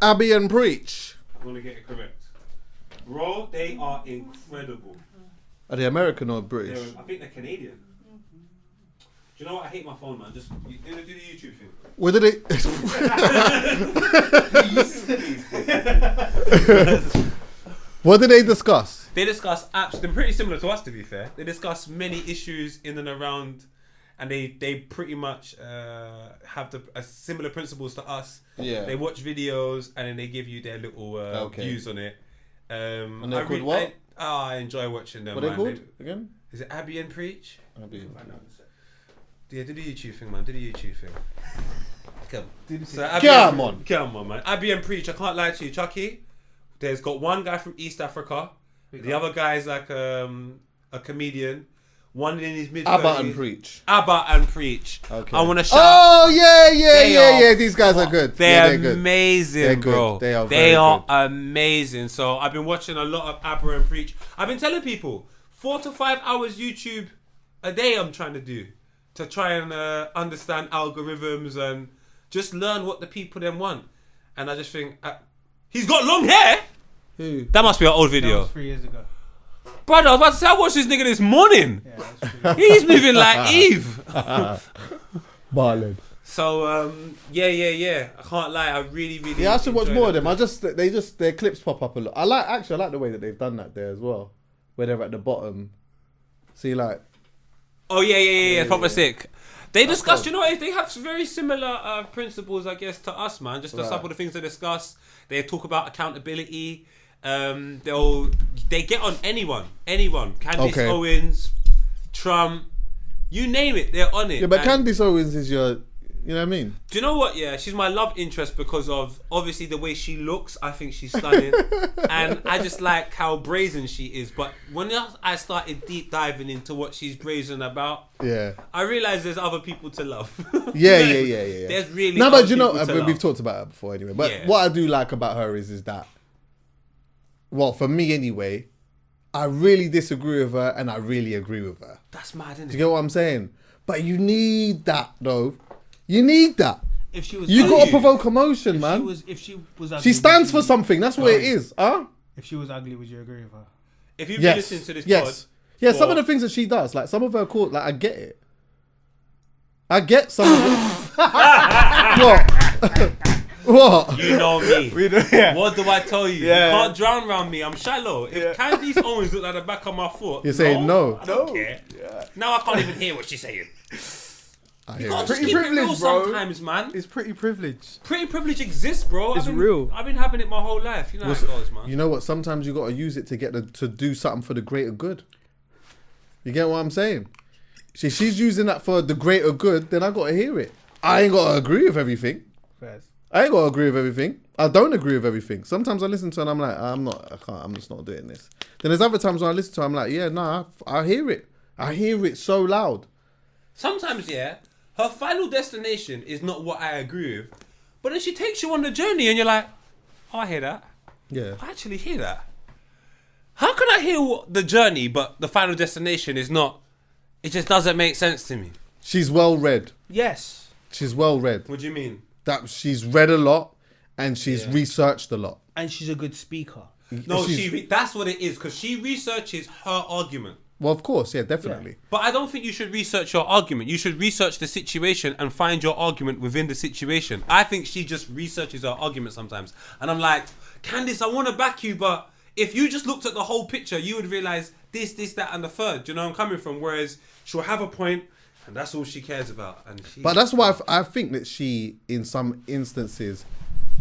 Abby and Preach. I'm gonna get it correct. Bro, they are incredible. Are they American or British? I think they're Canadian. Do you know what? I hate my phone, man. Just do the YouTube thing. What did they? What did they discuss? They discuss apps. They're pretty similar to us, to be fair. They discuss many issues in and around, and they pretty much have similar principles to us. Yeah. They watch videos and then they give you their little views on it. And they're called what? I enjoy watching them. What are they called again? Is it Abby and Preach? Abby. Yeah, do the YouTube thing, man. Do the YouTube thing. Come on. Come on, man. Abby and Preach. I can't lie to you, Chuckie. There's got one guy from East Africa. The other guy is like a comedian. One in his mid-30s. Abba and Preach. Abba and Preach. Okay. I want to shout. Oh yeah. These guys are good. They're good. amazing, They're good. bro. They are amazing. So I've been watching a lot of Abba and Preach. I've been telling people 4 to 5 hours YouTube a day. I'm trying to do to try and understand algorithms and just learn what the people then want. And I just think he's got long hair. Who? That must be an old video. That was 3 years ago. Brother, I was about to say, I watched this nigga this morning. Yeah, he's moving like Eve. Marlon. So, yeah. I can't lie. I really. Yeah, I should watch more of them. Their clips pop up a lot. I like the way that they've done that there as well, where they're at the bottom. See, like. Oh yeah. Proper sick. They discuss, you know what? They have very similar principles, I guess, to us, man. Just some of the things they discuss. They talk about accountability. They get on anyone. Candice Owens, Trump, you name it, they're on it. Yeah, but Candice Owens is your, you know what I mean? Do you know what? Yeah, she's my love interest because of obviously the way she looks. I think she's stunning, and I just like how brazen she is. But when I started deep diving into what she's brazen about, I realized there's other people to love. Yeah. There's really but you know, we've talked about her before anyway. But what I do like about her is that, well, for me anyway, I really disagree with her and I really agree with her. That's mad, isn't it? Do you get what I'm saying? But you need that though. You need that. If she was, you got to provoke emotion, man. If she was ugly, she stands for something. That's what it is, huh? If she was ugly, would you agree with her? If you've been listening to this pod, some of the things that she does, like some of her court, like I get it. I get some of it. What? You know me. Yeah. What do I tell you? Yeah. You can't drown around me. I'm shallow. If Candice Owens looked like the back of my foot, you're saying no. I don't care. Yeah. Now I can't even hear what she's saying. You can't just pretty keep it real privileged, bro. sometimes, man. It's pretty privileged. Pretty privilege exists, bro. It's real. I've been having it my whole life. You know how it goes, man. You know what? Sometimes you got to use it to to do something for the greater good. You get what I'm saying? If she's using that for the greater good, then I got to hear it. I ain't got to agree with everything. Fairs. I ain't got to agree with everything. I don't agree with everything. Sometimes I listen to it and I'm like, I'm just not doing this. Then there's other times when I listen to it, I'm like, yeah, nah, I hear it. I hear it so loud. Sometimes, her final destination is not what I agree with, but then she takes you on the journey and you're like, oh, I hear that. Yeah. I actually hear that. How can I hear the journey, but the final destination is not? It just doesn't make sense to me. She's well read. Yes. She's well read. What do you mean? That she's read a lot and she's researched a lot. And she's a good speaker. No, that's what it is, because she researches her argument. Well, of course, yeah, definitely. Yeah. But I don't think you should research your argument. You should research the situation and find your argument within the situation. I think she just researches her argument sometimes. And I'm like, Candice, I want to back you, but if you just looked at the whole picture, you would realise this, that, and the third. Do you know where I'm coming from? Whereas she'll have a point, and that's all she cares about. But that's why I think that she, in some instances,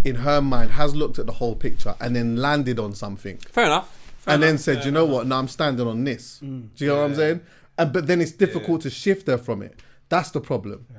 in her mind, has looked at the whole picture and then landed on something. Fair enough. Then said, you know what? No, I'm standing on this. Do you know what I'm saying? But then it's difficult to shift her from it. That's the problem. Yeah.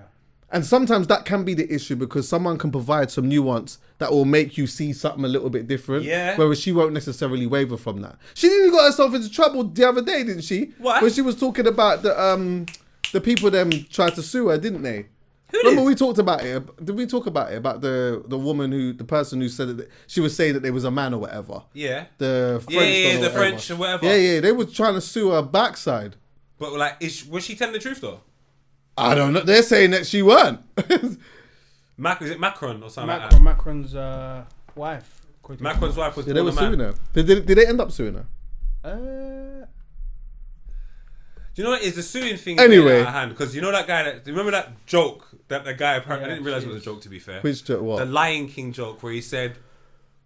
And sometimes that can be the issue because someone can provide some nuance that will make you see something a little bit different. Yeah. Whereas she won't necessarily waver from that. She nearly got herself into trouble the other day, didn't she? What? When she was talking about the people them tried to sue her, didn't they? Remember we talked about it? Did we talk about it? About the woman the person who said that she was saying that there was a man or whatever. Yeah. The French the French or whatever. Yeah. They were trying to sue her backside. But like, was she telling the truth though? I don't know. They're saying that she weren't. Is it Macron or something? Macron's. wife. Macron's wife was Yeah, they born were a man. suing her. Did they end up suing her? Do you know what it is? The suing thing Anyway. is out of hand. Because you know that guy, do you remember that joke that the guy apparently, I didn't realise it was a joke to be fair. Which joke? What? The Lion King joke where he said,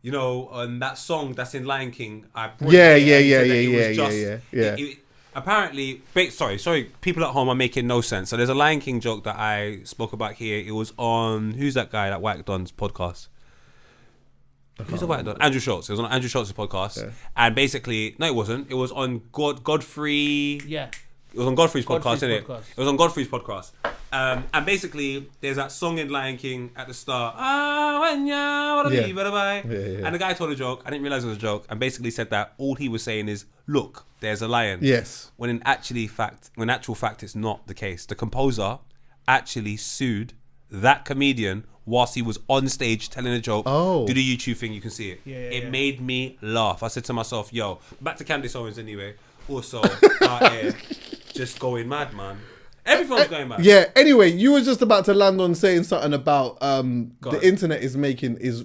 you know, on that song that's in Lion King, I brought Yeah, it here, and he yeah, said that yeah, it was yeah, just- yeah. Apparently, sorry, people at home are making no sense. So there's a Lion King joke that I spoke about here. It was on, who's that guy, that White Don's podcast? Who's the White Don? Andrew Schultz. It was on Andrew Schultz's podcast. Yeah. And basically, no, it wasn't. It was on Godfrey. Yeah. It was on Godfrey's podcast, innit? podcast. It was on Godfrey's podcast. And basically, there's that song in Lion King at the start. And the guy told a joke. I didn't realize it was a joke. And basically said that all he was saying is, look, there's a lion. Yes. When in actual fact, it's not the case. The composer actually sued that comedian whilst he was on stage telling a joke. Oh. Do the YouTube thing, you can see it. Yeah. Made me laugh. I said to myself, yo, back to Candace Owens anyway. Also, out here, just going mad, man. Everyone's going mad. Yeah. Anyway, you were just about to land on saying something about the internet is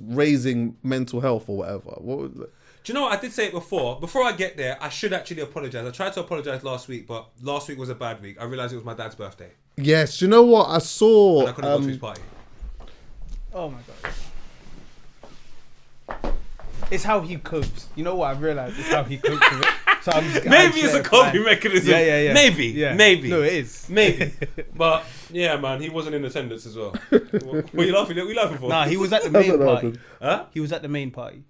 raising mental health or whatever. What was it? Do you know what? I did say it before. Before I get there, I should actually apologise. I tried to apologise last week, but last week was a bad week. I realised it was my dad's birthday. Yes. You know what? I saw. And I couldn't go to his party. Oh my god. It's how he copes. You know what I've realised? It's how he copes with it. So Maybe it's a coping mechanism. Yeah. Maybe. No, it is. Maybe. But yeah, man, he wasn't in attendance as well. What are you laughing at? What are you laughing for? Nah, he was at the main party. Huh? He was at the main party.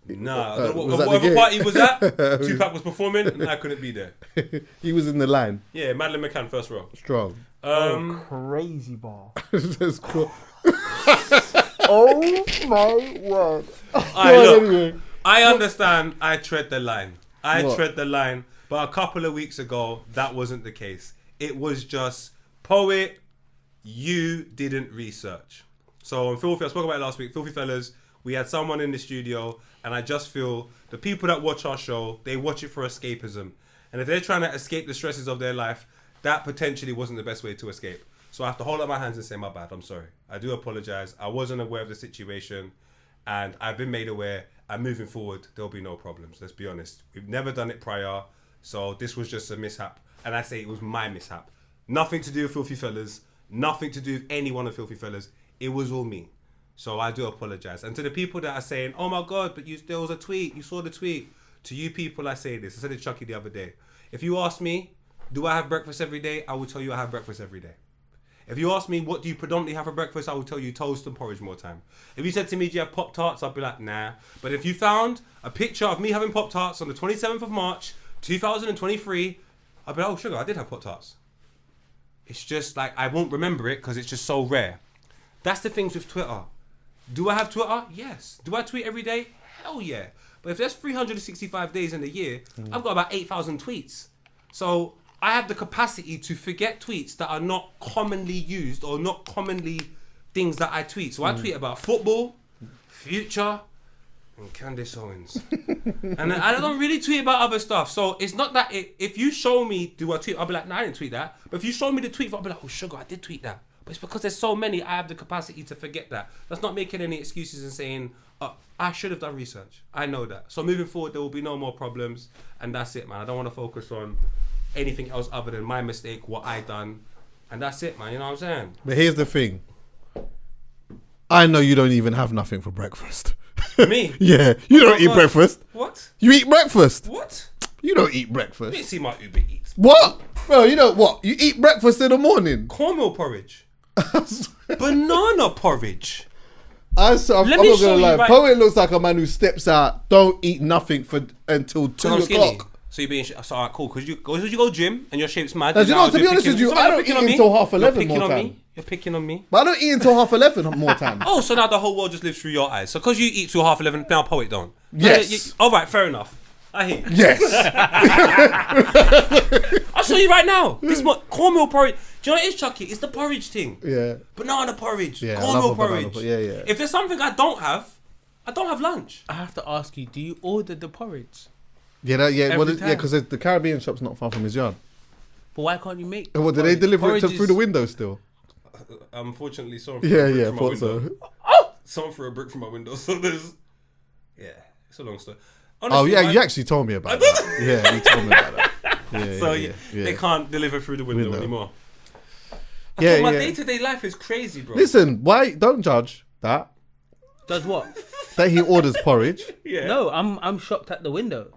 Nah, was that whatever the party he was at, Tupac was performing and I couldn't be there. He was in the line. Yeah, Madeleine McCann, first row. Strong. Crazy bar. That's cool. Oh my word. Look, I understand I tread the line. What? Tread the line. But a couple of weeks ago, that wasn't the case. It was just, poet, you didn't research. So on Filthy, I spoke about it last week, Filthy Fellas, we had someone in the studio, and I just feel the people that watch our show, they watch it for escapism. And if they're trying to escape the stresses of their life, that potentially wasn't the best way to escape. So I have to hold up my hands and say, my bad, I'm sorry. I do apologise. I wasn't aware of the situation, and I've been made aware, and moving forward, there'll be no problems. Let's be honest. We've never done it prior, so this was just a mishap. And I say it was my mishap. Nothing to do with Filthy Fellas, nothing to do with any one of Filthy Fellas. It was all me. So I do apologise. And to the people that are saying, oh my God, but there was a tweet, you saw the tweet. To you people, I say this. I said it to Chuckie the other day. If you ask me, do I have breakfast every day? I will tell you I have breakfast every day. If you ask me, what do you predominantly have for breakfast? I will tell you toast and porridge more time. If you said to me, do you have Pop-Tarts? I'll be like, nah. But if you found a picture of me having Pop-Tarts on the 27th of March, 2023, I'll be like, oh, sugar, I did have Pop-Tarts. It's just like, I won't remember it because it's just so rare. That's the things with Twitter. Do I have Twitter? Yes. Do I tweet every day? Hell yeah. But if there's 365 days in a year, I've got about 8,000 tweets. So I have the capacity to forget tweets that are not commonly used or not commonly things that I tweet. So I tweet about football, Future, and Candace Owens. And I don't really tweet about other stuff. So it's not that if you show me, do I tweet? I'll be like, no, I didn't tweet that. But if you show me the tweet, I'll be like, oh, sugar, I did tweet that. But it's because there's so many, I have the capacity to forget that. That's not making any excuses and saying, I should have done research. I know that. So moving forward, there will be no more problems. And that's it, man. I don't want to focus on anything else other than my mistake, what I done. And that's it, man. You know what I'm saying? But here's the thing. I know you don't even have nothing for breakfast. Me? Yeah. You don't eat breakfast. What? You eat breakfast. What? You don't eat You breakfast. didn't see my Uber Eats. What? Bro, you know what? You eat breakfast in the morning. Cornmeal porridge. Banana porridge. I'm Let not me gonna show you lie. right- Poet looks like a man who steps out, don't eat nothing until 2 I'm skinny. o'clock. So you're being so alright, cool. Because you go gym and your shape's mad. Now, do you know what, to be honest with you, I don't eat until half 11 more time. You're picking on me. But I don't eat until half 11 more time. Oh, so now the whole world just lives through your eyes. So because you eat till half 11, now Poet don't. Yes. All right, fair enough. I hear you. Yes. I'll show you right now. This cornmeal porridge. Do you know what it is, Chuckie? It's the porridge thing. Yeah. Banana porridge. Yeah, I Cornmeal love a banana porridge. yeah. If there's something I don't have lunch. I have to ask you, do you order the porridge? Yeah, Every time. because the Caribbean shop's not far from his yard. But why can't you make What, do they deliver it porridge through the window still? Unfortunately, someone Yeah, threw a brick yeah, from my thought window. so. Someone threw a brick from my window, so there's Yeah, it's a long story. Oh Honestly, yeah, you actually told me about that. Yeah, you told me about that. Yeah, So yeah. they can't deliver through the window anymore. My day-to-day life is crazy, bro. Listen, why? Don't judge that. Does what? That he orders porridge. Yeah. No, I'm shocked at the window.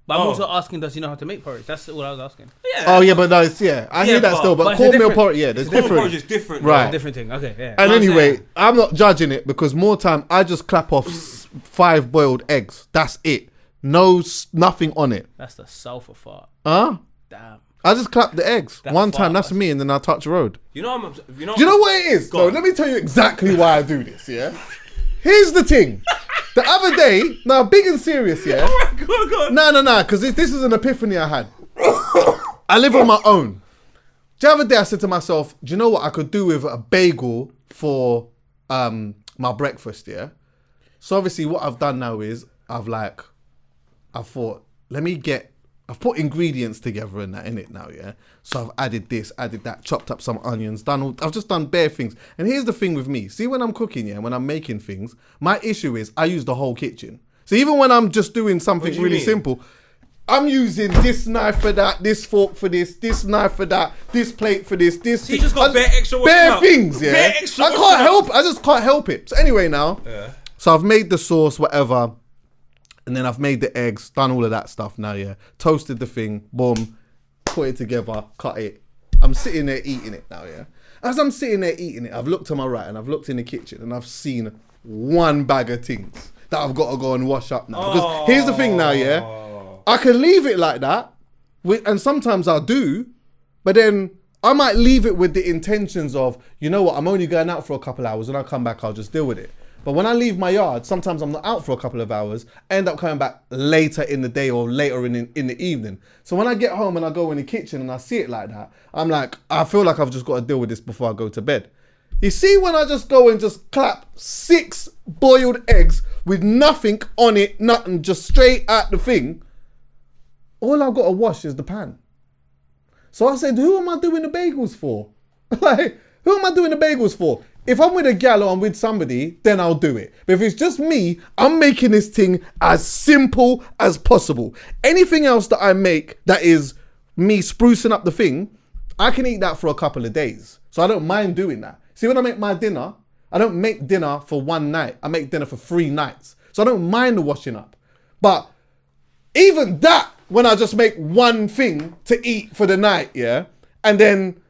But I'm also asking, does he know how to make porridge? That's what I was asking. Yeah. Oh yeah, but no, I hear that still. But it's a cornmeal different- porridge, yeah, there's Cornmeal different. porridge is different, Right. It's a different thing. Okay, yeah. And I'm anyway, saying. I'm not judging it because more time I just clap off 5 boiled eggs. That's it. No, nothing on it. That's the sulfur fart. Huh? Damn. I just clap the eggs That one time. fart. That's me, and then I touch the road. You know, Do you know what it is? Go No, on. let me tell you exactly why I do this. Yeah. Here's the thing. The other day, now big and serious, yeah. Go on. No, because this is an epiphany I had. I live on my own. The other day I said to myself, do you know what I could do with a bagel for my breakfast, yeah? So obviously what I've done now is I thought, I've put ingredients together and that in it now, yeah? So I've added this, added that, chopped up some onions, I've just done bare things. And here's the thing with me. See, when I'm cooking, yeah, when I'm making things, my issue is I use the whole kitchen. So even when I'm just doing something do you really mean? simple, I'm using this knife for that, this fork for this knife for that, this plate for this. So you just got bare extra washing bare up. things, yeah. Bare extra I washing can't up. help. I just can't help it. So anyway, now, Yeah. so I've made the sauce, whatever, and then I've made the eggs, done all of that stuff now, yeah. Toasted the thing, boom, put it together, cut it. I'm sitting there eating it now, yeah. As I'm sitting there eating it, I've looked to my right and I've looked in the kitchen and I've seen one bag of things that I've got to go and wash up now. Because here's the thing now, yeah. I can leave it like that, and sometimes I'll do, but then I might leave it with the intentions of, you know what, I'm only going out for a couple hours, when I come back, I'll just deal with it. But when I leave my yard, sometimes I'm not out for a couple of hours, end up coming back later in the day or later in the evening. So when I get home and I go in the kitchen and I see it like that, I'm like, I feel like I've just got to deal with this before I go to bed. You see, when I just go and just clap 6 boiled eggs with nothing on it, nothing, just straight at the thing, all I've got to wash is the pan. So I said, who am I doing the bagels for? Like, who am I doing the bagels for? If I'm with a gal or I'm with somebody, then I'll do it. But if it's just me, I'm making this thing as simple as possible. Anything else that I make that is me sprucing up the thing, I can eat that for a couple of days. So I don't mind doing that. See, when I make my dinner, I don't make dinner for one night. I make dinner for 3 nights. So I don't mind the washing up. But even that, when I just make one thing to eat for the night, yeah, and then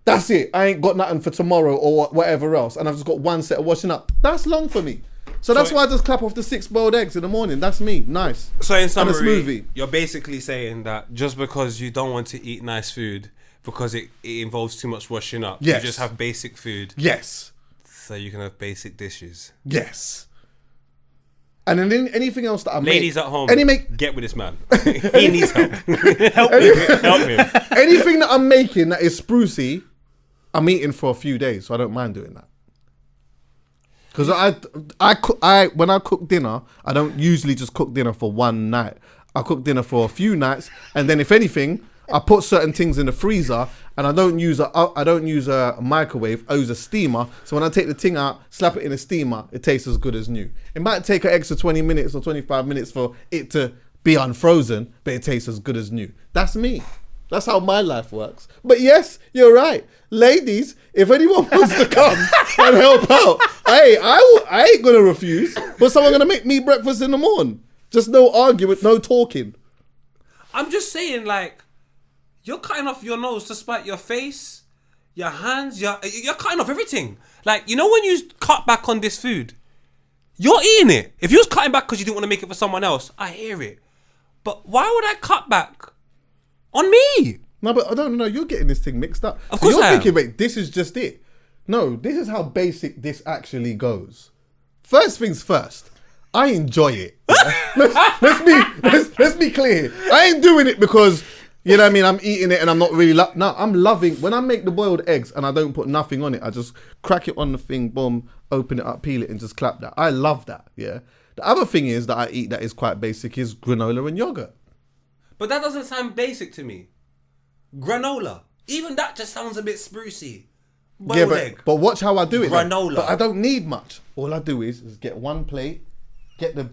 that's it. I ain't got nothing for tomorrow or whatever else, and I've just got one set of washing up. That's long for me. So that's why I just clap off the 6 boiled eggs in the morning. That's me. Nice. So in summary, and a smoothie. You're basically saying that just because you don't want to eat nice food because it involves too much washing up, Yes. you just have basic food Yes. so you can have basic dishes. Yes. And then anything else that I make. Ladies at home, get with this man. He needs help. Help him. Anything that I'm making that is sprucey, I'm eating for a few days, so I don't mind doing that. Because when I cook dinner, I don't usually just cook dinner for one night. I cook dinner for a few nights, and then if anything, I put certain things in the freezer, and I don't use a microwave. I use a steamer. So when I take the thing out, slap it in a steamer, it tastes as good as new. It might take an extra 20 minutes or 25 minutes for it to be unfrozen, but it tastes as good as new. That's me. That's how my life works. But yes, you're right. Ladies, if anyone wants to come and help out, I ain't going to refuse. But someone going to make me breakfast in the morning. Just no argument, no talking. I'm just saying, like, you're cutting off your nose to spite your face, your hands, you're cutting off everything. Like, you know when you cut back on this food, you're eating it. If you was cutting back because you didn't want to make it for someone else, I hear it. But why would I cut back on me? No, but I don't know. You're getting this thing mixed up. Of course you're I am. thinking, wait, this is just it. No, this is how basic this actually goes. First things first, I enjoy it. Yeah? let's be clear. I ain't doing it because, you know what I mean, I'm eating it and I'm not really... No, I'm loving... When I make the boiled eggs and I don't put nothing on it, I just crack it on the thing, boom, open it up, peel it and just clap that. I love that, yeah? The other thing is that I eat that is quite basic is granola and yogurt. But that doesn't sound basic to me. Granola. Even that just sounds a bit sprucey. Boiled egg. But watch how I do it. Granola. But I don't need much. All I do is get one plate, get the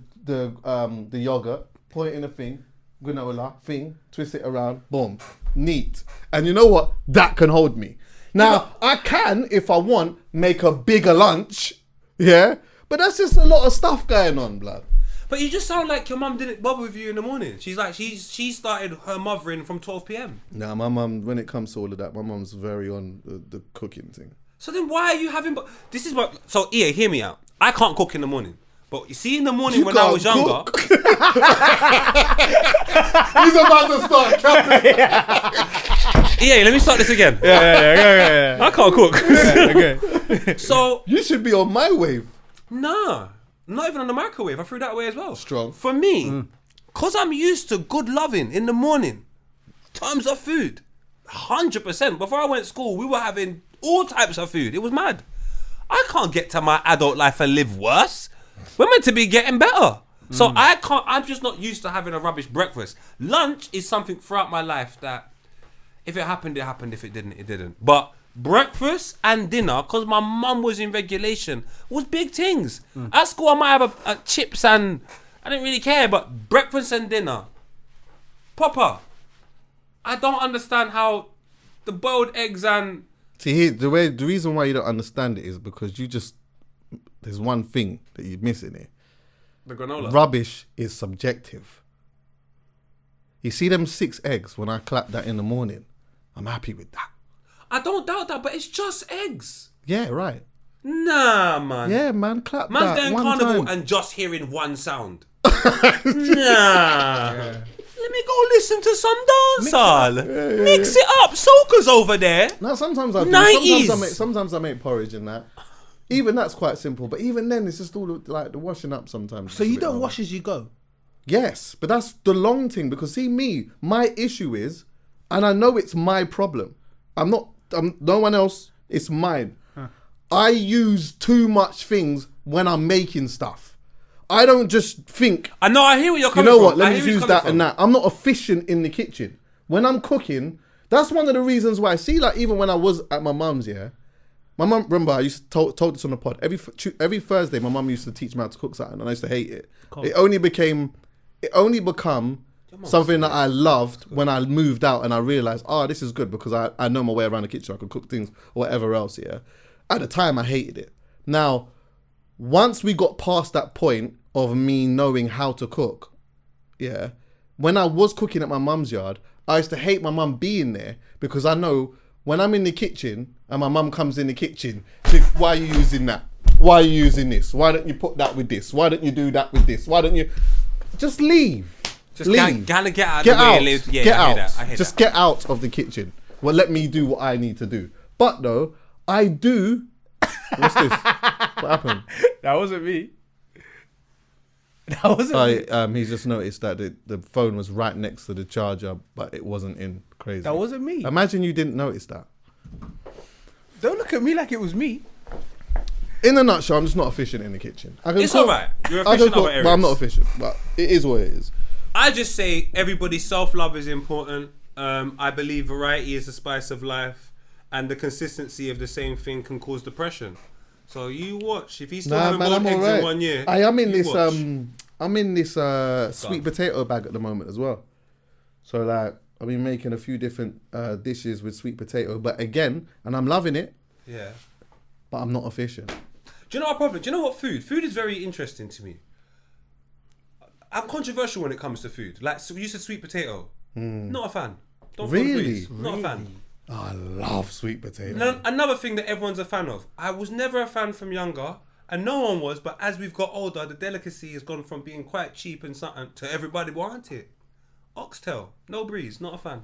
yogurt, pour it in a thing, granola thing, twist it around, boom, neat. And you know what? That can hold me. Now, I can, if I want, make a bigger lunch, yeah? But that's just a lot of stuff going on, blood. But you just sound like your mum didn't bother with you in the morning. She's like, she started her mothering from 12 p.m. Nah, my mum, when it comes to all of that, my mum's very on the cooking thing. So then why are you having... This is what... So, EA, hear me out. I can't cook in the morning. But you see, in the morning when I was younger... He's about to start capping. EA, let me start this again. Yeah. I can't cook. Okay. So... You should be on my wave. Nah. Not even on the microwave. I threw that away as well. Strong. For me, because I'm used to good loving in the morning, terms of food, 100%. Before I went to school, we were having all types of food. It was mad. I can't get to my adult life and live worse. We're meant to be getting better. So I'm just not used to having a rubbish breakfast. Lunch is something throughout my life that if it happened, it happened. If it didn't, it didn't. But breakfast and dinner, because my mum was in regulation, was big things. At school, I might have a chips and I didn't really care, but breakfast and dinner, Papa, I don't understand how the boiled eggs and... See, here, the reason why you don't understand it is because there's one thing that you're missing here. The granola. Rubbish is subjective. You see them 6 eggs when I clap that in the morning, I'm happy with that. I don't doubt that, but it's just eggs. Yeah, right. Nah, man. Yeah, man, clap Man's that going one carnival time. and just hearing one sound. Nah. Let me go listen to some dancehall. Mix it up. Soca's over there. No, sometimes I do. 90s. Sometimes I make porridge and that. Even that's quite simple. But even then, it's just all like the washing up sometimes. So you don't wash as you go? Yes, but that's the long thing. Because see me, my issue is, and I know it's my problem. I'm no one else. It's mine. I use too much things when I'm making stuff. I don't just think. I know. I hear what you're coming You know from. what? Let I me hear where use you're that coming and that. I'm not efficient in the kitchen. When I'm cooking, that's one of the reasons why I see, like, even when I was at my mum's, yeah. My mum, remember, I used to told this on the pod. Every Thursday, my mum used to teach me how to cook something, and I used to hate it. Cool. It only become something that I loved when I moved out, and I realized, this is good because I know my way around the kitchen. I could cook things or whatever else. Yeah. At the time, I hated it. Now, once we got past that point of me knowing how to cook, yeah, when I was cooking at my mum's yard, I used to hate my mum being there because I know when I'm in the kitchen and my mum comes in the kitchen, she, why are you using that? Why are you using this? Why don't you put that with this? Why don't you do that with this? Why don't you just leave? Just leave. Get out. Get out. Yeah, get I hear out. that. I hear just that. get out of the kitchen. Well, let me do what I need to do. But though, I do. What's this? What happened? That wasn't me. That wasn't me. He's just noticed that the phone was right next to the charger, but it wasn't in. Crazy. That wasn't me. Imagine you didn't notice that. Don't look at me like it was me. In a nutshell, I'm just not efficient in the kitchen. It's alright. You're efficient in other areas. But I'm not efficient. But it is what it is. I just say everybody's self-love is important. I believe variety is the spice of life, and the consistency of the same thing can cause depression. So you watch. If he's still having more eggs in 1 year, I am in this. Watch. I'm in this sweet potato bag at the moment as well. So like, I've been making a few different dishes with sweet potato, but again, and I'm loving it. Yeah. But I'm not efficient. Do you know our problem? Do you know what food? Food is very interesting to me. I'm controversial when it comes to food. Like, so you said sweet potato. Not a fan. Don't Really? Not a fan. Oh, I love sweet potato. Another thing that everyone's a fan of. I was never a fan from younger, and no one was, but as we've got older, the delicacy has gone from being quite cheap and something to everybody want it. Oxtail, no breeze, not a fan.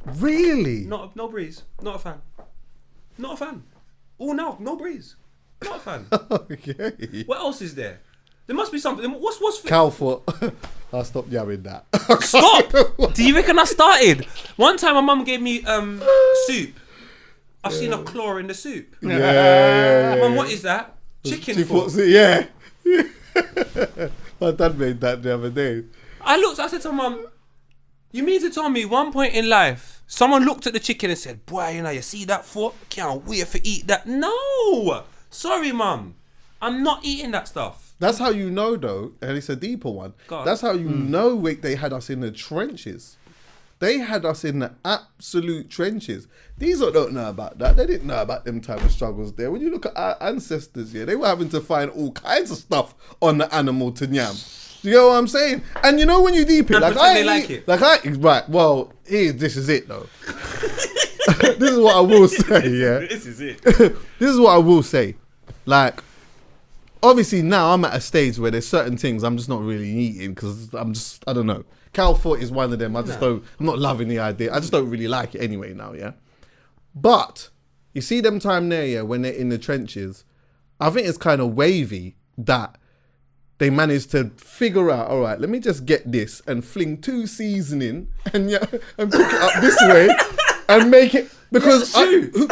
Really? No breeze, not a fan. Not a fan. Oh no breeze, not a fan. Okay. What else is there? There must be something. What's Cow foot. I'll stop yamming that. Stop! Do you reckon I started? One time my mum gave me soup. I've seen a claw in the soup. Yeah. Mum, what is that? Chicken foot. Yeah. My dad made that the other day. I said to Mum, you mean to tell me one point in life, someone looked at the chicken and said, boy, you see that foot? Can't wait for eat that. No! Sorry, Mum. I'm not eating that stuff. That's how you know, though, and it's a deeper one. God. That's how you know they had us in the trenches. They had us in the absolute trenches. These lot don't know about that. They didn't know about them type of struggles there. When you look at our ancestors, yeah, they were having to find all kinds of stuff on the animal to nyam. Do you know what I'm saying? And you know when you deep it, And like pretend I they ain't like it. like I right. Well, this is it though. This is what I will say. Yeah, This is it. this is what I will say. Like, obviously now I'm at a stage where there's certain things I'm just not really eating because I don't know. Cow foot is one of them. I'm not loving the idea. I just don't really like it anyway now. Yeah, but you see them time there, yeah, when they're in the trenches, I think it's kind of wavy that they managed to figure out, all right, let me just get this and fling 2 seasoning and cook it up this way and make it, because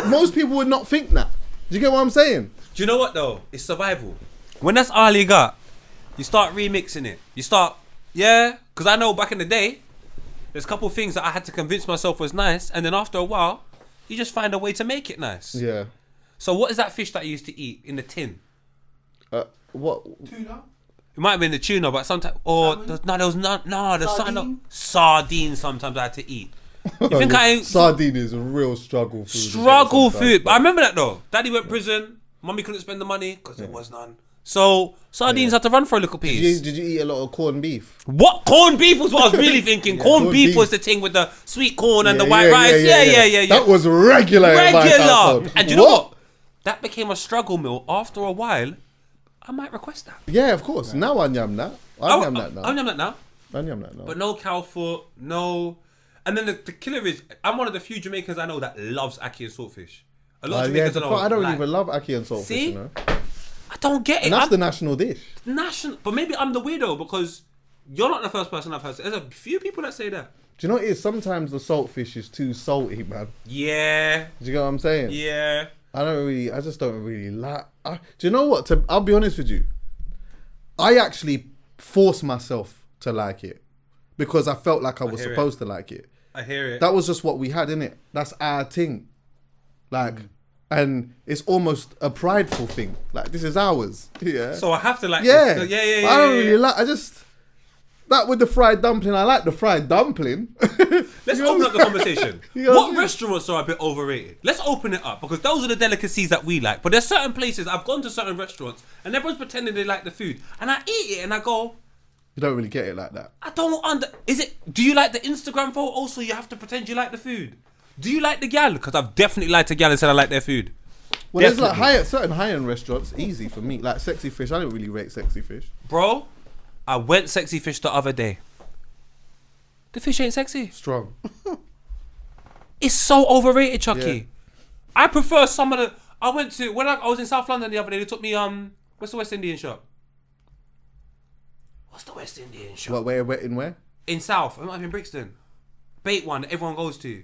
most people would not think that. Do you get what I'm saying? Do you know what though? It's survival. When that's all you got, you start remixing it. You start, because I know back in the day, there's a couple of things that I had to convince myself was nice, and then after a while, you just find a way to make it nice. Yeah. So what is that fish that you used to eat in the tin? What? Tuna. It might have been the tuna, but sometimes, there's something. Sardines sometimes I had to eat. You think Sardine is a real struggle food. Struggle food. But I remember that though. Daddy went prison. Mummy couldn't spend the money because there was none. So sardines had to run for a little piece. Did you eat a lot of corned beef? What? Corned beef was what I was really thinking. Corned beef was the thing with the sweet corn and the white rice. Yeah. That was regular. And do you know what? That became a struggle meal. After a while, I might request that. Yeah, of course. Now I yum that. I yum that now. But no cow foot, no. And then the killer is, I'm one of the few Jamaicans I know that loves ackee and saltfish. A lot of Jamaicans I don't even love ackee and saltfish. See? You know? I don't get it. And that's the national dish. But maybe I'm the weirdo because you're not the first person I've heard. There's a few people that say that. Do you know what it is? Sometimes the saltfish is too salty, man. Yeah. Do you get what I'm saying? Yeah. I just don't really like. Do you know what? I'll be honest with you. I actually forced myself to like it because I felt like I was supposed to like it. I hear it. That was just what we had, innit? That's our thing. Like, and it's almost a prideful thing. Like, this is ours. Yeah. So I have to like this. Yeah. I don't really like. That with the fried dumpling, I like the fried dumpling. Let's open up the conversation. What restaurants are a bit overrated? Let's open it up because those are the delicacies that we like. But there's certain places, I've gone to certain restaurants and everyone's pretending they like the food. And I eat it and I go, you don't really get it like that. I don't do you like the Instagram photo? Also, you have to pretend you like the food. Do you like the gal? Because I've definitely liked a gal and said I like their food. Well, definitely. There's like certain high-end restaurants, easy for me. Like Sexy Fish, I don't really rate Sexy Fish. Bro, I went Sexy Fish the other day. The fish ain't sexy. Strong. It's so overrated, Chuckie. Yeah. I prefer some of the... I went to... When I was in South London the other day, they took me... What's the West Indian shop? What's the West Indian shop? What, where? In South. It might have been Brixton. Bait one that everyone goes to.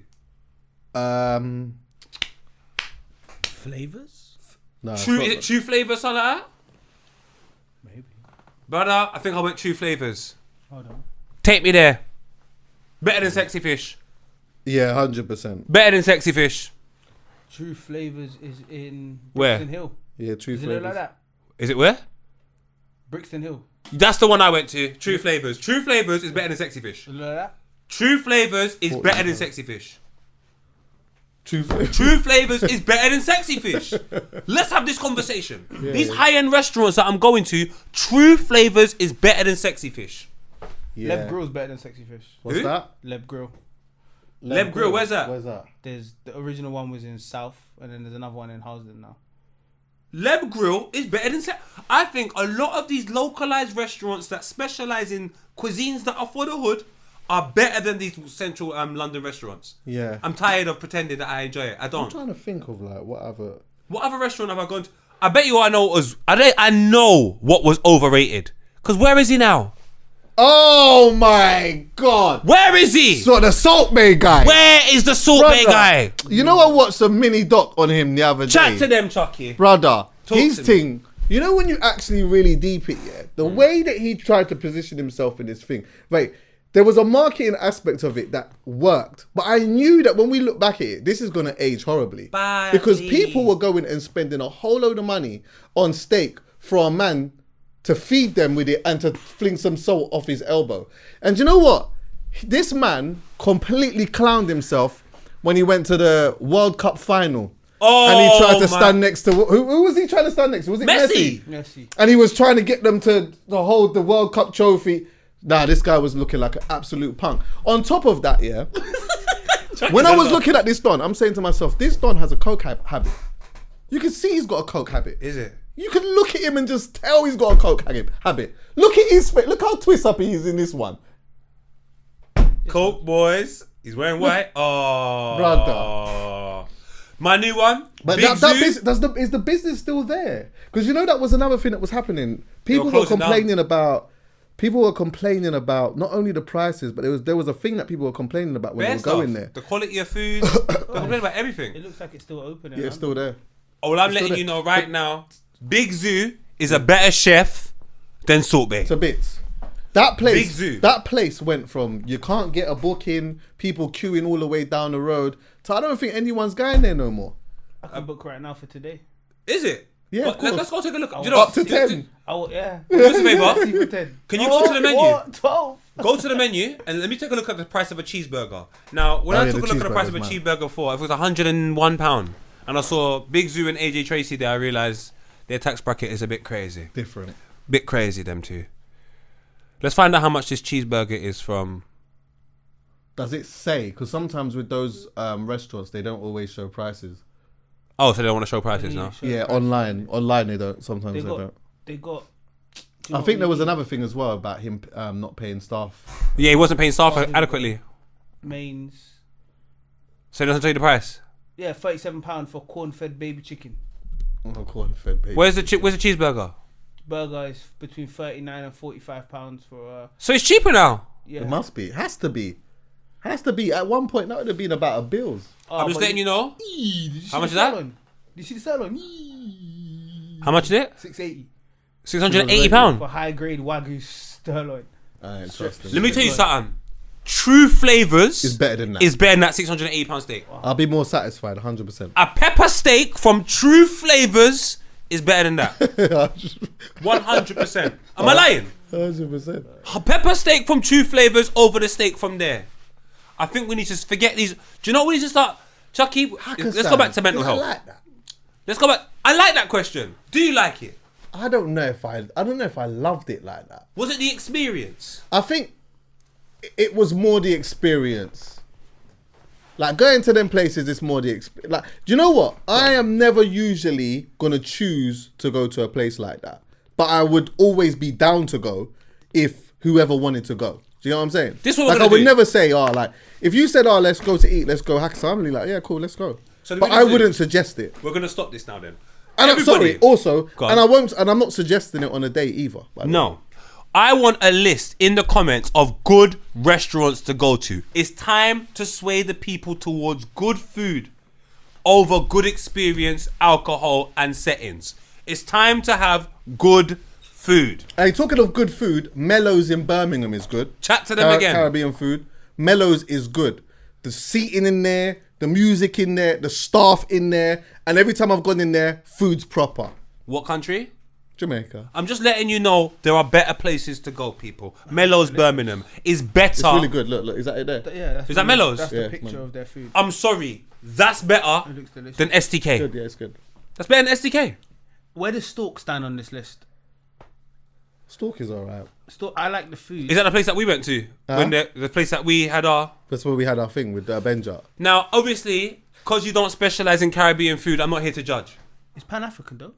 Flavors? No. Is it True Flavors, something like that? Maybe. Brother, I think I went True Flavors. Hold on. Take me there. Better than Sexy Fish. Yeah, 100%. Better than Sexy Fish. True Flavors is in Where? Brixton Hill. Yeah, True Is Flavors. it like that? Is it where? Brixton Hill. That's the one I went to. True Flavors. True Flavors is better than Sexy Fish. Is it like that? True Flavors is better than Sexy Fish. True Flavors is better than Sexy Fish. Let's have this conversation. These high-end restaurants that I'm going to, True Flavors is better than Sexy Fish. Yeah. Leb Grill's better than Sexy Fish. What's that? Leb Grill. Leb Grill, where's that? There's the original one was in South, and then there's another one in Housden now. Leb Grill is better than I think a lot of these localized restaurants that specialize in cuisines that are for the hood are better than these central London restaurants. Yeah. I'm tired of pretending that I enjoy it. I don't. I'm trying to think of like what other restaurant have I gone to? I bet you I know what was overrated. Because where is he now? Oh my God. Where is he? So the Salt Bay guy. Where is the Salt Bay guy? You know I watched a mini doc on him the other day. Chat to them, Chuckie. Brother, his to me. thing, you know when you actually really deep it, yeah? The way that he tried to position himself in this thing, right? There was a marketing aspect of it that worked. But I knew that when we look back at it, this is going to age horribly. Because people were going and spending a whole load of money on steak for a man to feed them with it and to fling some salt off his elbow. And you know what? This man completely clowned himself when he went to the World Cup final. Oh, and he tried to stand next to... Who was he trying to stand next to? Was it Messi. And he was trying to get them to hold the World Cup trophy. Nah, this guy was looking like an absolute punk. On top of that, yeah, when I was looking at this Don, I'm saying to myself, this Don has a coke habit. You can see he's got a coke habit. Is it? You can look at him and just tell he's got a coke habit. Look at his face. Look how twist up he is in this one. Coke boys. He's wearing white. Oh, brother. My new one. But Big Zoo. is the business still there? Because you know that was another thing that was happening. People were complaining about not only the prices, but there was a thing that people were complaining about when they were going there. The quality of food. They're complaining about everything. It looks like it's still open. Yeah, it's still there. All I'm letting you know right now, Big Zoo is a better chef than Salt Bay. To bits. That place, Big Zoo. That place went from you can't get a booking, people queuing all the way down the road, to I don't think anyone's going there no more. I can book right now for today. Is it? Yeah, of course. Let's go take a look. You know, up to 10. Yeah. Do us a favour. Can you go to the menu? What? 12. Go to the menu and let me take a look at the price of a cheeseburger. Now, when I took a look at the price of a cheeseburger before, it was £101, and I saw Big Zoo and AJ Tracy there, I realised their tax bracket is a bit crazy. Different. Bit crazy, them two. Let's find out how much this cheeseburger is from. Does it say? Because sometimes with those restaurants, they don't always show prices. Oh, so they don't want to show prices now? Yeah, online they don't. Sometimes they don't. They got. I think there was another thing as well about him not paying staff. Yeah, he wasn't paying staff adequately. Mains. So he doesn't tell you the price? Yeah, £37 for corn-fed baby chicken. Oh, corn-fed baby. Where's the cheeseburger? Burger is between £39 and £45 for. So it's cheaper now. Yeah. It must be. It has to be. At one point, that would have been about a bills. I'm just letting you know. How much is that? Did you see the sirloin? How much is it? £680. £680. For high grade Wagyu sirloin. Let me tell you something. True Flavours is better than that. Is better than that £680 steak. I'll be more satisfied, 100%. A pepper steak from True Flavours is better than that. 100%. Am I lying? 100%. A pepper steak from True Flavours over the steak from there. I think we need to forget these. Do you know what we need to start? Chuckie, let's go back to mental health. I like that. Let's go back. I like that question. Do you like it? I don't know if I loved it like that. Was it the experience? I think it was more the experience. Like going to them places is more the experience. Like, do you know what? I am never usually gonna choose to go to a place like that, but I would always be down to go if whoever wanted to go. Do you know what I'm saying? This what like I would never say, like if you said, let's go to eat, let's go Hcpod, I'm like, yeah, cool, let's go. So but I wouldn't suggest it. We're gonna stop this now then. And I'm sorry, also, and I won't, and I'm not suggesting it on a day either. No. I want a list in the comments of good restaurants to go to. It's time to sway the people towards good food over good experience, alcohol, and settings. It's time to have good food. Hey, talking of good food, Mellows in Birmingham is good. Chat to them again. Caribbean food. Mellows is good. The seating in there, the music in there, the staff in there, and every time I've gone in there, food's proper. What country? Jamaica. I'm just letting you know there are better places to go, people. Mellows Birmingham is better. It's really good. Look, is that it there? Yeah, is that Mellows? That's the picture of their food. I'm sorry, that's better than STK. Good, yeah, it's good. That's better than STK. Where does Stork stand on this list? Stork is alright. I like the food. Is that the place that we went to? When the place that we had our... That's where we had our thing with Benja. Now, obviously, because you don't specialise in Caribbean food, I'm not here to judge. It's Pan-African though.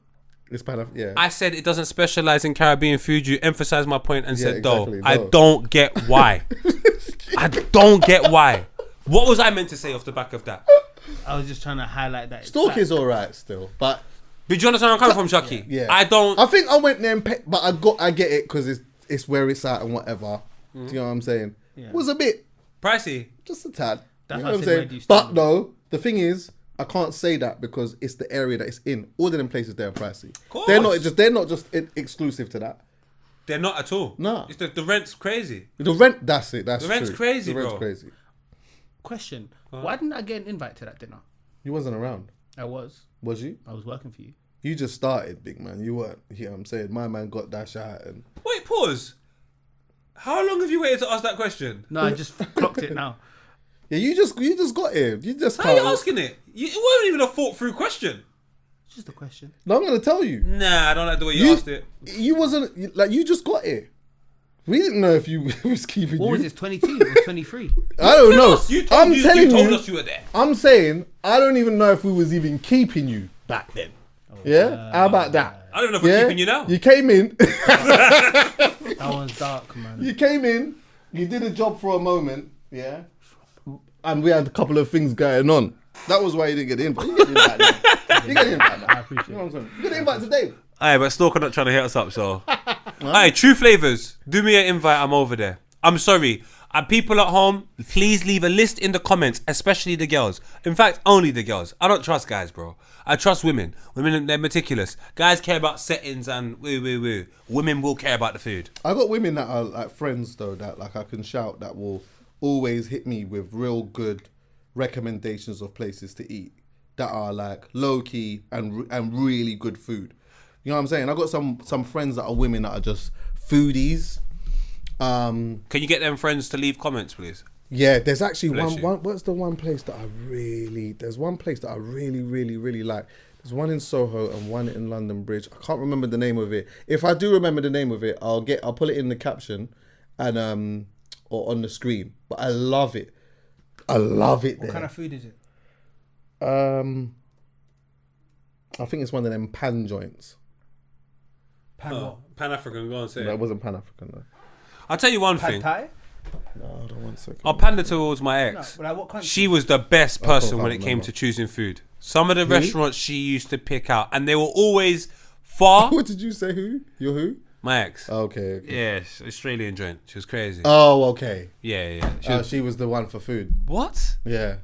It's yeah. I said it doesn't specialise in Caribbean food. You emphasised my point and said, exactly, no. I don't get why. I don't get why. What was I meant to say off the back of that? I was just trying to highlight that. Stork is alright still, but... Did you understand where I'm coming from, Chuckie? Yeah. I don't... I think I went there but I get it because it's where it's at and whatever. Do you know what I'm saying? Yeah. It was a bit... pricey. Just a tad. That's you know what I'm saying? But no, the thing is, I can't say that because it's the area that it's in. All of them places, they're pricey. They're not just exclusive to that. They're not at all. No. It's the rent's crazy. The rent, that's it. That's the rent's true. crazy, the rent's bro. crazy. Question. Why didn't I get an invite to that dinner? You wasn't around. I was. Was you? I was working for you. You just started, big man. You weren't. You know what I'm saying? My man got that shot and... Wait, pause. How long have you waited to ask that question? No, I just clocked it now. Yeah, you just got here. You just How are you asking it? It wasn't even a thought through question. It's just a question. No, I'm going to tell you. Nah, I don't like the way you asked it. You wasn't... Like, you just got here. We didn't know if you was keeping What you. was this, 22 or 23? I don't know. You I'm telling you told us you were there. I'm saying, I don't even know if we was even keeping you back then. Yeah? How about that? I don't know if we're keeping you now. You came in. That one's dark, man. You came in. You did a job for a moment. Yeah? And we had a couple of things going on. That was why you didn't get the invite. You get the invite now. You get the invite now. I appreciate You know what I'm saying? You get the invite today. Aye, but Stalker not trying to hit us up, so. Aye, True Flavors, do me an invite, I'm over there. I'm sorry. People at home, please leave a list in the comments, especially the girls. In fact, only the girls. I don't trust guys, bro. I trust women. Women, they're meticulous. Guys care about settings and woo. Women will care about the food. I got women that are like friends though, that like I can shout, that will always hit me with real good recommendations of places to eat that are like low key and really good food. You know what I'm saying? I got some friends that are women that are just foodies. Can you get them friends to leave comments, please? Yeah, there's actually Bless one. you. What's the one place that I really? There's one place that I really like. There's one in Soho and one in London Bridge. I can't remember the name of it. If I do remember the name of it, I'll put it in the caption and or on the screen. But I love it. I love it. What kind of food is it? I think it's one of them pan joints. Pan-African, go on, say No, it it. wasn't Pan African though. I'll tell you one Pad thing. Thai? No, hold on 1 second. I'll pander towards my No, ex. but like what country? She was the best person can't when it came remember. to choosing food. Some of the restaurants she used to pick out, and they were always far. What did you say? Who? You're who? My ex. Okay. Yeah, Australian joint. She was crazy. Oh, okay. Yeah. She was the one for food. What? Yeah.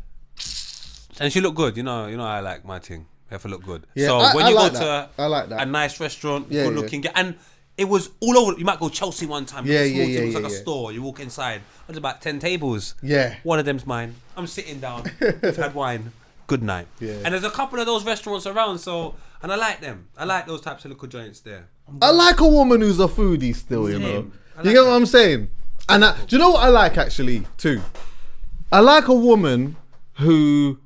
And she looked good. You know I like my thing. Have to look good. Yeah, so I when you like go that. I like that. a nice restaurant, Yeah, good looking, and it was all over. You might go Chelsea one time. Yeah, it's small, yeah, it looks yeah, like a yeah. store. You walk inside. There's about 10 tables. Yeah. One of them's mine. I'm sitting down. We've had wine. Good night. Yeah. And there's a couple of those restaurants around. And I like them. I like those types of little joints there. I like a woman who's a foodie still, you know. Same. I You like get what I'm saying? And do you know what I like actually too? I like a woman who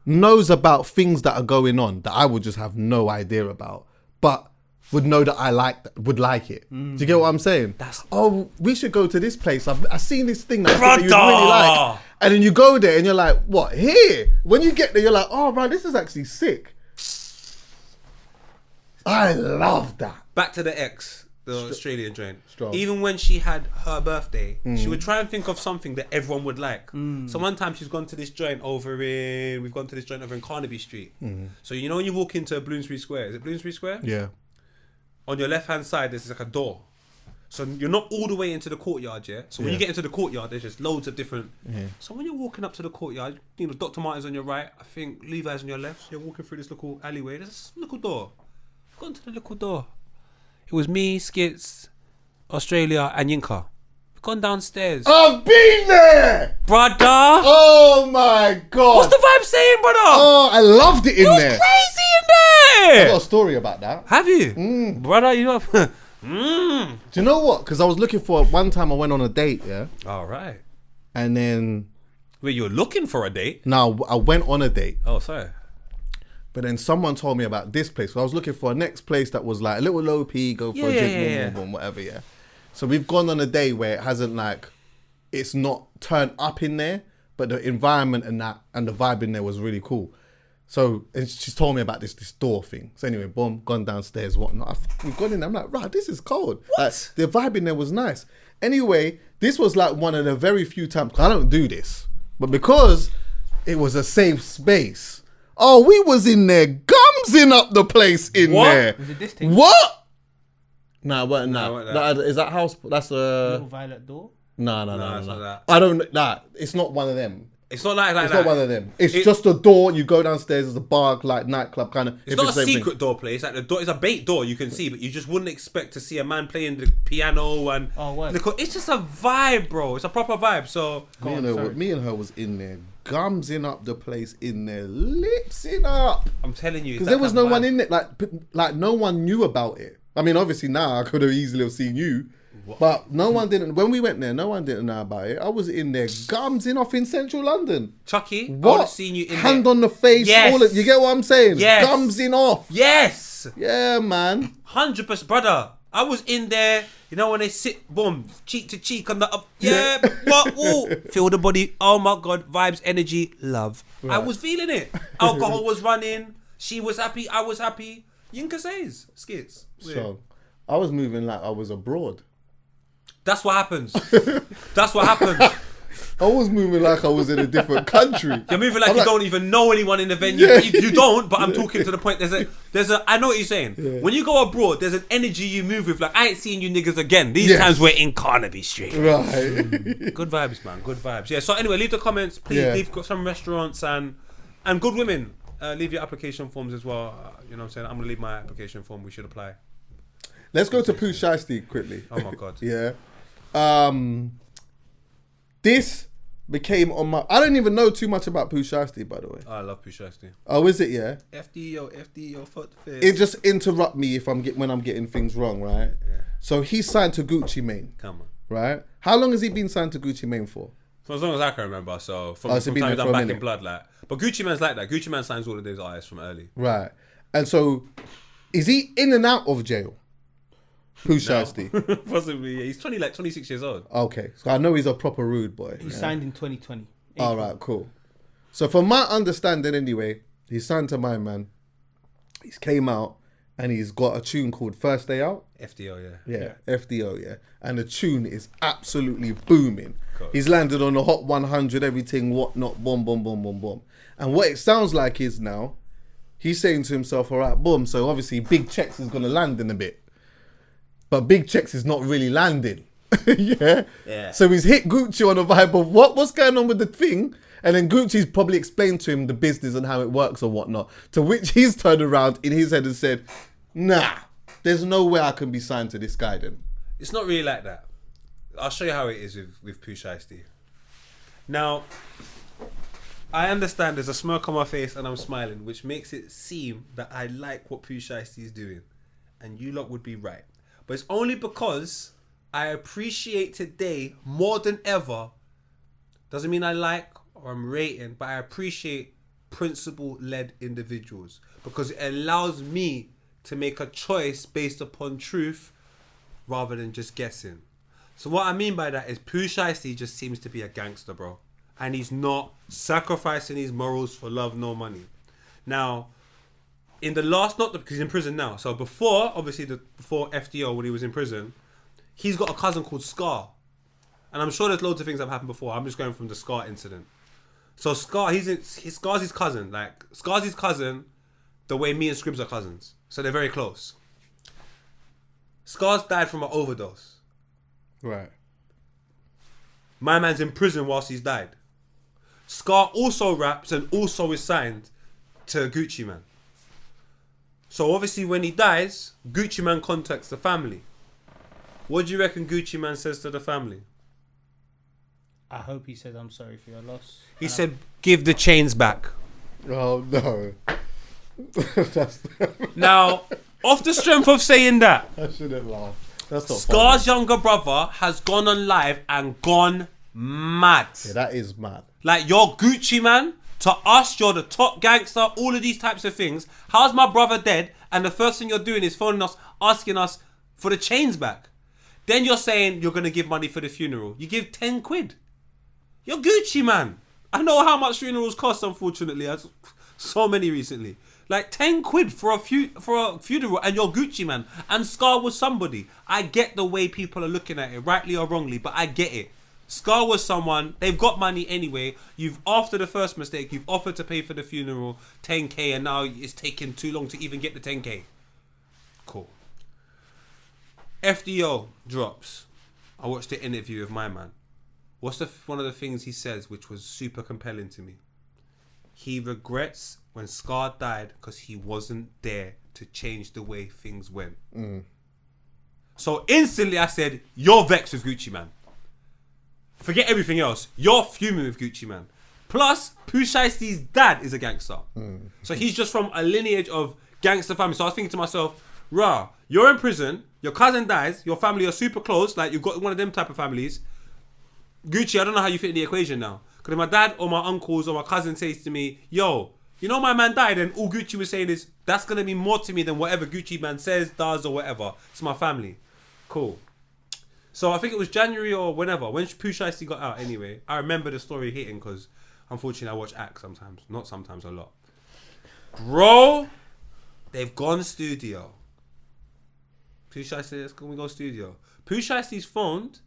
knows about things that are going on that I would just have no idea about, but would know that would like it. Do you get what I'm saying? We should go to this place. I've seen this thing that I think that you'd really like. And then you go there and you're like, what, here? When you get there, you're like, oh, bro, this is actually sick. I love that. Back to the ex, the Australian joint. Strong. Even when she had her birthday, she would try and think of something that everyone would like. So one time we've gone to this joint over in Carnaby Street. So you know when you walk into Bloomsbury Square, is it Bloomsbury Square? Yeah. On your left hand side, there's like a door. So you're not all the way into the courtyard, yeah? So when you get into the courtyard, there's just loads of different... So when you're walking up to the courtyard, you know, Dr. Martin's on your right, I think Levi's on your left. So you're walking through this little alleyway. There's this little door. I've gone to the little door. It was me, Skits, Australia, and Yinka. We've gone downstairs. I've been there! Brother! Oh my God. What's the vibe saying, brother? Oh, I loved it in it was there. crazy in I there! got a story about that. Have you? Brother, you know... Do you know what? Because I was looking for, one time I went on a date, yeah? All right. And then, Wait, you're looking for a date? now I went on a date. Oh, sorry. But then someone told me about this place. So I was looking for a next place that was like a little low P, go for a drink, boom, whatever, yeah. So we've gone on a day where it hasn't like, it's not turned up in there, but the environment and that and the vibe in there was really cool. So and she's told me about this door thing. So anyway, boom, gone downstairs, whatnot. We've gone in there. I'm like, right, this is cold. What? Like, the vibe in there was nice. Anyway, this was like one of the very few times, 'cause I don't do this, but because it was a safe space. Oh, we was in there, gumsing up the place in What? there. Was it this thing? What? Nah, what? No, Nah. what that? Is that house? That's Little violet door? No, it's not that. I don't. Nah, it's not one of them. It's not like It's that. not one of them. It's just a door. You go downstairs. There's a bar, like nightclub kind of. It's not a secret door place. Like the door, it's a bait door you can see, but you just wouldn't expect to see a man playing the piano and. Oh, what? It's just a vibe, bro. It's a proper vibe. So Me and her was in there gumsing up the place in there, lipsing up. I'm telling you, Because there was no one in it, like no one knew about it. I mean, obviously now I could have easily have seen you, but no one didn't. When we went there, no one didn't know about it. I was in there gumsing off in central London. Chuckie, I would What? have seen you in Hand there. on the face, Yes. all of, you get what I'm saying? Yes. Gumsing off. Yes, Yeah, man. 100%, brother. I was in there. You know when they sit, boom, cheek to cheek on the up. Yeah, what? Ooh, feel the body. Oh my God, vibes, energy, love. I was feeling it. Alcohol was running. She was happy. I was happy. Yinka says skits. So I was moving like I was abroad. That's what happens. That's what happens. I was moving like I was in a different country. You're moving like I'm you don't even know anyone in the venue. Yeah. You don't, but I'm talking to the point. There's a. I know what you're saying. Yeah. When you go abroad, there's an energy you move with. Like I ain't seeing you niggas again. These times we're in Carnaby Street. Right. Good vibes, man. Good vibes. Yeah. So anyway, leave the comments, please. Yeah. Leave some restaurants and good women. Leave your application forms as well. You know what I'm saying? I'm gonna leave my application form. We should apply. Let's go to Pooh Shiesty quickly. Oh my God. Yeah. This became on my. I don't even know too much about Pooh Shiesty, by the way. Oh, I love Pooh Shiesty. Oh, is it? Yeah. FDO, fuck the face. It just interrupt me if when I'm getting things wrong, right? Yeah. So he's signed to Gucci Mane, Come on. right? How long has he been signed to Gucci Mane for? For as long as I can remember. So from it's been time there done for a back in minute. blood, like. But Gucci Mane's like that. Gucci Mane signs all of those artists from early. Right. And so, is he in and out of jail? Pooh Shiesty. Possibly. Yeah. He's 26 years old. Okay. So I know he's a proper rude boy. He signed in 2020. All right, cool. So from my understanding anyway, he's signed to my man. He's came out and he's got a tune called First Day Out. FDO, yeah. Yeah, FDO, yeah. And the tune is absolutely booming. Cool. He's landed on the Hot 100, everything, whatnot, boom, boom, boom, boom, boom. And what it sounds like is now, he's saying to himself, all right, boom, so obviously Big Checks is going to land in a bit. But Big Checks is not really landing. Yeah. So he's hit Gucci on a vibe of what's going on with the thing, and then Gucci's probably explained to him the business and how it works or whatnot. To which he's turned around in his head and said, "Nah, there's no way I can be signed to this guy then." It's not really like that. I'll show you how it is with Pooh Shiesty. Now, I understand there's a smirk on my face and I'm smiling, which makes it seem that I like what Pooh Shiesty is doing, and you lot would be right. But it's only because I appreciate today more than ever. Doesn't mean I like or I'm rating, but I appreciate principle-led individuals because it allows me to make a choice based upon truth rather than just guessing. So what I mean by that is Pooh Shiesty just seems to be a gangster, bro. And he's not sacrificing his morals for love nor money. Now, in the last, because he's in prison now. So before, obviously, before FDO, when he was in prison, he's got a cousin called Scar. And I'm sure there's loads of things that have happened before. I'm just going from the Scar incident. So Scar, Scar's his cousin. Like, Scar's his cousin the way me and Scribs are cousins. So they're very close. Scar's died from an overdose. Right. My man's in prison whilst he's died. Scar also raps and also is signed to Gucci Mane. So obviously when he dies, Gucci Mane contacts the family. What do you reckon Gucci Mane says to the family? I hope he says, "I'm sorry for your loss." He said, "Give the chains back." Oh no. Now, off the strength of saying that, I shouldn't laugh. That's not Scar's younger brother has gone on live and gone mad. Yeah, that is mad. Like, you're Gucci Mane. To us, you're the top gangster. All of these types of things. How's my brother dead? And the first thing you're doing is phoning us, asking us for the chains back. Then you're saying you're going to give money for the funeral. You give 10 quid. You're Gucci Mane. I know how much funerals cost, unfortunately. So many recently. Like 10 quid for a funeral, and you're Gucci Mane. And Scar was somebody. I get the way people are looking at it, rightly or wrongly, but I get it. Scar was someone, they've got money anyway. After the first mistake, you've offered to pay for the funeral, 10k, and now it's taking too long to even get the 10k. Cool. FDO drops. I watched the interview with my man. What's one of the things he says which was super compelling to me? He regrets when Scar died because he wasn't there to change the way things went. So instantly I said, you're vexed with Gucci Mane. Forget everything else. You're fuming with Gucci Mane. Plus, Pooh Shiesty's dad is a gangster. So he's just from a lineage of gangster family. So I was thinking to myself, rah, you're in prison, your cousin dies, your family are super close, like you've got one of them type of families. Gucci, I don't know how you fit in the equation now. Because if my dad or my uncles or my cousin says to me, yo, you know my man died, and all Gucci was saying is, that's going to mean more to me than whatever Gucci man says, does, or whatever. It's my family. Cool. So I think it was January or whenever, when Pooh Shiesty got out anyway. I remember the story hitting because unfortunately I watch Act sometimes. Not sometimes, a lot. Bro, they've gone studio. Pooh Shiesty says, can we go studio? Pooh Shiesty's phoned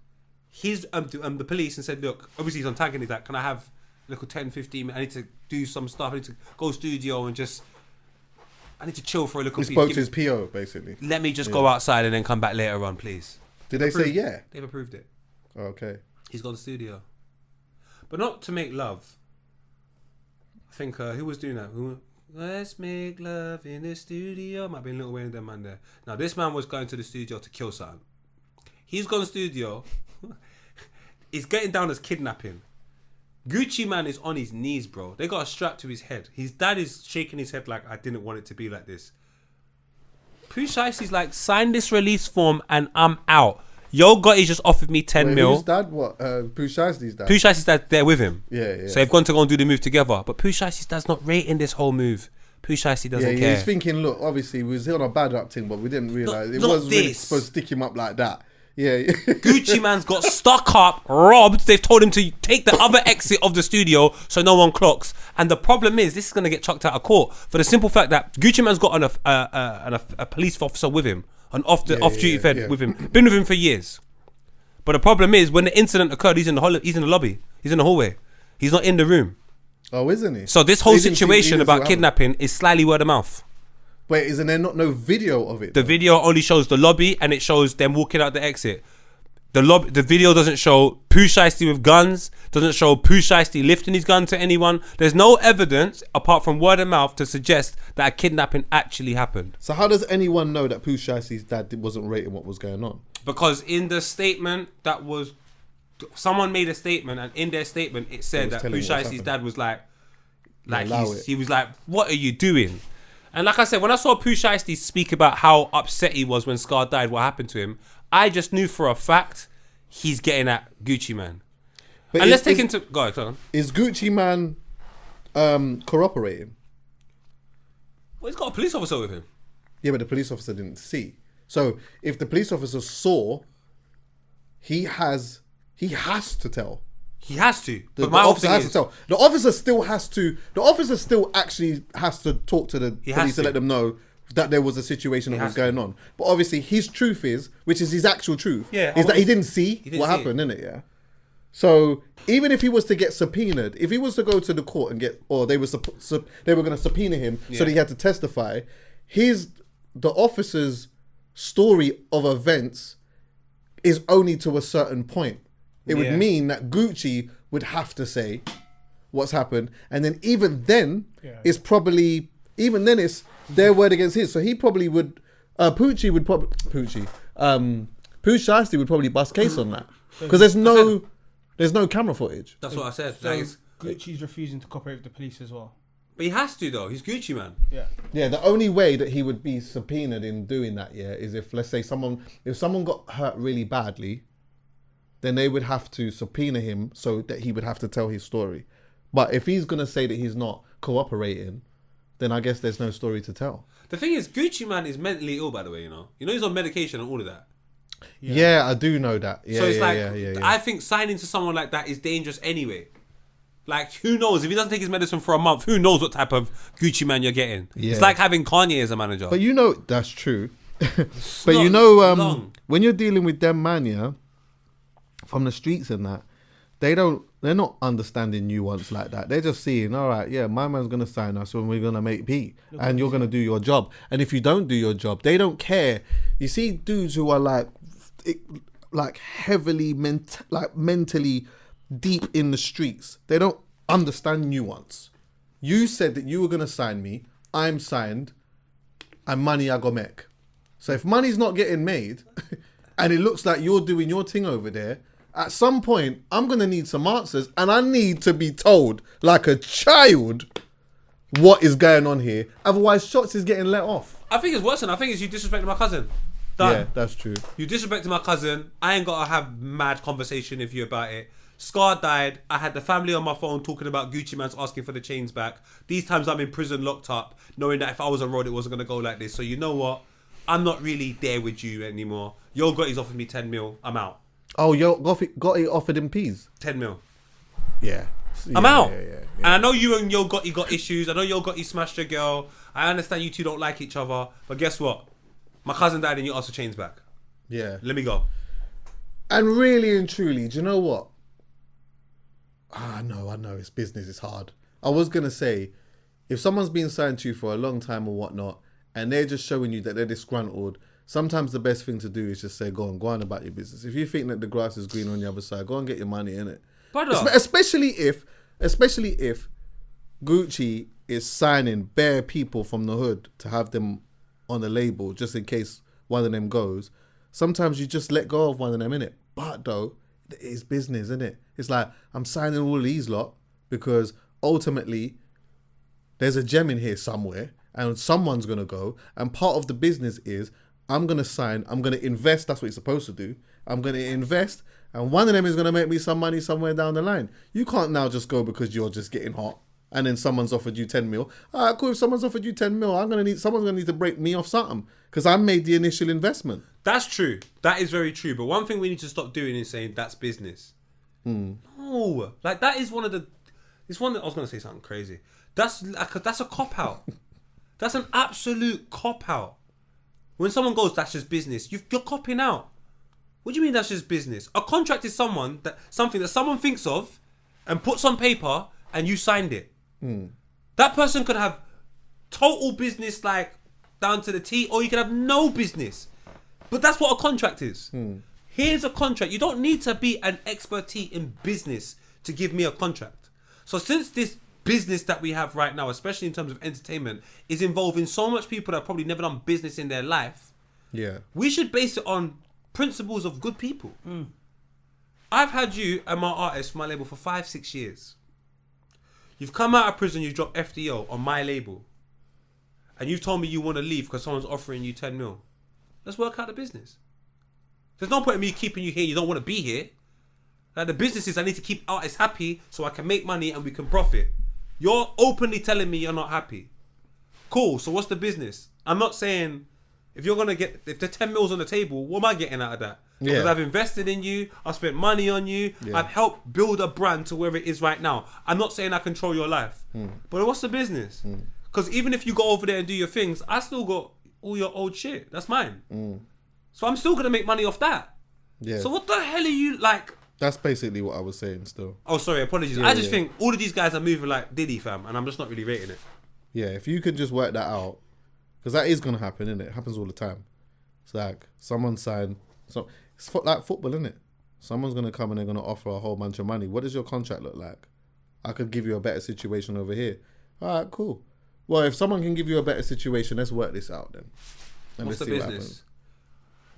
the police and said, look, obviously he's on tagging. He's like, can I have a little 10, 15 minutes? I need to do some stuff. I need to go studio and I need to chill for a little bit. He spoke to his PO, basically. Let me just go outside and then come back later on, please. Did they say yeah? They've approved it. Okay. He's gone studio. But not to make love. I think, who was doing that? Let's make love in the studio. Might be a little way in there, man there. Now, this man was going to the studio to kill something. He's gone studio. He's getting down as kidnapping. Gucci man is on his knees, bro. They got a strap to his head. His dad is shaking his head like, I didn't want it to be like this. Pooh Shiesty's like, sign this release form and I'm out. Yo Gotti just offered me 10 mil. Whose dad? What? Pooh Shiesty's dad? Pooh Shiesty's dad, they're with him. Yeah. So they've gone to go and do the move together. But Pooh Shiesty's dad's not rating this whole move. Pooh Shiesty doesn't care. He's thinking, look, obviously we was on a bad up thing, but we didn't realise it not wasn't really this. supposed to stick him up like that. Yeah. Gucci man's got stuck up, robbed. They've told him to take the other exit of the studio so no one clocks. And the problem is, this is going to get chucked out of court for the simple fact that Gucci man's got a police officer with him, an off-duty fed with him, been with him for years. But the problem is, when the incident occurred, he's in the lobby, he's in the hallway, he's not in the room. Oh, isn't he? So this whole situation about kidnapping is slightly word of mouth. Wait, isn't there no video of it? The video only shows the lobby and it shows them walking out the exit. The video doesn't show Pooh Shiesty with guns, doesn't show Pooh Shiesty lifting his gun to anyone. There's no evidence apart from word of mouth to suggest that a kidnapping actually happened. So how does anyone know that Pooh Shiesty's dad wasn't rating what was going on? Because in the statement someone made a statement, and in their statement it said that Pooh Shiesty's dad was like he was like, what are you doing? And like I said, when I saw Pooh Shiesty speak about how upset he was when Scar died, what happened to him, I just knew for a fact he's getting at Gucci man. But and let's take into go on. Is Gucci man cooperating? Well, he's got a police officer with him. Yeah, but the police officer didn't see. So if the police officer saw, he has to tell. He has to. The officer has to tell. The officer still has to. The officer still actually has to talk to the police to let them know that there was a situation that was going on. But obviously, his truth is, which is his actual truth, is that he didn't see what happened, innit? Yeah. So even if he was to get subpoenaed, if he was to go to the court and they were going to subpoena him so that he had to testify, the officer's story of events is only to a certain point. It would mean that Gucci would have to say what's happened, and then even then, it's probably it's their word against his. So he probably would. Pooh Shiesty would probably bust case on that because there's no camera footage. That's what I said. So Gucci's refusing to cooperate with the police as well. But he has to though. He's Gucci man. Yeah. Yeah. The only way that he would be subpoenaed in doing that, is if, let's say, if someone got hurt really badly, then they would have to subpoena him so that he would have to tell his story. But if he's going to say that he's not cooperating, then I guess there's no story to tell. The thing is, Gucci man is mentally ill, by the way, you know he's on medication and all of that. Yeah, I do know that. Yeah, so it's I think signing to someone like that is dangerous anyway. Like, who knows? If he doesn't take his medicine for a month, who knows what type of Gucci man you're getting. Yeah. It's like having Kanye as a manager. But that's true. But when you're dealing with them man, from the streets and that, they're not understanding nuance like that. They're just seeing, all right, my man's going to sign us and we're going to make P and you're going to do your job. And if you don't do your job, they don't care. You see dudes who are like heavily mentally deep in the streets. They don't understand nuance. You said that you were going to sign me. I'm signed and money I go make. So if money's not getting made and it looks like you're doing your thing over there, At some point, I'm going to need some answers, and I need to be told, like a child, what is going on here. Otherwise, shots is getting let off. I think it's worse than I think it's you disrespecting my cousin. Done. Yeah, that's true. You disrespecting my cousin. I ain't got to have mad conversation with you about it. Scar died. I had the family on my phone talking about Gucci Man's asking for the chains back. These times I'm in prison locked up, knowing that if I was on road, it wasn't going to go like this. So you know what? I'm not really there with you anymore. Yo Gotti's offered me 10 mil. I'm out. Oh, Yo Gotti offered him peas. 10 mil. Yeah. I'm out. Yeah. And I know you and Yo Gotti got issues. I know Yo Gotti smashed your girl. I understand you two don't like each other. But guess what? My cousin died and you asked for chains back. Yeah. Let me go. And really and truly, do you know what? I know, it's business, it's hard. I was going to say, if someone's been signed to you for a long time or whatnot, and they're just showing you that they're disgruntled, sometimes the best thing to do is just say, go on about your business. If you think that the grass is green on the other side, go and get your money, innit? Brother. Especially if Gucci is signing bare people from the hood to have them on the label, just in case one of them goes. Sometimes you just let go of one of them, innit? But though, it's business, innit? It's like, I'm signing all these lot because ultimately there's a gem in here somewhere and someone's going to go. And part of the business is I'm going to sign, I'm going to invest. That's what you're supposed to do. I'm going to invest and one of them is going to make me some money somewhere down the line. You can't now just go because you're just getting hot and then someone's offered you 10 mil. All right, cool. If someone's offered you 10 mil, someone's going to need to break me off something because I made the initial investment. That's true. That is very true. But one thing we need to stop doing is saying that's business. No, like that is one of the. It's one that I was going to say something crazy. That's a cop out. That's an absolute cop out. When someone goes, that's just business. You're copping out. What do you mean that's just business? A contract is something that someone thinks of and puts on paper and you signed it. That person could have total business like down to the T, or you could have no business. But that's what a contract is. Here's a contract. You don't need to be an expertise in business to give me a contract. So since this business that we have right now, especially in terms of entertainment, is involving so much people that have probably never done business in their life, we should base it on principles of good people. I've had you and my artist for my label for 5-6 years. You've come out of prison, you've dropped FDO on my label, and you've told me you want to leave because someone's offering you 10 mil. Let's work out the business. There's no point in me keeping you here. You don't want to be here. Like the business is, I need to keep artists happy so I can make money and we can profit. You're openly telling me you're not happy. Cool. So what's the business? I'm not saying if the 10 mils on the table, what am I getting out of that? Because I've invested in you. I've spent money on you. I've helped build a brand to where it is right now. I'm not saying I control your life. But what's the business? Because even if you go over there and do your things, I still got all your old shit. That's mine. So I'm still going to make money off that. Yeah. So what the hell are you like? That's basically what I was saying still. Oh, sorry. Apologies. I just think all of these guys are moving like Diddy, fam. And I'm just not really rating it. Yeah, if you can just work that out. Because that is going to happen, innit? It happens all the time. It's like someone signed. It's like football, innit? Someone's going to come and they're going to offer a whole bunch of money. What does your contract look like? I could give you a better situation over here. All right, cool. Well, if someone can give you a better situation, let's work this out then. And what's the see business? what happens.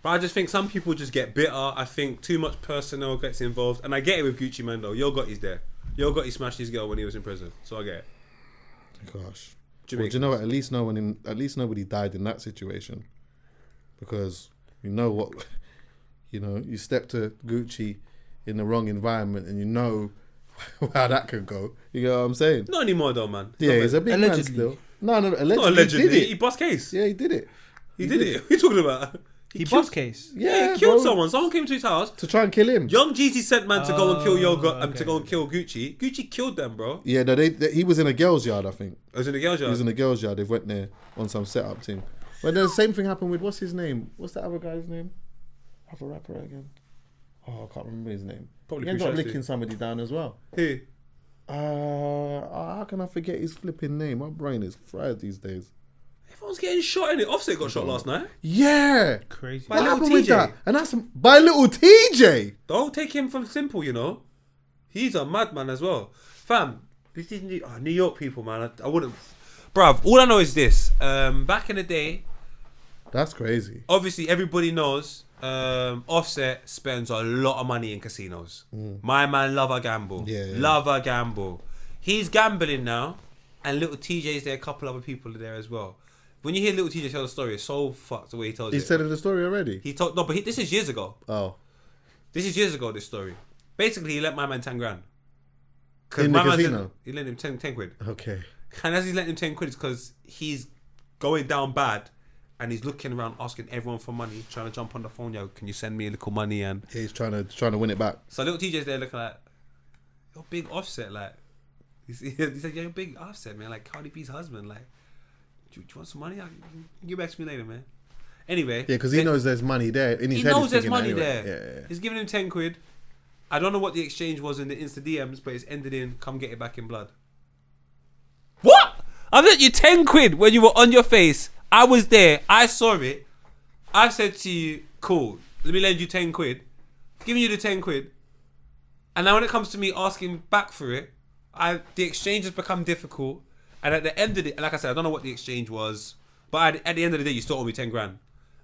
But I just think some people just get bitter. I think too much personnel gets involved. And I get it with Gucci Mane though. Yo Gotti's there. Yo Gotti smashed his girl when he was in prison. So I get it. Gosh. Well, do you know what? At least nobody died in that situation. Because you know what, you step to Gucci in the wrong environment and you know how that could go. You know what I'm saying? Not anymore though, man. Yeah, he's a big man still. No, allegedly. Not allegedly. He did it. He bust case. Yeah, he did it. He did it. What are you talking about? He bust case. Yeah, he killed someone. Someone came to his house to try and kill him. Young Jeezy sent man to go and kill to go and kill Gucci. Gucci killed them, bro. Yeah, he was in a girl's yard, I think. He was in a girl's yard. He was in a girl's yard. They went there on some setup thing. But then the same thing happened with what's his name? What's that other guy's name? Other rapper again. Oh, I can't remember his name. Probably he ended up licking somebody down as well. Who? How can I forget his flipping name? My brain is fried these days. Everyone's getting shot in it. Offset got shot last night. Yeah. Crazy. By What little happened with TJ. that? And that's by little TJ. Don't take him from simple, He's a madman as well. Fam, this is New York people, man. I wouldn't... Bruv, all I know is this. Back in the day... That's crazy. Obviously, everybody knows Offset spends a lot of money in casinos. My man love a gamble. Love a gamble. He's gambling now, and little TJ's there. A couple other people are there as well. When you hear little TJ tell the story, it's so fucked the way he tells it. He said the story already. This is years ago. Oh, this is years ago. This story. Basically, he lent my man 10 grand. In the casino. He lent him 10 quid. Okay. And as he's letting him 10 quid, it's because he's going down bad. And he's looking around, asking everyone for money, trying to jump on the phone. Yo, can you send me a little money? And he's trying to win it back. So little TJ's there looking like, you're big Offset. Like, he said, you're big Offset, man. Like Cardi B's husband. Like, do you want some money? Give back to me later, man. Anyway. Yeah, because he knows there's money there. In his head, knows there's money anyway. there. Yeah. He's giving him 10 quid. I don't know what the exchange was in the Insta DMs, but it's ended in, come get it back in blood. What? I lent you 10 quid when you were on your face. I was there. I saw it. I said to you, cool, let me lend you 10 quid. Giving you the 10 quid. And now when it comes to me asking back for it, the exchange has become difficult. And at the end of it, like I said, I don't know what the exchange was. But at the end of the day, you still owe me 10 grand.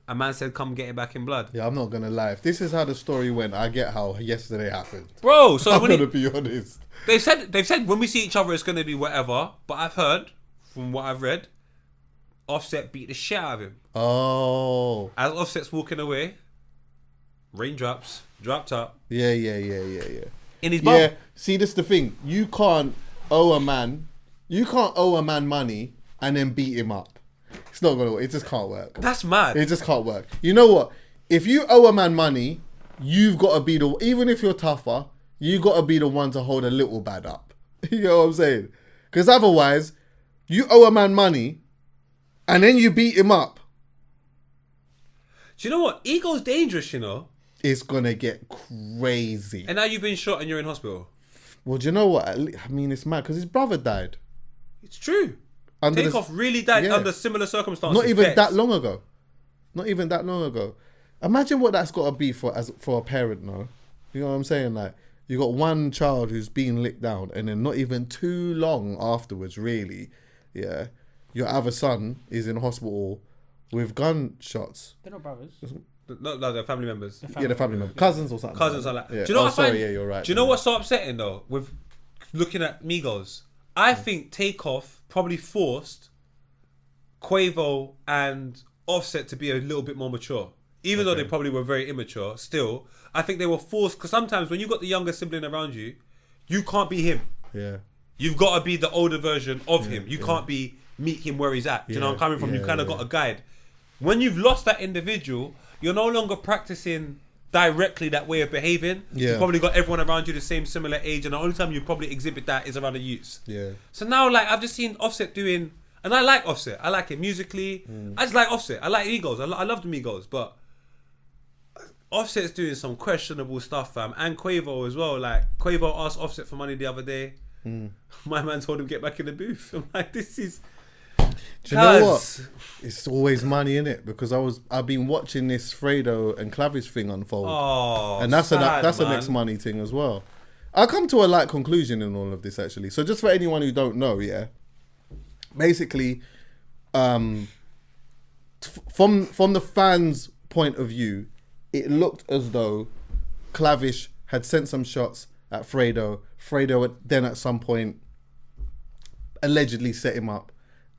A man said, come get it back in blood. Yeah, I'm not going to lie. If this is how the story went, I get how yesterday happened. Bro, so I'm going to be honest. They've said when we see each other, it's going to be whatever. But I've heard, from what I've read, Offset beat the shit out of him. Oh. As Offset's walking away, raindrops, dropped up. Yeah. In his bum. Yeah, see, this is the thing. You can't owe a man money and then beat him up. It's not going to work. It just can't work. That's mad. It just can't work. You know what? If you owe a man money, you've got to be even if you're tougher, you got to be the one to hold a little bad up. You know what I'm saying? Because otherwise, you owe a man money and then you beat him up. Do you know what? Ego's dangerous, you know? It's going to get crazy. And now you've been shot and you're in hospital. Well, do you know what? I mean, it's mad because his brother died. It's true. Takeoff really died under similar circumstances. Not even that long ago. Imagine what that's got to be for a parent, no? You know what I'm saying? Like, you got one child who's been licked down and then not even too long afterwards, really, yeah, your other son is in hospital with gunshots. They're not brothers. No, they're family members. They're family members. Cousins or something. Cousins are like. Yeah. Do you know what I find? Yeah, you're right. Do you know what's so upsetting though with looking at Migos? I think Takeoff probably forced Quavo and Offset to be a little bit more mature. Even though they probably were very immature, still, I think they were forced, because sometimes when you got the younger sibling around you, you can't be him. Yeah. You've got to be the older version of him. You can't meet him where he's at. Do you know where I'm coming from? You kind of got a guide. When you've lost that individual, you're no longer practicing directly that way of behaving. Yeah. You've probably got everyone around you the same similar age, and the only time you probably exhibit that is around the youths. Yeah. So now, like, I've just seen Offset doing, and I like Offset. I like it musically. I just like Offset. I like Migos. I love the Migos, but Offset's doing some questionable stuff, fam. And Quavo as well. Like, Quavo asked Offset for money the other day. My man told him get back in the booth. I'm like, this is. Do you know what? It's always money in it, because I've been watching this Fredo and Clavish thing unfold. Oh, and that's the next money thing as well. I'll come to a light conclusion in all of this, actually. So just for anyone who don't know, yeah, basically, from the fans' point of view, it looked as though Clavish had sent some shots at Fredo. Fredo had then at some point allegedly set him up,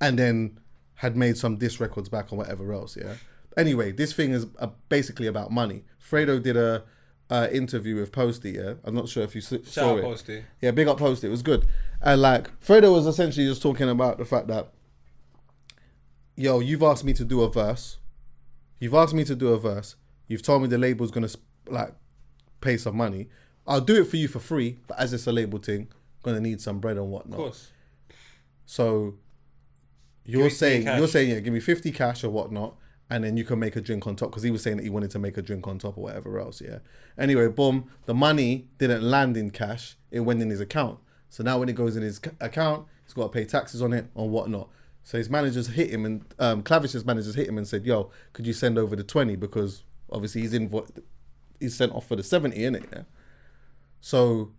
and then had made some diss records back or whatever else, yeah? Anyway, this thing is basically about money. Fredo did a interview with Posty, yeah? I'm not sure if you saw it. Shout out Posty. Yeah, big up Posty. It was good. And like, Fredo was essentially just talking about the fact that, yo, you've asked me to do a verse. You've told me the label's going to like pay some money. I'll do it for you for free, but as it's a label thing, I'm going to need some bread and whatnot. Of course. So you're saying, yeah, give me 50 cash or whatnot, and then you can make a drink on top, because he was saying that he wanted to make a drink on top or whatever else, yeah. Anyway, boom, the money didn't land in cash, it went in his account. So now when it goes in his account, he's got to pay taxes on it or whatnot. So his managers hit him, and Clavish's managers hit him and said, yo, could you send over the 20, because obviously he's sent off for the 70, innit, yeah. So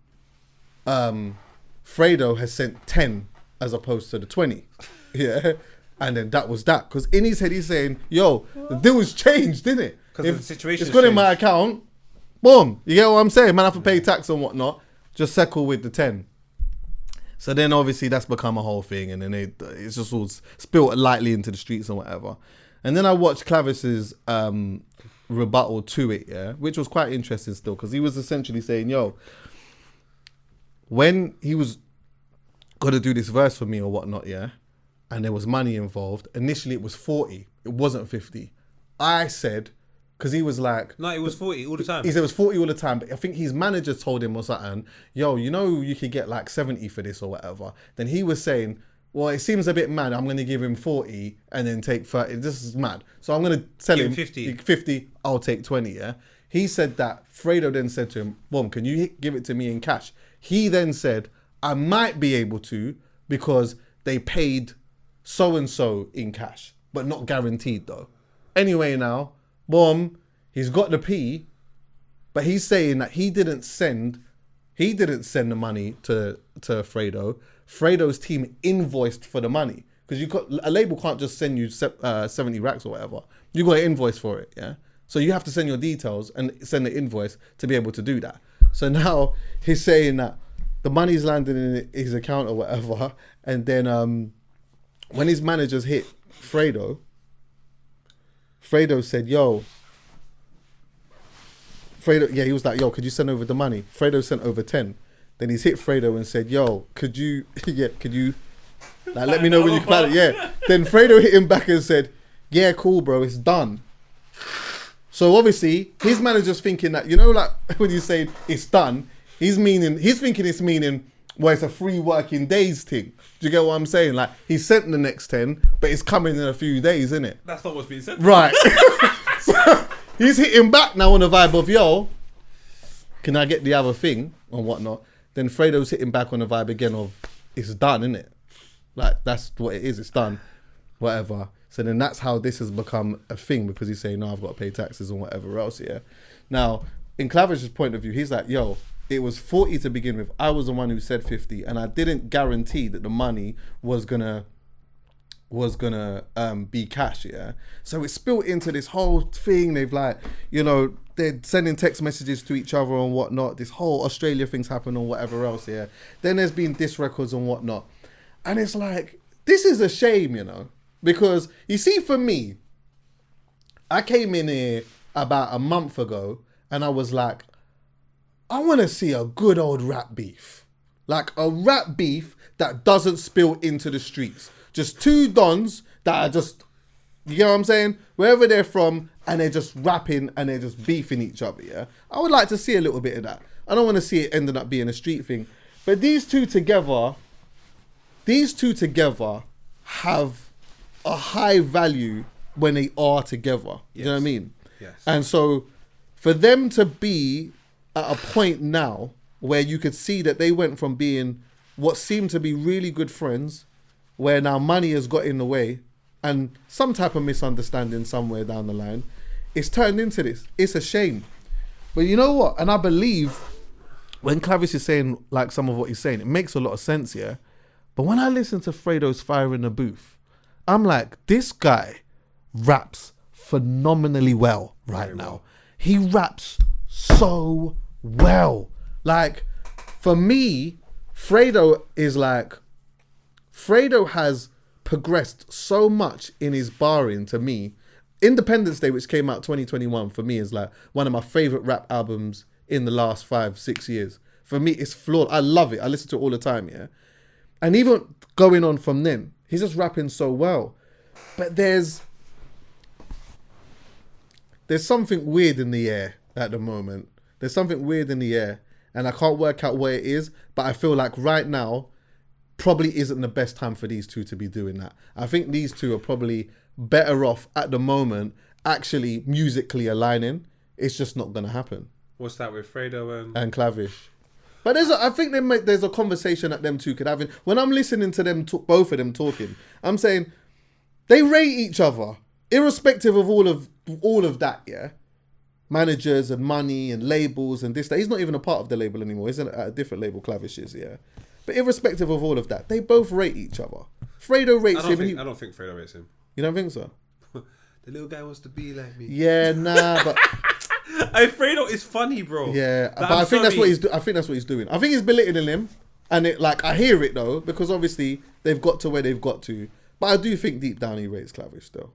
Fredo has sent 10 as opposed to the 20. Yeah. And then that was that. Because in his head, he's saying, yo, the deal was changed, didn't it? Because the situation. It's gone in my account. Boom. You get what I'm saying? Man, I have to pay tax and whatnot. Just settle with the 10. So then obviously that's become a whole thing, and then it's just all spilled lightly into the streets and whatever. And then I watched Clavish's rebuttal to it, yeah, which was quite interesting still, because he was essentially saying, yo, when he was gonna do this verse for me or whatnot, yeah, and there was money involved, initially it was 40, it wasn't 50. I said, because he was like... No, it was 40 all the time. He said it was 40 all the time, but I think his manager told him or something, yo, you know you could get like 70 for this or whatever. Then he was saying, well, it seems a bit mad, I'm going to give him 40 and then take 30. This is mad. So I'm going to tell him 50, I'll take 20, yeah? He said that. Fredo then said to him, Boom, can you give it to me in cash? He then said, I might be able to because they paid so-and-so in cash, but not guaranteed though. Anyway now, boom, he's got the P, but he's saying that he didn't send the money to Fredo. Fredo's team invoiced for the money, because a label can't just send you 70 racks or whatever. You got an invoice for it, yeah. So you have to send your details and send the invoice to be able to do that. So now he's saying that the money's landed in his account or whatever, and then when his managers hit Fredo said, yo. Fredo, yeah, he was like, yo, could you send over the money? Fredo sent over 10. Then he's hit Fredo and said, yo, could you like, let me know when you plan it, yeah. Then Fredo hit him back and said, yeah, cool, bro, it's done. So obviously, his manager's thinking that, you know, like when you say it's done, he's thinking it's meaning, well, it's a 3 working days thing. Do you get what I'm saying? Like, he sent the next 10, but it's coming in a few days, isn't it? That's not what's being said. Right. So, he's hitting back now on the vibe of, yo, can I get the other thing or whatnot? Then Fredo's hitting back on the vibe again of, it's done, innit? Like, that's what it is, it's done, whatever. So then that's how this has become a thing, because he's saying, no, I've got to pay taxes and whatever else, yeah? Now, in Clavish's point of view, he's like, yo, it was 40 to begin with. I was the one who said 50, and I didn't guarantee that the money was gonna be cash, yeah. So it's spilled into this whole thing. They've like, you know, they're sending text messages to each other and whatnot. This whole Australia thing's happened or whatever else, yeah. Then there's been diss records and whatnot, and it's like, this is a shame, you know, because you see, for me, I came in here about a month ago and I was like, I want to see a good old rap beef, like a rap beef that doesn't spill into the streets. Just two dons that are just, you know what I'm saying? Wherever they're from, and they're just rapping and they're just beefing each other, yeah? I would like to see a little bit of that. I don't want to see it ending up being a street thing. But these two together have a high value when they are together. Yes. You know what I mean? Yes. And so for them to be at a point now where you could see that they went from being what seemed to be really good friends, where now money has got in the way and some type of misunderstanding somewhere down the line, it's turned into this. It's a shame. But you know what? And I believe when Clavish is saying like some of what he's saying, it makes a lot of sense, yeah? But when I listen to Fredo's Fire in the Booth, I'm like, this guy raps phenomenally well right now. He raps so well. Like, for me, Fredo has progressed so much in his barring to me. Independence Day, which came out 2021, for me is like one of my favorite rap albums in the last 5-6 years. For me, it's flawed. I love it. I listen to it all the time, yeah? And even going on from then, he's just rapping so well. But there's something weird in the air at the moment. There's something weird in the air, and I can't work out what it is, but I feel like right now probably isn't the best time for these two to be doing that. I think these two are probably better off at the moment actually musically aligning. It's just not going to happen. What's that with Fredo and Clavish? But I think there's a conversation that them two could have. When I'm listening to them, both of them talking, I'm saying they rate each other, irrespective of all of that, yeah? Managers and money and labels and this, that. He's not even a part of the label anymore. He's at a different label, Clavish is, yeah? But irrespective of all of that, they both rate each other. Fredo rates him. I don't think Fredo rates him. You don't think so? The little guy wants to be like me. Yeah, nah, but Fredo is funny, bro. yeah, Like, but I'm I think that's sorry. what he's. I think that's what he's doing. I think he's belittling him, and it like I hear it though because obviously they've got to where they've got to. But I do think deep down he rates Clavish still.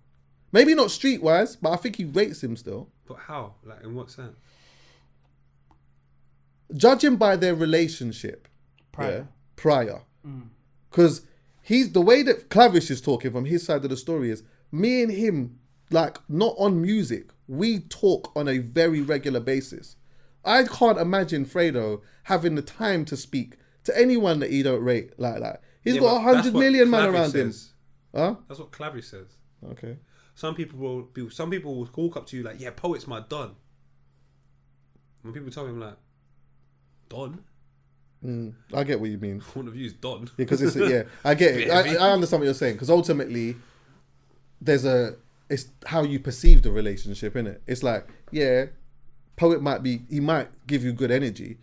Maybe not streetwise, but I think he rates him still. But how? Like, in what sense? Judging by their relationship prior. Because he's the way that Clavish is talking from his side of the story is me and him, like, not on music. We talk on a very regular basis. I can't imagine Fredo having the time to speak to anyone that he don't rate like that. He's got 100 million man around him. Huh? That's what Clavish says. Okay. Some people will walk up to you like, yeah, Poet's my Don. When people tell him like, Don? I get what you mean. One of you is Don. Because it's I get it. I understand what you're saying. Because ultimately, it's how you perceive the relationship, innit? It's like, yeah, Poet he might give you good energy,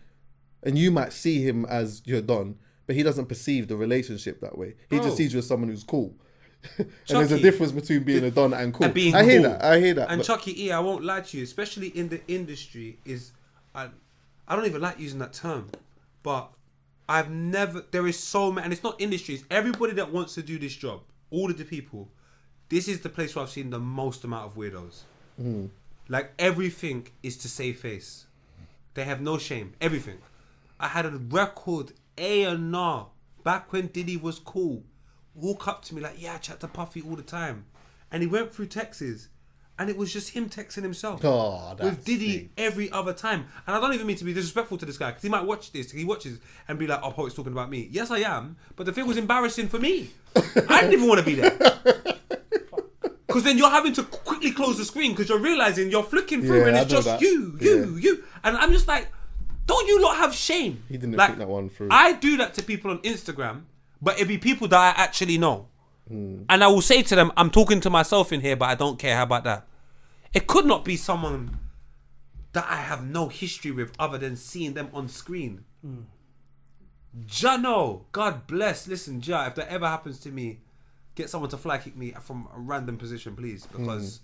and you might see him as your Don, but he doesn't perceive the relationship that way. He just sees you as someone who's cool. And there's a difference between being a Don and cool. And being I hear cool. that. I hear that. And Chuckie, I won't lie to you, especially in the industry, I don't even like using that term, but there is so many, and it's not industry, it's everybody that wants to do this job, all of the people. This is the place where I've seen the most amount of weirdos. Like, everything is to save face. They have no shame. Everything. I had a record A&R back when Diddy was cool. Walk up to me like, yeah, I chat to Puffy all the time. And he went through texts. And it was just him texting himself. Oh, that's with Diddy sweet. every other time. And I don't even mean to be disrespectful to this guy, because he might watch this. He watches and be like, oh, Poet's talking about me. Yes, I am. But the thing was embarrassing for me. I didn't even want to be there. Because then you're having to quickly close the screen because you're realising you're flicking through and it's just you. And I'm just like, don't you lot have shame? He didn't like, think that one through. I do that to people on Instagram, but it'd be people that I actually know. And I will say to them, I'm talking to myself in here, but I don't care. How about that? It could not be someone that I have no history with other than seeing them on screen. Jano, God bless. Listen, Ja, if that ever happens to me, get someone to fly kick me from a random position, please. Because,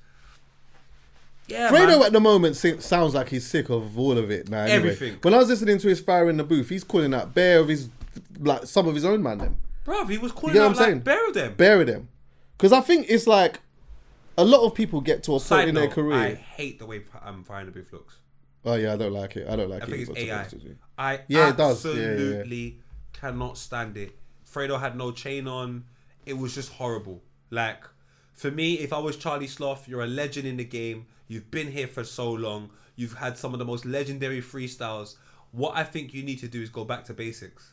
yeah, Fredo man. at the moment sounds like he's sick of all of it now. Anyway. Everything. When I was listening to his Fire in the Booth, he's calling out bare of his, like, some of his own man them. Bruv, he was calling You know out what I'm saying? like, bury them. Bury them. Because I think it's like, a lot of people get to a point Side in their note, career. I hate the way Fire in the Booth looks. Oh yeah, I don't like it. I don't like I it. think it's AI. I It does. absolutely cannot stand it. Fredo had no chain on. It was just horrible. Like, for me, if I was Charlie Sloth, you're a legend in the game. You've been here for so long. You've had some of the most legendary freestyles. What I think you need to do is go back to basics.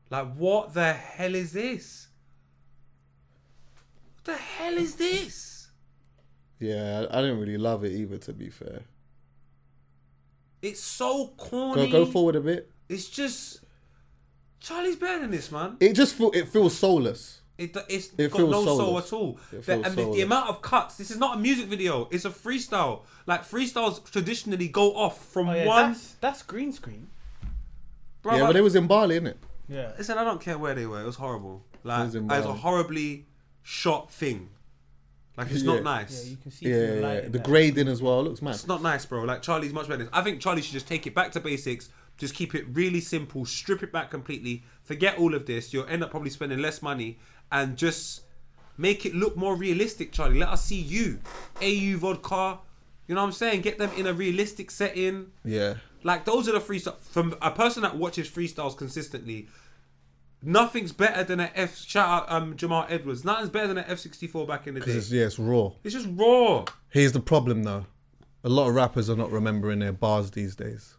Like, what the hell is this? What the hell is this? Yeah, I didn't really love it either, to be fair. It's so corny. Go forward a bit. It's just... Charlie's better than this, man. It feels soulless. It's got feels no soul soulless. at all. feels The soulless. amount of cuts. This is not a music video. It's a freestyle. Like, freestyles traditionally go off from one... That's green screen. Bro, Yeah, but it was in Bali, innit? Yeah. Listen, I don't care where they were. It was horrible. Like, was in it was a Bali. horribly shot thing. Like, it's not nice. Yeah, you can see Yeah, the light yeah. in The that. grading as well looks mad. It's not nice, bro. Like, Charlie's much better. I think Charlie should just take it back to basics. Just keep it really simple. Strip it back completely. Forget all of this. You'll end up probably spending less money. And just make it look more realistic, Charlie. Let us see you. AU Vodka. You know what I'm saying? Get them in a realistic setting. Yeah. Like, those are the freestyles. From a person that watches freestyles consistently, nothing's better than an F... Shout out Jamal Edwards. Nothing's better than an F64 back in the day. It's raw. It's just raw. Here's the problem, though. A lot of rappers are not remembering their bars these days.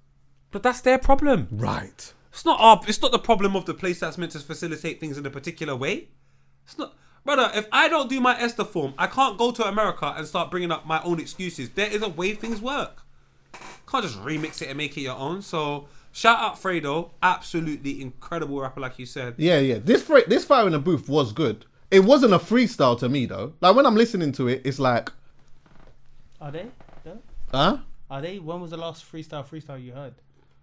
But that's their problem. Right. It's not the problem of the place that's meant to facilitate things in a particular way. It's not... Brother, if I don't do my Esther form, I can't go to America and start bringing up my own excuses. There is a way things work. Can't just remix it and make it your own. So, shout out Fredo. Absolutely incredible rapper, like you said. Yeah. This Fire in the Booth was good. It wasn't a freestyle to me, though. Like, when I'm listening to it, it's like... Are they? No? Huh? Are they? When was the last freestyle you heard?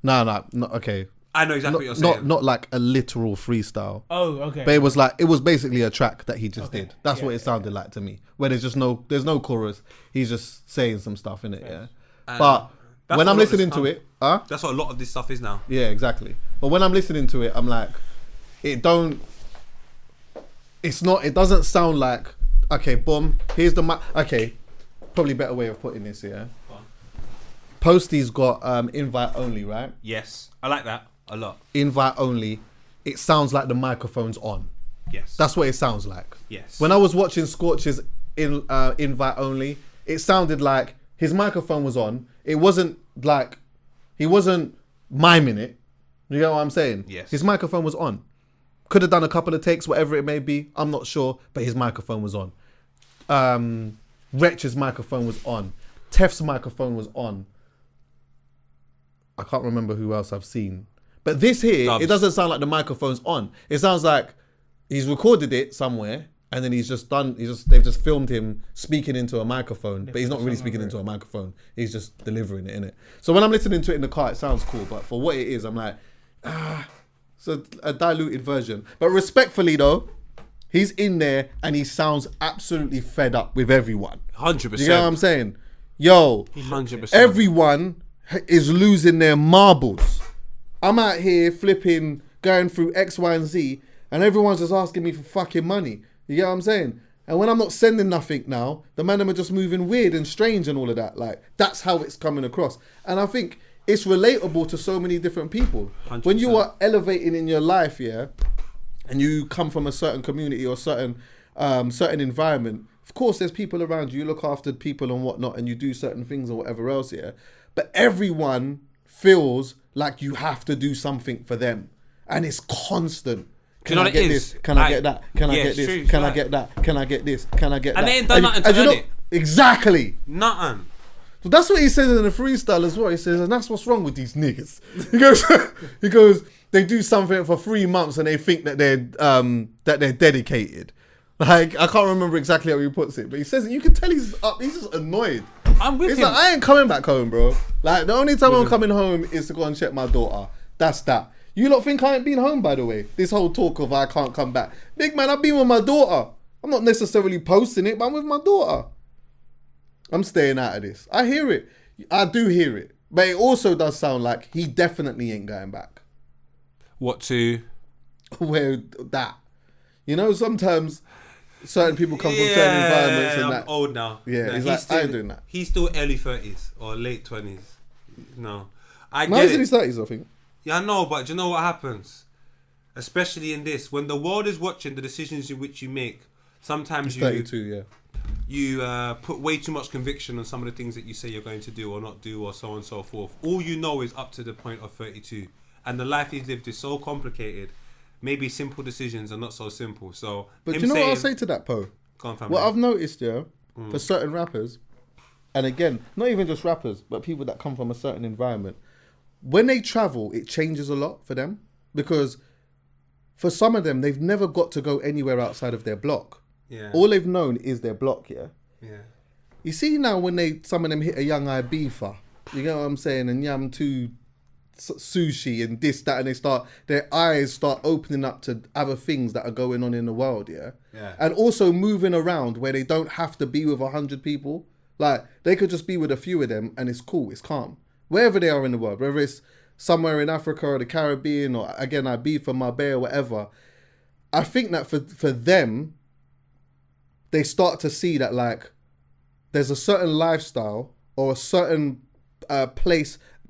No, okay. I know exactly what you're saying. Not like a literal freestyle. Oh, okay. But it was basically a track that he just did. That's what it sounded like to me. Where there's no chorus. He's just saying some stuff in it, yeah. But when I'm listening to it, that's what a lot of this stuff is now. Yeah, exactly. But when I'm listening to it, I'm like, it doesn't sound like, okay, boom, here's the okay, probably better way of putting this, yeah. Posty's got invite only, right? Yes, I like that a lot. Invite only. It sounds like the microphone's on. Yes. That's what it sounds like. Yes. When I was watching Scorch's invite only, it sounded like his microphone was on. It wasn't like, he wasn't miming it. You know what I'm saying? Yes. His microphone was on. Could have done a couple of takes, whatever it may be. I'm not sure, but his microphone was on. Wretch's microphone was on. Tef's microphone was on. I can't remember who else I've seen. But this here, It doesn't sound like the microphone's on. It sounds like he's recorded it somewhere and then they've just filmed him speaking into a microphone, but he's not really speaking into a microphone. He's just delivering it, innit? So when I'm listening to it in the car, it sounds cool, but for what it is, I'm like, it's a diluted version. But respectfully though, he's in there and he sounds absolutely fed up with everyone. 100%. You know what I'm saying? Yo, 100%. Everyone is losing their marbles. I'm out here flipping, going through X, Y, and Z, and everyone's just asking me for fucking money. You get what I'm saying? And when I'm not sending nothing now, the man them are just moving weird and strange and all of that. Like, that's how it's coming across. And I think it's relatable to so many different people. 100%. When you are elevating in your life, yeah, and you come from a certain community or certain environment, of course there's people around you, you look after people and whatnot, and you do certain things or whatever else, yeah. But everyone feels like you have to do something for them. And it's constant. Can I get this? Can I get that? Can I get this? Can I get that? Can I get this? Can I get that? And they ain't done nothing to earn it. Exactly. Nothing. So that's what he says in the freestyle as well. He says, and that's what's wrong with these niggas. He goes, they do something for 3 months and they think that they're dedicated. Like, I can't remember exactly how he puts it, but he says it. You can tell he's up. He's just annoyed. I'm with him. Like, I ain't coming back home, bro. Like, the only time I'm coming home is to go and check my daughter. That's that. You lot think I ain't been home, by the way? This whole talk of I can't come back. Big man, I've been with my daughter. I'm not necessarily posting it, but I'm with my daughter. I'm staying out of this. I hear it. I do hear it. But it also does sound like he definitely ain't going back. What to? Where that? You know, sometimes certain people come from certain environments and I'm old now. Yeah, no, he's like, I ain't doing that. He's still early 30s or late 20s. No. I No, get he's it. in his 30s, I think. Yeah, I know, but do you know what happens? Especially in this, when the world is watching the decisions in which you make, sometimes He's 32, yeah. you put way too much conviction on some of the things that you say you're going to do or not do or so on and so forth. All you know is up to the point of 32. And the life he's lived is so complicated. Maybe simple decisions are not so simple. So, but you know what I'll say to that, Poe? Go on, family. What I've noticed, yeah, for certain rappers, and again, not even just rappers, but people that come from a certain environment, when they travel, it changes a lot for them. Because for some of them, they've never got to go anywhere outside of their block. Yeah. All they've known is their block, yeah? Yeah. You see now when some of them hit a young Ibiza, you get what I'm saying, and yam too sushi and this, that, and their eyes start opening up to other things that are going on in the world, yeah? And also moving around where they don't have to be with 100 people. Like, they could just be with a few of them and it's cool, it's calm. Wherever they are in the world, whether it's somewhere in Africa or the Caribbean or, again, Ibiza, Marbella, whatever. I think that for them, they start to see that, like, there's a certain lifestyle or a certain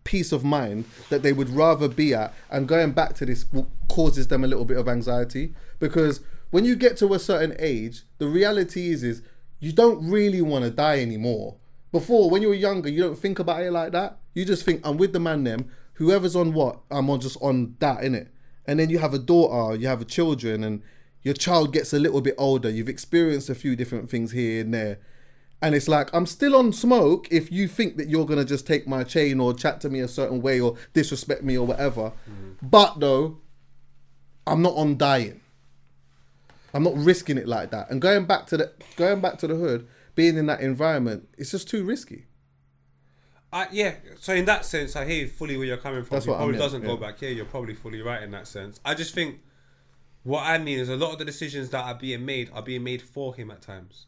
peace of mind that they would rather be at, and going back to this causes them a little bit of anxiety, because when you get to a certain age, the reality is you don't really want to die anymore. Before, when you were younger, you don't think about it like that. You just think, I'm with the man them, whoever's on what, I'm just on that, innit? And then you have a daughter, you have children, and your child gets a little bit older, you've experienced a few different things here and there. And it's like, I'm still on smoke if you think that you're going to just take my chain or chat to me a certain way or disrespect me or whatever. But though, I'm not on dying. I'm not risking it like that. And going back to the hood, being in that environment, it's just too risky. Yeah, so in that sense, I hear fully where you're coming from. That's He what I probably meant, doesn't go yeah. back here. You're probably fully right in that sense. I just think what I mean is a lot of the decisions that are being made for him at times.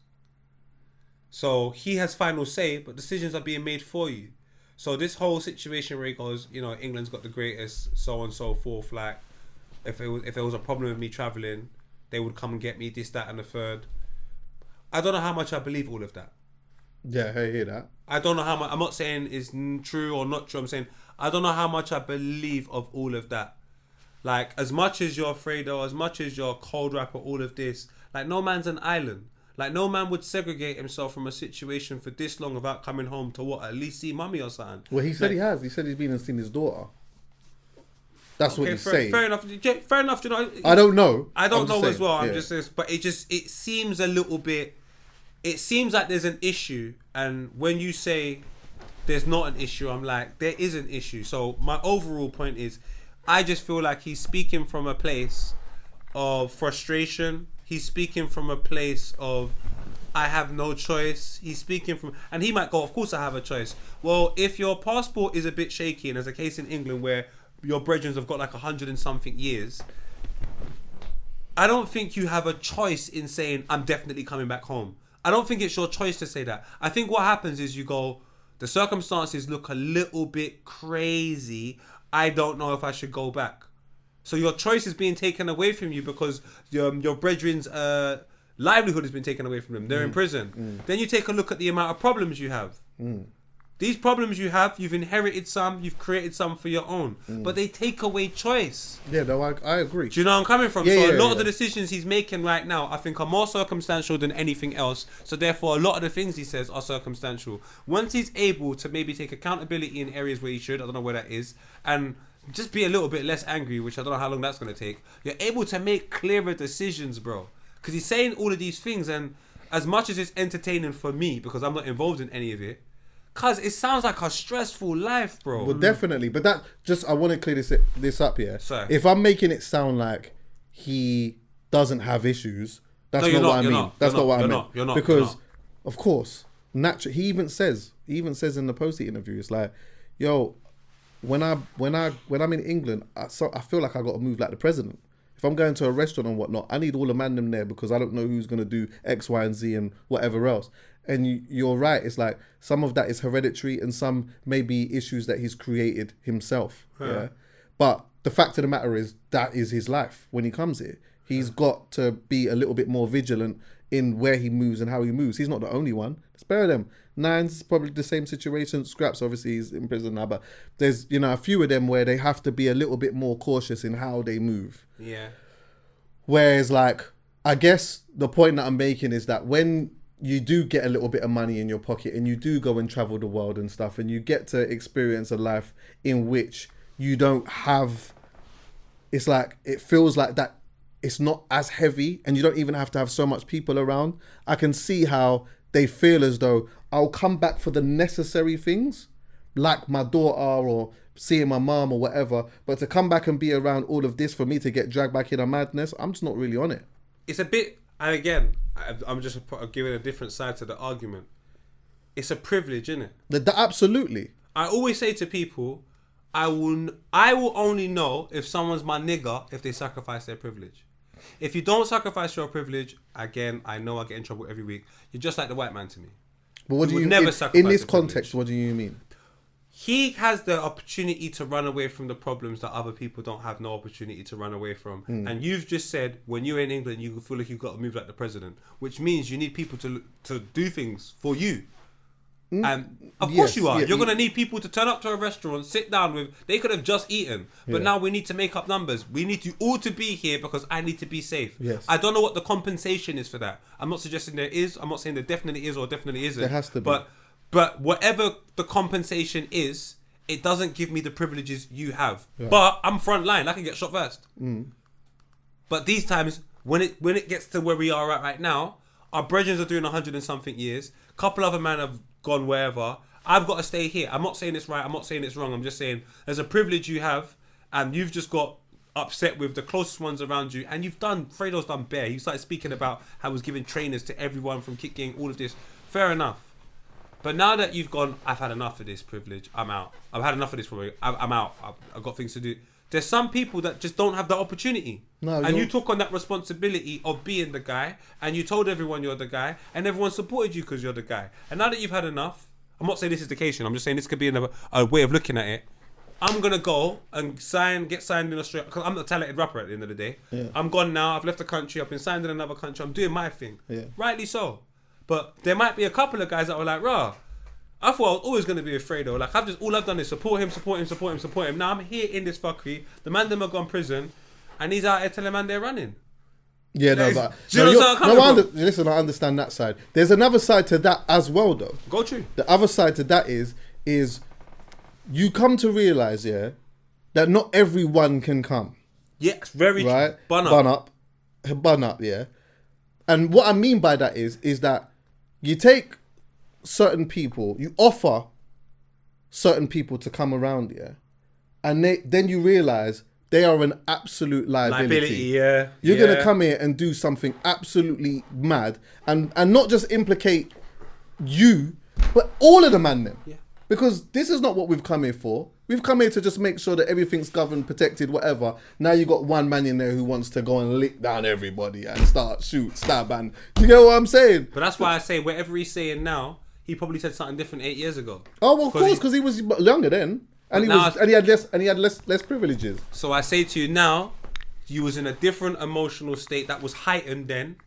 So he has final say, but decisions are being made for you. So this whole situation where he goes, you know, England's got the greatest, so on and so forth. Like, if there was a problem with me traveling, they would come and get me, this, that, and the third. I don't know how much I believe all of that. Yeah, I hear that. I don't know how much. I'm not saying it's true or not true. I'm saying I don't know how much I believe of all of that. Like, as much as you're Fredo, as much as you're cold rapper, all of this, like, no man's an island. Like, no man would segregate himself from a situation for this long without coming home to what? At least see mummy or something. Well, he said Like, he has. He said he's been and seen his daughter. That's what he's saying. Fair enough. Fair enough. You know, I don't know. I don't I'm know just as saying, well. I'm yeah. just, but it seems a little bit. It seems like there's an issue, and when you say there's not an issue, I'm like, there is an issue. So my overall point is, I just feel like he's speaking from a place of frustration. He's speaking from a place of, I have no choice. He's speaking from, and he might go, of course I have a choice. Well, if your passport is a bit shaky, and there's a case in England where your brethren have got like 100 and something years, I don't think you have a choice in saying, I'm definitely coming back home. I don't think it's your choice to say that. I think what happens is you go, the circumstances look a little bit crazy. I don't know if I should go back. So your choice is being taken away from you because your brethren's livelihood has been taken away from them. They're in prison. Then you take a look at the amount of problems you have. These problems you have, you've inherited some, you've created some for your own. But they take away choice. Yeah, no, I agree. Do you know where I'm coming from? Yeah, So yeah, a lot of yeah. the decisions he's making right now, I think, are more circumstantial than anything else. So therefore, a lot of the things he says are circumstantial. Once he's able to maybe take accountability in areas where he should, I don't know where that is, and just be a little bit less angry, which I don't know how long that's going to take, you're able to make clearer decisions, bro. Because he's saying all of these things, and as much as it's entertaining for me, because I'm not involved in any of it, cause it sounds like a stressful life, bro. Well, definitely. But that just, I want to clear this up here. Sorry. If I'm making it sound like he doesn't have issues, that's No, not you're what not, I you're mean. not, That's you're not what I not, mean. you're not, Because, you're of course, naturally, he even says in the Posty interview, it's like, yo, when I'm in England, I feel like I got to move like the president. If I'm going to a restaurant and whatnot, I need all the man them there because I don't know who's going to do X, Y, and Z and whatever else. And you're right. It's like some of that is hereditary and some may be issues that he's created himself. Yeah. But the fact of the matter is that is his life when he comes here. He's got to be a little bit more vigilant in where he moves and how he moves. He's not the only one. Spare them. Nine's probably the same situation. Scraps, obviously, he's in prison now. But there's, a few of them where they have to be a little bit more cautious in how they move. Yeah. Whereas, like, I guess the point that I'm making is that when you do get a little bit of money in your pocket and you do go and travel the world and stuff and you get to experience a life in which you don't have, it's like, it feels like that it's not as heavy and you don't even have to have so much people around. I can see how they feel as though I'll come back for the necessary things, like my daughter or seeing my mom or whatever, but to come back and be around all of this for me to get dragged back in a madness, I'm just not really on it. It's a bit, and again, I'm just giving a different side to the argument. It's a privilege, isn't it? Absolutely. I always say to people, I will only know if someone's my nigger if they sacrifice their privilege. If you don't sacrifice your privilege, again, I know I get in trouble every week. You're just like the white man to me. But what do you never in sacrifice this your context? privilege. What do you mean? He has the opportunity to run away from the problems that other people don't have no opportunity to run away from. And you've just said when you're in England, you feel like you've got to move like the president, which means you need people to do things for you. And of course you are. You're going to need people to turn up to a restaurant, sit down with, they could have just eaten, but now we need to make up numbers. We need you all to be here because I need to be safe. Yes. I don't know what the compensation is for that. I'm not suggesting there is. I'm not saying there definitely is or definitely isn't. There has to be. But whatever the compensation is, it doesn't give me the privileges you have. Yeah. But I'm front line. I can get shot first. But these times, when it gets to where we are at right now, our brethren are doing 100 and something years. Couple other men have gone wherever. I've got to stay here. I'm not saying it's right. I'm not saying it's wrong. I'm just saying there's a privilege you have, and you've just got upset with the closest ones around you, and Fredo's done bare. He started speaking about how he was giving trainers to everyone from Kick Gang, all of this. Fair enough. But now that you've gone, I've had enough of this privilege. I'm out. I've had enough of this privilege. I'm out. I've got things to do. There's some people that just don't have the opportunity. No, and you took on that responsibility of being the guy, and you told everyone you're the guy, and everyone supported you because you're the guy. And now that you've had enough, I'm not saying this is the case, I'm just saying this could be a way of looking at it. I'm going to go and get signed in Australia, because I'm not a talented rapper at the end of the day. Yeah. I'm gone now, I've left the country, I've been signed in another country, I'm doing my thing. Yeah. Rightly so. But there might be a couple of guys that were like, rah, I thought I was always going to be with Fredo. Like, all I've done is support him. Now I'm here in this fuckery. The man them have gone prison, and he's out here telling man they're running. Yeah, no, Like, but do you know where I'm coming from? listen, I understand that side. There's another side to that as well, though. Go true. The other side to that is you come to realize, yeah, that not everyone can come. Yeah, it's very Right? true. Bun up, yeah. And what I mean by that is that you take certain people, you offer certain people to come around, yeah, and then you realize they are an absolute liability. Yeah. You're gonna come here and do something absolutely mad, and not just implicate you, but all of the man them. Yeah. Because this is not what we've come here for. We've come here to just make sure that everything's governed, protected, whatever. Now you got one man in there who wants to go and lick down everybody and start shoot, stab, and you know what I'm saying? But that's why I say whatever he's saying now, he probably said something different 8 years ago. Oh well, of course, because he was younger then, and he had less privileges. So I say to you now, you was in a different emotional state that was heightened then.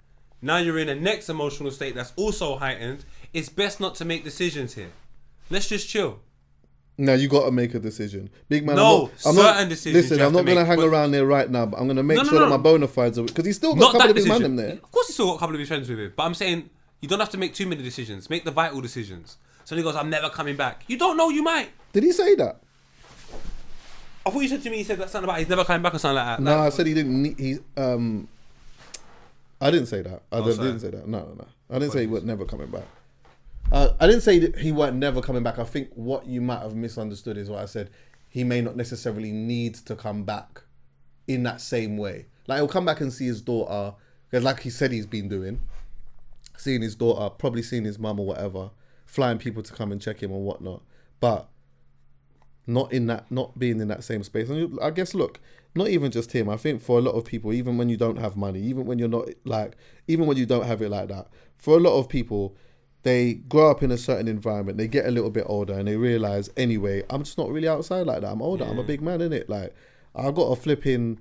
Now you're in a next emotional state that's also heightened. It's best not to make decisions here. Let's just chill. No, you got to make a decision, big man. No, certain decisions. Listen, I'm not going to hang around there right now, but I'm going to make sure that my bona fides are, because he's still got a couple of his man there. Of course, he's still got a couple of his friends with him. But I'm saying you don't have to make too many decisions. Make the vital decisions. So he goes, "I'm never coming back." You don't know. You might. Did he say that? I thought you said to me, he said that something about he's never coming back or something like that. No, I said he didn't need. I didn't say that. I didn't say that. No. I didn't say he was never coming back. I didn't say that he weren't never coming back. I think what you might have misunderstood is what I said. He may not necessarily need to come back in that same way. Like, he'll come back and see his daughter, because like he said he's been doing, seeing his daughter, probably seeing his mum or whatever, flying people to come and check him and whatnot. But not being in that same space. And I guess, look, not even just him. I think for a lot of people, even when you don't have money, even when you don't have it like that, for a lot of people, they grow up in a certain environment, they get a little bit older, and they realise, anyway, I'm just not really outside like that. I'm older. Yeah. I'm a big man, innit? Like, I got a flipping...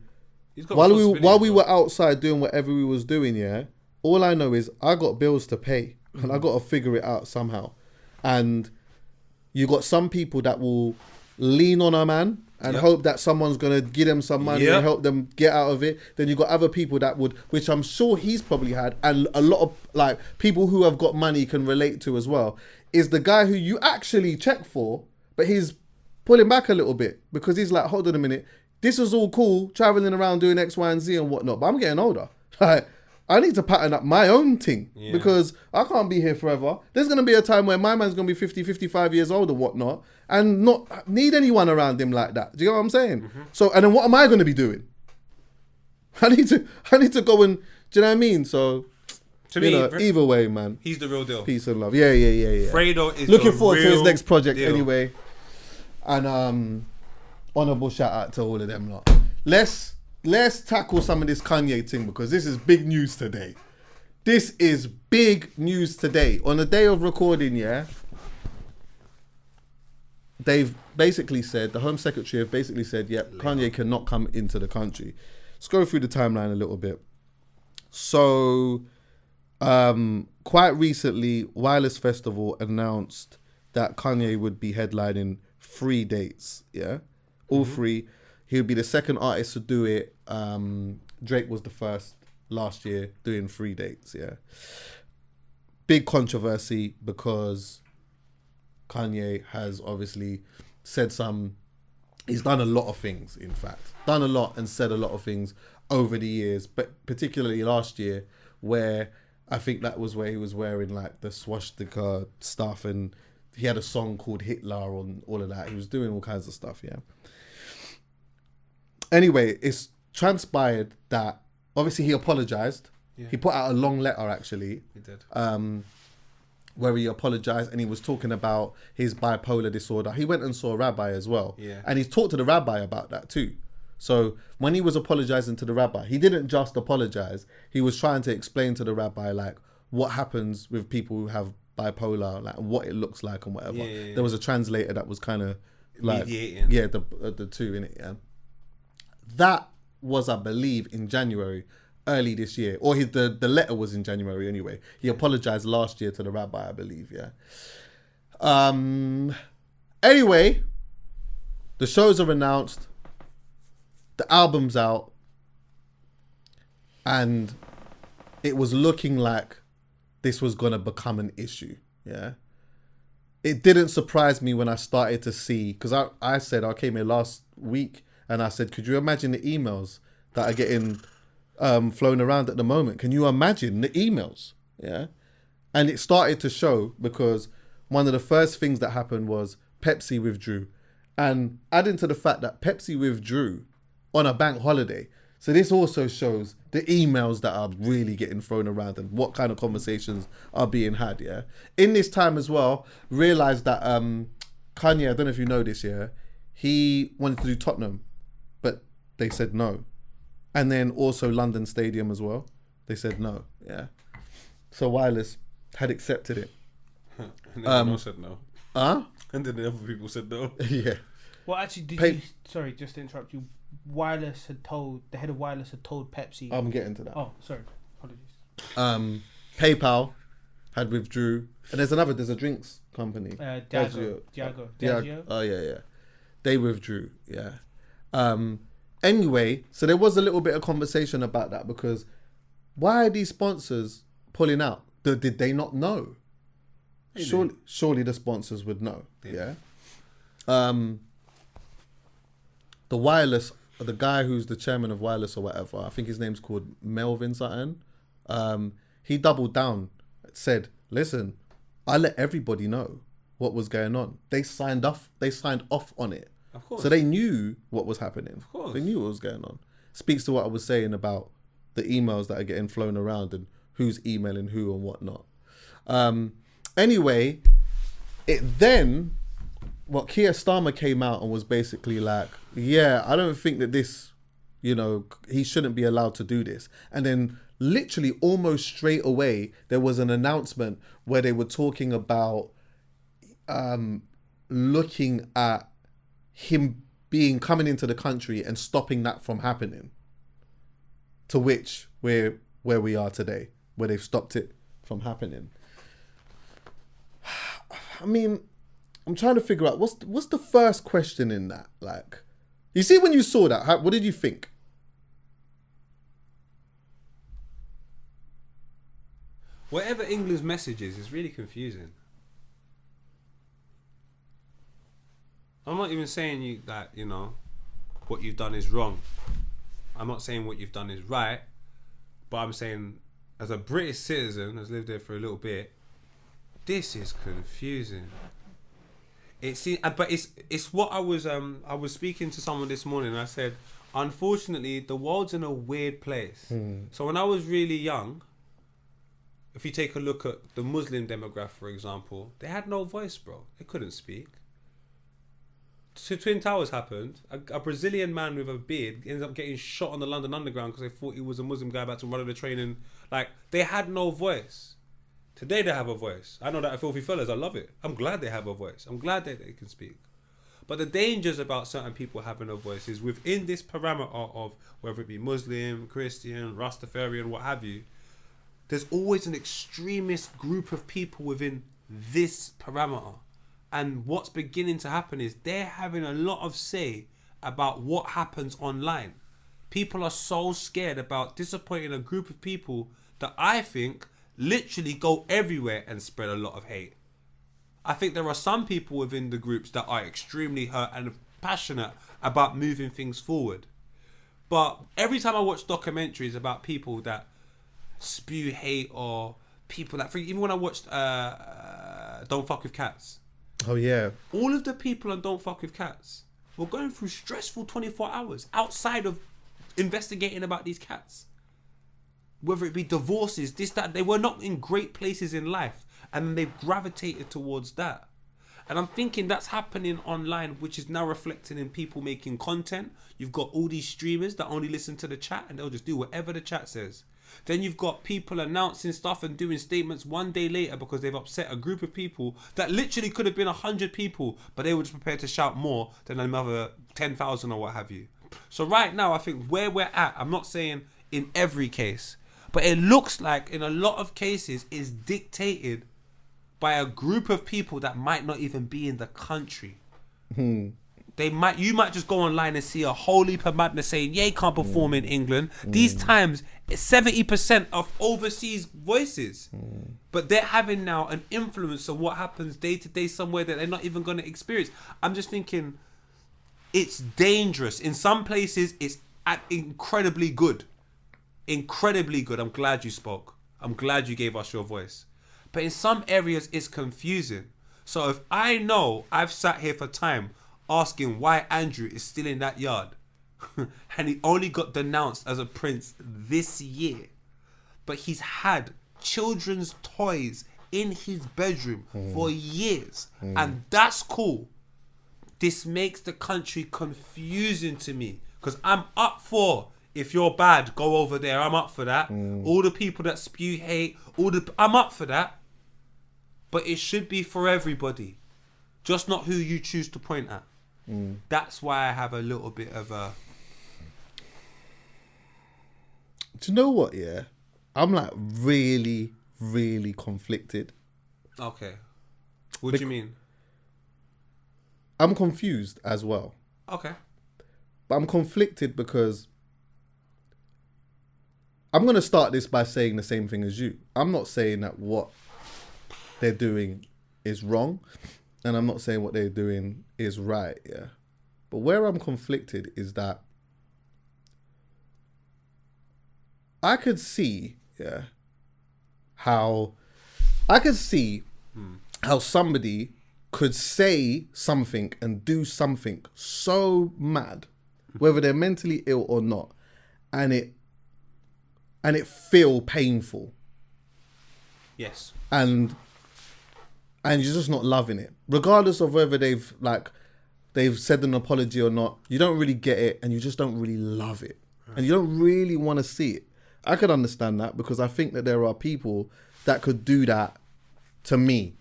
While we were outside doing whatever we was doing, yeah, all I know is I got bills to pay, and I got to figure it out somehow. And you got some people that will lean on a man and hope that someone's going to give them some money and help them get out of it. Then you got other people that would, which I'm sure he's probably had, and a lot of like people who have got money can relate to as well, is the guy who you actually check for, but he's pulling back a little bit because he's like, hold on a minute, this is all cool, traveling around doing X, Y, and Z and whatnot, but I'm getting older. Like, I need to pattern up my own thing because I can't be here forever. There's going to be a time where my man's going to be 50, 55 years old or whatnot and not need anyone around him like that. Do you know what I'm saying? Mm-hmm. So, and then what am I going to be doing? I need to go and, do you know what I mean? So, to me, either way, man. He's the real deal. Peace and love. Yeah. Fredo is looking forward to his next project deal. Anyway. And honourable shout out to all of them lot. Let's tackle some of this Kanye thing because this is big news today. This is big news today. On the day of recording, they've basically said, the Home Secretary have basically said, Kanye cannot come into the country. Let's go through the timeline a little bit. So, quite recently, Wireless Festival announced that Kanye would be headlining 3 dates, all 3. He would be the second artist to do it. Drake was the first last year doing 3 dates, Big controversy because Kanye has obviously said he's done a lot of things, in fact. Done a lot and said a lot of things over the years, but particularly last year where I think that was where he was wearing like the swastika stuff and he had a song called Hitler on all of that. He was doing all kinds of stuff, Anyway, it's transpired that obviously he apologized. Yeah. He put out a long letter, actually. He did. where he apologized and he was talking about his bipolar disorder. He went and saw a rabbi as well. Yeah. And he's talked to the rabbi about that too. So when he was apologizing to the rabbi, he didn't just apologize. He was trying to explain to the rabbi, like, what happens with people who have bipolar, like what it looks like and whatever. Yeah. There was a translator that was kind of like, mediating. yeah, the two in it. Yeah. That was, I believe, in January, early this year, or the letter was in January anyway. He apologized last year to the rabbi, I believe. Yeah. Anyway, the shows are announced, the album's out, and it was looking like this was gonna become an issue. Yeah. It didn't surprise me when I started to see, because I said, I came here last week and I said, could you imagine the emails that are getting flown around at the moment? Can you imagine the emails? Yeah. And it started to show, because one of the first things that happened was Pepsi withdrew. And adding to the fact that Pepsi withdrew on a bank holiday. So this also shows the emails that are really getting thrown around and what kind of conversations are being had, yeah? In this time as well, realised that Kanye, I don't know if you know this, yeah? He wanted to do Tottenham, but they said no. And then also London Stadium as well. They said no, yeah? So Wireless had accepted it. And then everyone said no. Huh? And then the other people said no. Yeah. Well, actually, sorry, just to interrupt you. The head of Wireless had told Pepsi. I'm getting to that. Oh, sorry. Apologies. PayPal had withdrew. And there's a drinks company. Diageo. Oh, yeah. They withdrew, yeah. Anyway, so there was a little bit of conversation about that, because why are these sponsors pulling out? Did they not know? Surely the sponsors would know, yeah? The Wireless, the guy who's the chairman of Wireless or whatever, I think his name's called Melvin something. He doubled down, said, listen, I let everybody know what was going on. They signed off on it. Of course. So they knew what was happening. Of course. They knew what was going on. Speaks to what I was saying about the emails that are getting flown around and who's emailing who and whatnot. Anyway, Keir Starmer came out and was basically like, yeah, I don't think that this, he shouldn't be allowed to do this. And then literally almost straight away, there was an announcement where they were talking about looking at him coming into the country and stopping that from happening. To which where we are today, where they've stopped it from happening. I mean, I'm trying to figure out what's the first question in that. Like, you see, when you saw that, what did you think? Whatever England's message is really confusing. I'm not even saying what you've done is wrong. I'm not saying what you've done is right, but I'm saying, as a British citizen who's lived there for a little bit, this is confusing. But it's what I was speaking to someone this morning, and I said, unfortunately, the world's in a weird place. So when I was really young, if you take a look at the Muslim demographic, for example, they had no voice, bro. They couldn't speak. So Twin Towers happened. A Brazilian man with a beard ends up getting shot on the London Underground because they thought he was a Muslim guy about to run on the train, and they had no voice. Today they have a voice. I know that at Filthy Fellas, I love it. I'm glad they have a voice. I'm glad that they can speak. But the dangers about certain people having a voice is within this parameter of whether it be Muslim, Christian, Rastafarian, what have you, there's always an extremist group of people within this parameter. And what's beginning to happen is they're having a lot of say about what happens online. People are so scared about disappointing a group of people that I think literally go everywhere and spread a lot of hate. I think there are some people within the groups that are extremely hurt and passionate about moving things forward. But every time I watch documentaries about people that spew hate, or people that, even when I watched Don't Fuck With Cats. Oh yeah. All of the people on Don't Fuck With Cats were going through stressful 24 hours outside of investigating about these cats. Whether it be divorces, this, that, they were not in great places in life. and then they've gravitated towards that. And I'm thinking that's happening online, which is now reflecting in people making content. You've got all these streamers that only listen to the chat and they'll just do whatever the chat says. Then you've got people announcing stuff and doing statements one day later because they've upset a group of people that literally could have been 100 people, but they were just prepared to shout more than another 10,000 or what have you. So right now, I think where we're at, I'm not saying in every case, but it looks like in a lot of cases is dictated by a group of people that might not even be in the country. You might just go online and see a whole heap of madness saying, yeah, he can't perform in England. These times, it's 70% of overseas voices. But they're having now an influence on what happens day to day somewhere that they're not even going to experience. I'm just thinking, it's dangerous. In some places, it's incredibly good. Incredibly good. I'm glad you spoke. I'm glad you gave us your voice. But in some areas, it's confusing. So if I know I've sat here for time asking why Andrew is still in that yard and he only got denounced as a prince this year, but he's had children's toys in his bedroom for years, and that's cool. This makes the country confusing to me because I'm up for, if you're bad, go over there. I'm up for that. All the people that spew hate, I'm up for that. But it should be for everybody, just not who you choose to point at. That's why I have a little bit of a... Do you know what, yeah? I'm like really, really conflicted. Okay. What do you mean? I'm confused as well. Okay. But I'm conflicted because I'm going to start this by saying the same thing as you. I'm not saying that what they're doing is wrong, and I'm not saying what they're doing is right, yeah. But where I'm conflicted is that I could see, yeah, how somebody could say something and do something so mad, whether they're mentally ill or not, and it feel painful. Yes. And you're just not loving it, regardless of whether they've said an apology or not. You don't really get it, and you just don't really love it, and you don't really want to see it. I could understand that because I think that there are people that could do that to me.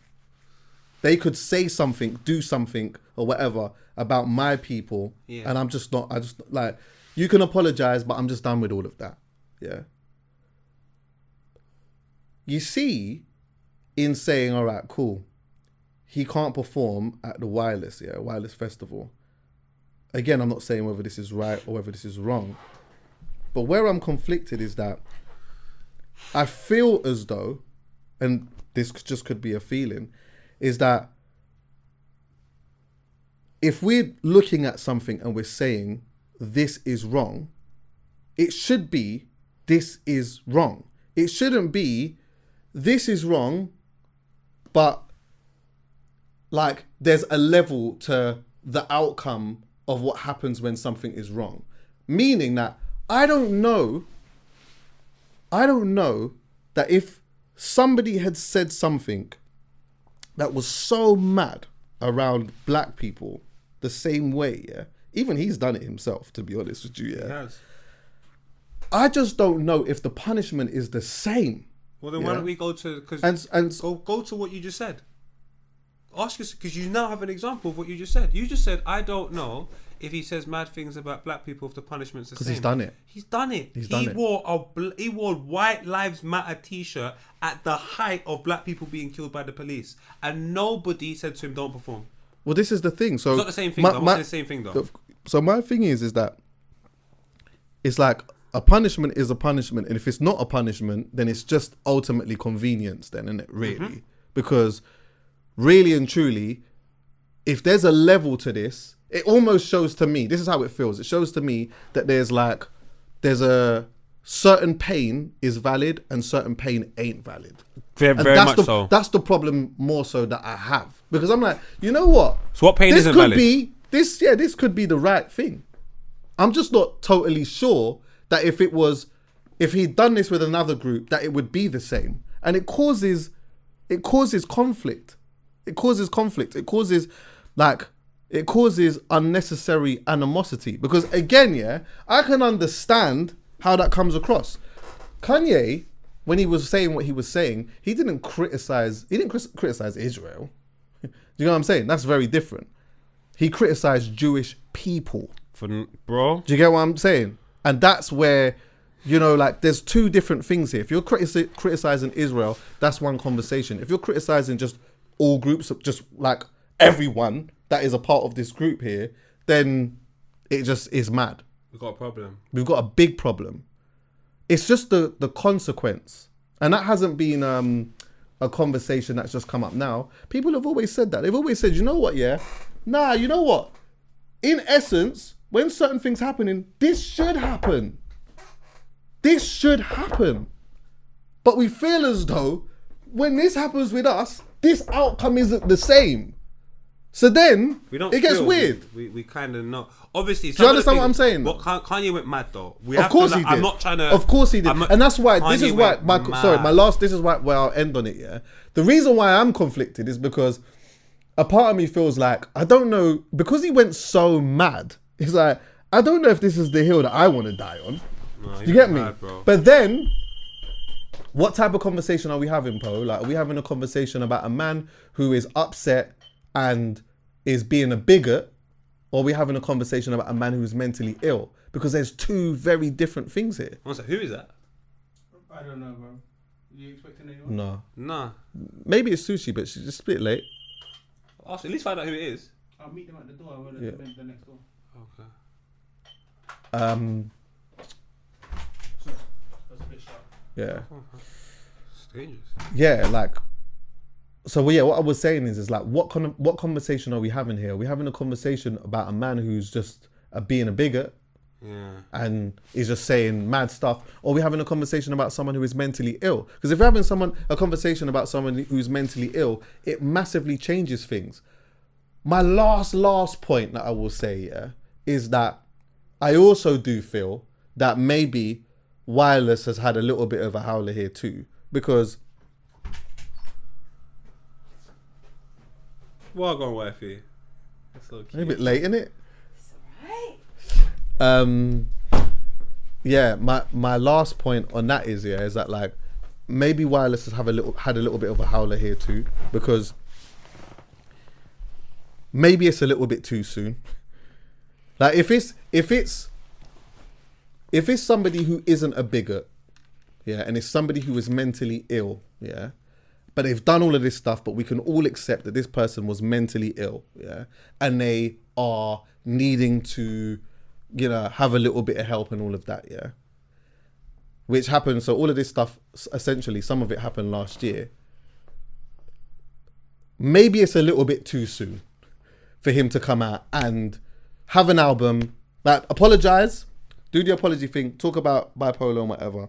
They could say something, do something, or whatever about my people, and I'm just not. I just like, you can apologize, but I'm just done with all of that. Yeah. You see, in saying, all right, cool, he can't perform at the Wireless Festival. Again, I'm not saying whether this is right or whether this is wrong, but where I'm conflicted is that I feel as though, and this just could be a feeling, is that if we're looking at something and we're saying this is wrong, it should be this is wrong. It shouldn't be this is wrong, but like there's a level to the outcome of what happens when something is wrong. Meaning that I don't know that if somebody had said something that was so mad around black people the same way, yeah, even he's done it himself, to be honest with you, yeah. He has. I just don't know if the punishment is the same. Well, then why don't we go to... Go to what you just said. Ask us, because you now have an example of what you just said. You just said, I don't know if he says mad things about black people if the punishment's the same. Because he's done it. He's done it. He wore White Lives Matter t-shirt at the height of black people being killed by the police. And nobody said to him, don't perform. Well, this is the thing. So it's not the same thing, though. I'm not saying the same thing, though. So my thing is that it's like a punishment is a punishment. And if it's not a punishment, then it's just ultimately convenience then, isn't it, really? Mm-hmm. Because really and truly, if there's a level to this, it almost shows to me, this is how it feels. It shows to me that there's a certain pain is valid and certain pain ain't valid. Very much so. That's the problem more so that I have. Because I'm like, you know what? So what pain isn't valid? This could be the right thing. I'm just not totally sure that if he'd done this with another group, that it would be the same. And it causes it causes conflict. It causes conflict. It causes unnecessary animosity. Because again, yeah, I can understand how that comes across. Kanye, when he was saying what he was saying, he didn't criticize Israel. Do you know what I'm saying? That's very different. He criticized Jewish people. Bro. Do you get what I'm saying? And that's where, you know, like, there's two different things here. If you're criticizing Israel, that's one conversation. If you're criticizing just all groups, just like everyone that is a part of this group here, then it just is mad. We've got a problem. We've got a big problem. It's just the consequence. And that hasn't been a conversation that's just come up now. People have always said that. They've always said, you know what, yeah? Nah, you know what? In essence, when certain things happening, this should happen. This should happen. But we feel as though when this happens with us, this outcome isn't the same. So then it gets weird. We kind of know. Obviously, do you understand what I'm saying? What Kanye went mad though. Of course he did. I'm not trying to. Of course he did. And that's why. This is why. This is where I'll end on it. Yeah. The reason why I'm conflicted is because a part of me feels like, I don't know, because he went so mad. It's like, I don't know if this is the hill that I want to die on. No, do you get me? Mad, bro. But then, what type of conversation are we having, Poe? Like, are we having a conversation about a man who is upset and is being a bigot, or are we having a conversation about a man who is mentally ill? Because there's two very different things here. Who is that? I don't know, bro. You expecting anyone? No. Maybe it's Sushi, but she's just a bit late. At least find out who it is. I'll meet them at the door. I want to the next door. Okay. That's a bit sharp. Yeah. It's dangerous. Yeah, like. So yeah, what I was saying is like, what conversation are we having here? Are we having a conversation about a man who's just being a bigot, and is just saying mad stuff, or are we having a conversation about someone who is mentally ill? Because if we're having a conversation about someone who's mentally ill, it massively changes things. My last point that I will say, is that I also do feel that maybe Wireless has had a little bit of a howler here too, because. Well gone, wifey. That's so cute. A bit late, innit? It's alright. Yeah, my last point on that is that like, maybe Wireless has had a little bit of a howler here too, because maybe it's a little bit too soon. Like, if it's somebody who isn't a bigot, and it's somebody who is mentally ill, but they've done all of this stuff, but we can all accept that this person was mentally ill, and they are needing to, have a little bit of help and all of that, which happened. So all of this stuff, essentially, some of it happened last year. Maybe it's a little bit too soon for him to come out and have an album, like, apologize, do the apology thing, talk about bipolar and whatever,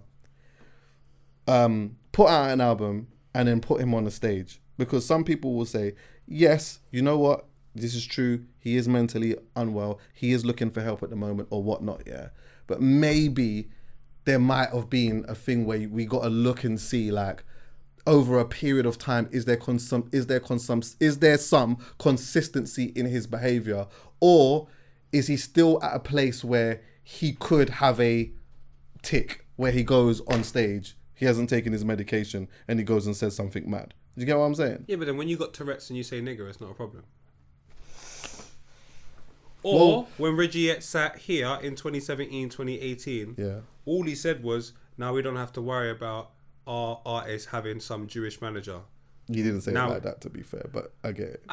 put out an album, and then put him on the stage. Because some people will say, yes, you know what? This is true. He is mentally unwell. He is looking for help at the moment or whatnot, But maybe there might have been a thing where we got to look and see, like, over a period of time, is there some consistency in his behavior? Or is he still at a place where he could have a tick where he goes on stage, he hasn't taken his medication, and he goes and says something mad? Do you get what I'm saying? Yeah, but then when you got Tourette's and you say nigger, it's not a problem. Or when Reggie sat here in 2017, 2018, all he said was, now we don't have to worry about our artists having some Jewish manager. He didn't say it like that, to be fair, but I get it.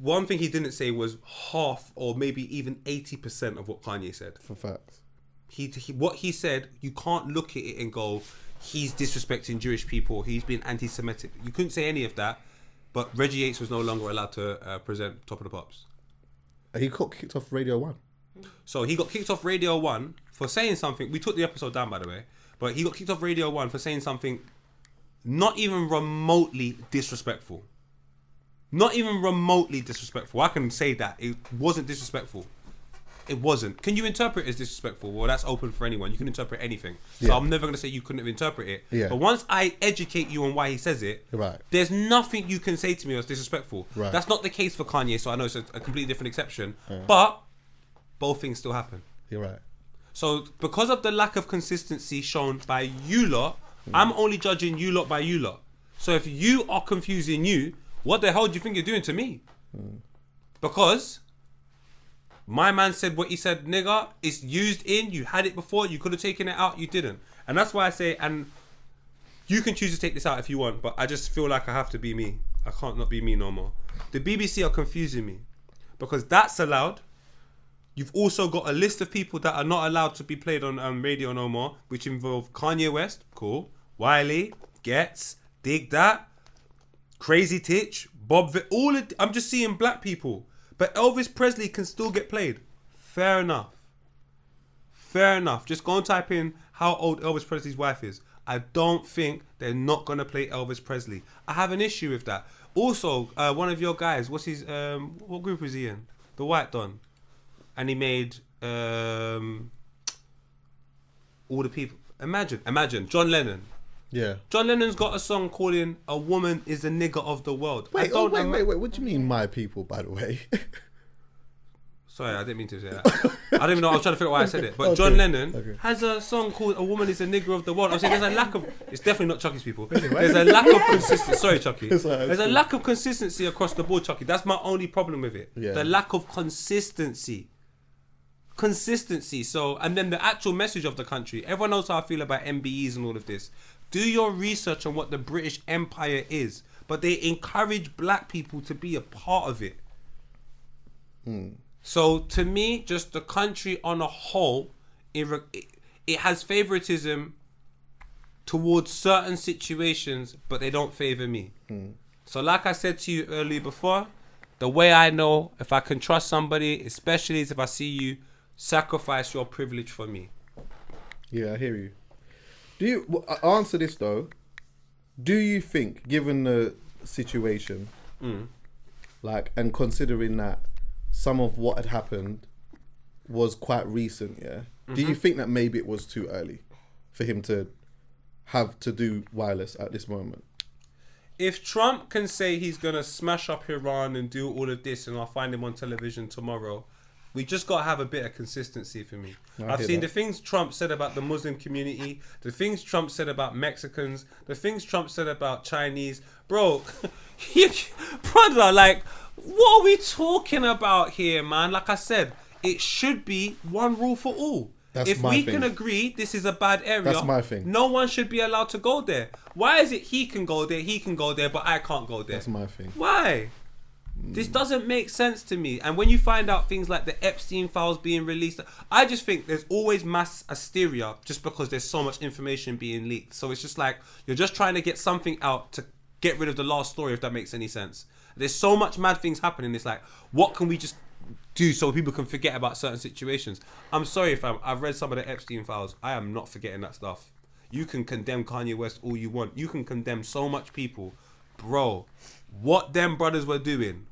One thing he didn't say was half or maybe even 80% of what Kanye said. For facts. What he said, you can't look at it and go, he's disrespecting Jewish people, he's being anti-Semitic. You couldn't say any of that, but Reggie Yates was no longer allowed to present Top of the Pops. He got kicked off Radio 1. So he got kicked off Radio 1 for saying something. We took the episode down, by the way. But he got kicked off Radio 1 for saying something not even remotely disrespectful. Not even remotely disrespectful. I can say that. It wasn't disrespectful. it wasn't. Can you interpret it as disrespectful? Well, that's open for anyone. You can interpret anything. So Yeah. I'm never going to say you couldn't have interpreted it. Yeah. But once I educate you on why he says it, Right. there's nothing you can say to me that's disrespectful. Right. That's not the case for Kanye, so I know it's a completely different exception. But both things still happen. You're right. So because of the lack of consistency shown by you lot, I'm only judging you lot by you lot. So if you are confusing you, what the hell do you think you're doing to me? Because my man said what he said, nigga, it's used in, you had it before, you could have taken it out, you didn't. And that's why I say, and you can choose to take this out if you want, but I just feel like I have to be me. I can't not be me no more. The BBC are confusing me because that's allowed. You've also got a list of people that are not allowed to be played on radio no more, which involve Kanye West, cool, Wiley, Getz, Dig That, Crazy Titch, Bob, I'm just seeing black people. But Elvis Presley can still get played. Fair enough. Fair enough. Just go and type in how old Elvis Presley's wife is. I don't think they're not going to play Elvis Presley. I have an issue with that. Also, one of your guys, what's his, what group is he in? The White Don. And he made all the people. Imagine, John Lennon. Yeah. John Lennon's got a song calling "A Woman Is a Nigger of the World." Wait. What do you mean, my people? By the way. Sorry, I didn't mean to say that. I don't even know. I was trying to figure out why I said it. But Okay, John Lennon okay. has a song called "A Woman Is a Nigger of the World." I'm saying there's a lack of. It's definitely not Chuckie's people. There's a lack of consistency. Sorry, Chuckie. There's a lack of consistency across the board, Chuckie. That's my only problem with it. Yeah. The lack of consistency. So, and then the actual message of the country. Everyone knows how I feel about MBEs and all of this. Do your research on what the British Empire is, but they encourage black people to be a part of it. So to me, just the country on a whole, it has favoritism towards certain situations, but they don't favor me. So like I said to you earlier before, the way I know if I can trust somebody, especially is if I see you sacrifice your privilege for me. Yeah, I hear you. Do you answer this though? Do you think, given the situation, like, and considering that some of what had happened was quite recent, yeah? Do you think that maybe it was too early for him to have to do wireless at this moment? If Trump can say he's gonna smash up Iran and do all of this, and I'll find him on television tomorrow, we just got to have a bit of consistency for me. I've seen the things Trump said about the Muslim community, the things Trump said about Mexicans, the things Trump said about Chinese. Bro, brother, like, what are we talking about here, man? Like I said, it should be one rule for all. If we can agree this is a bad area, that's my thing. No one should be allowed to go there. Why is it he can go there, but I can't go there? That's my thing. Why? This doesn't make sense to me. And when you find out things like the Epstein files being released, I just think there's always mass hysteria just because there's so much information being leaked. So it's just like you're just trying to get something out to get rid of the last story, if that makes any sense. There's so much mad things happening. It's like, what can we just do so people can forget about certain situations? I'm sorry if I've read some of the Epstein files. I am not forgetting that stuff. You can condemn Kanye West all you want. You can condemn so much people. Bro, what them brothers were doing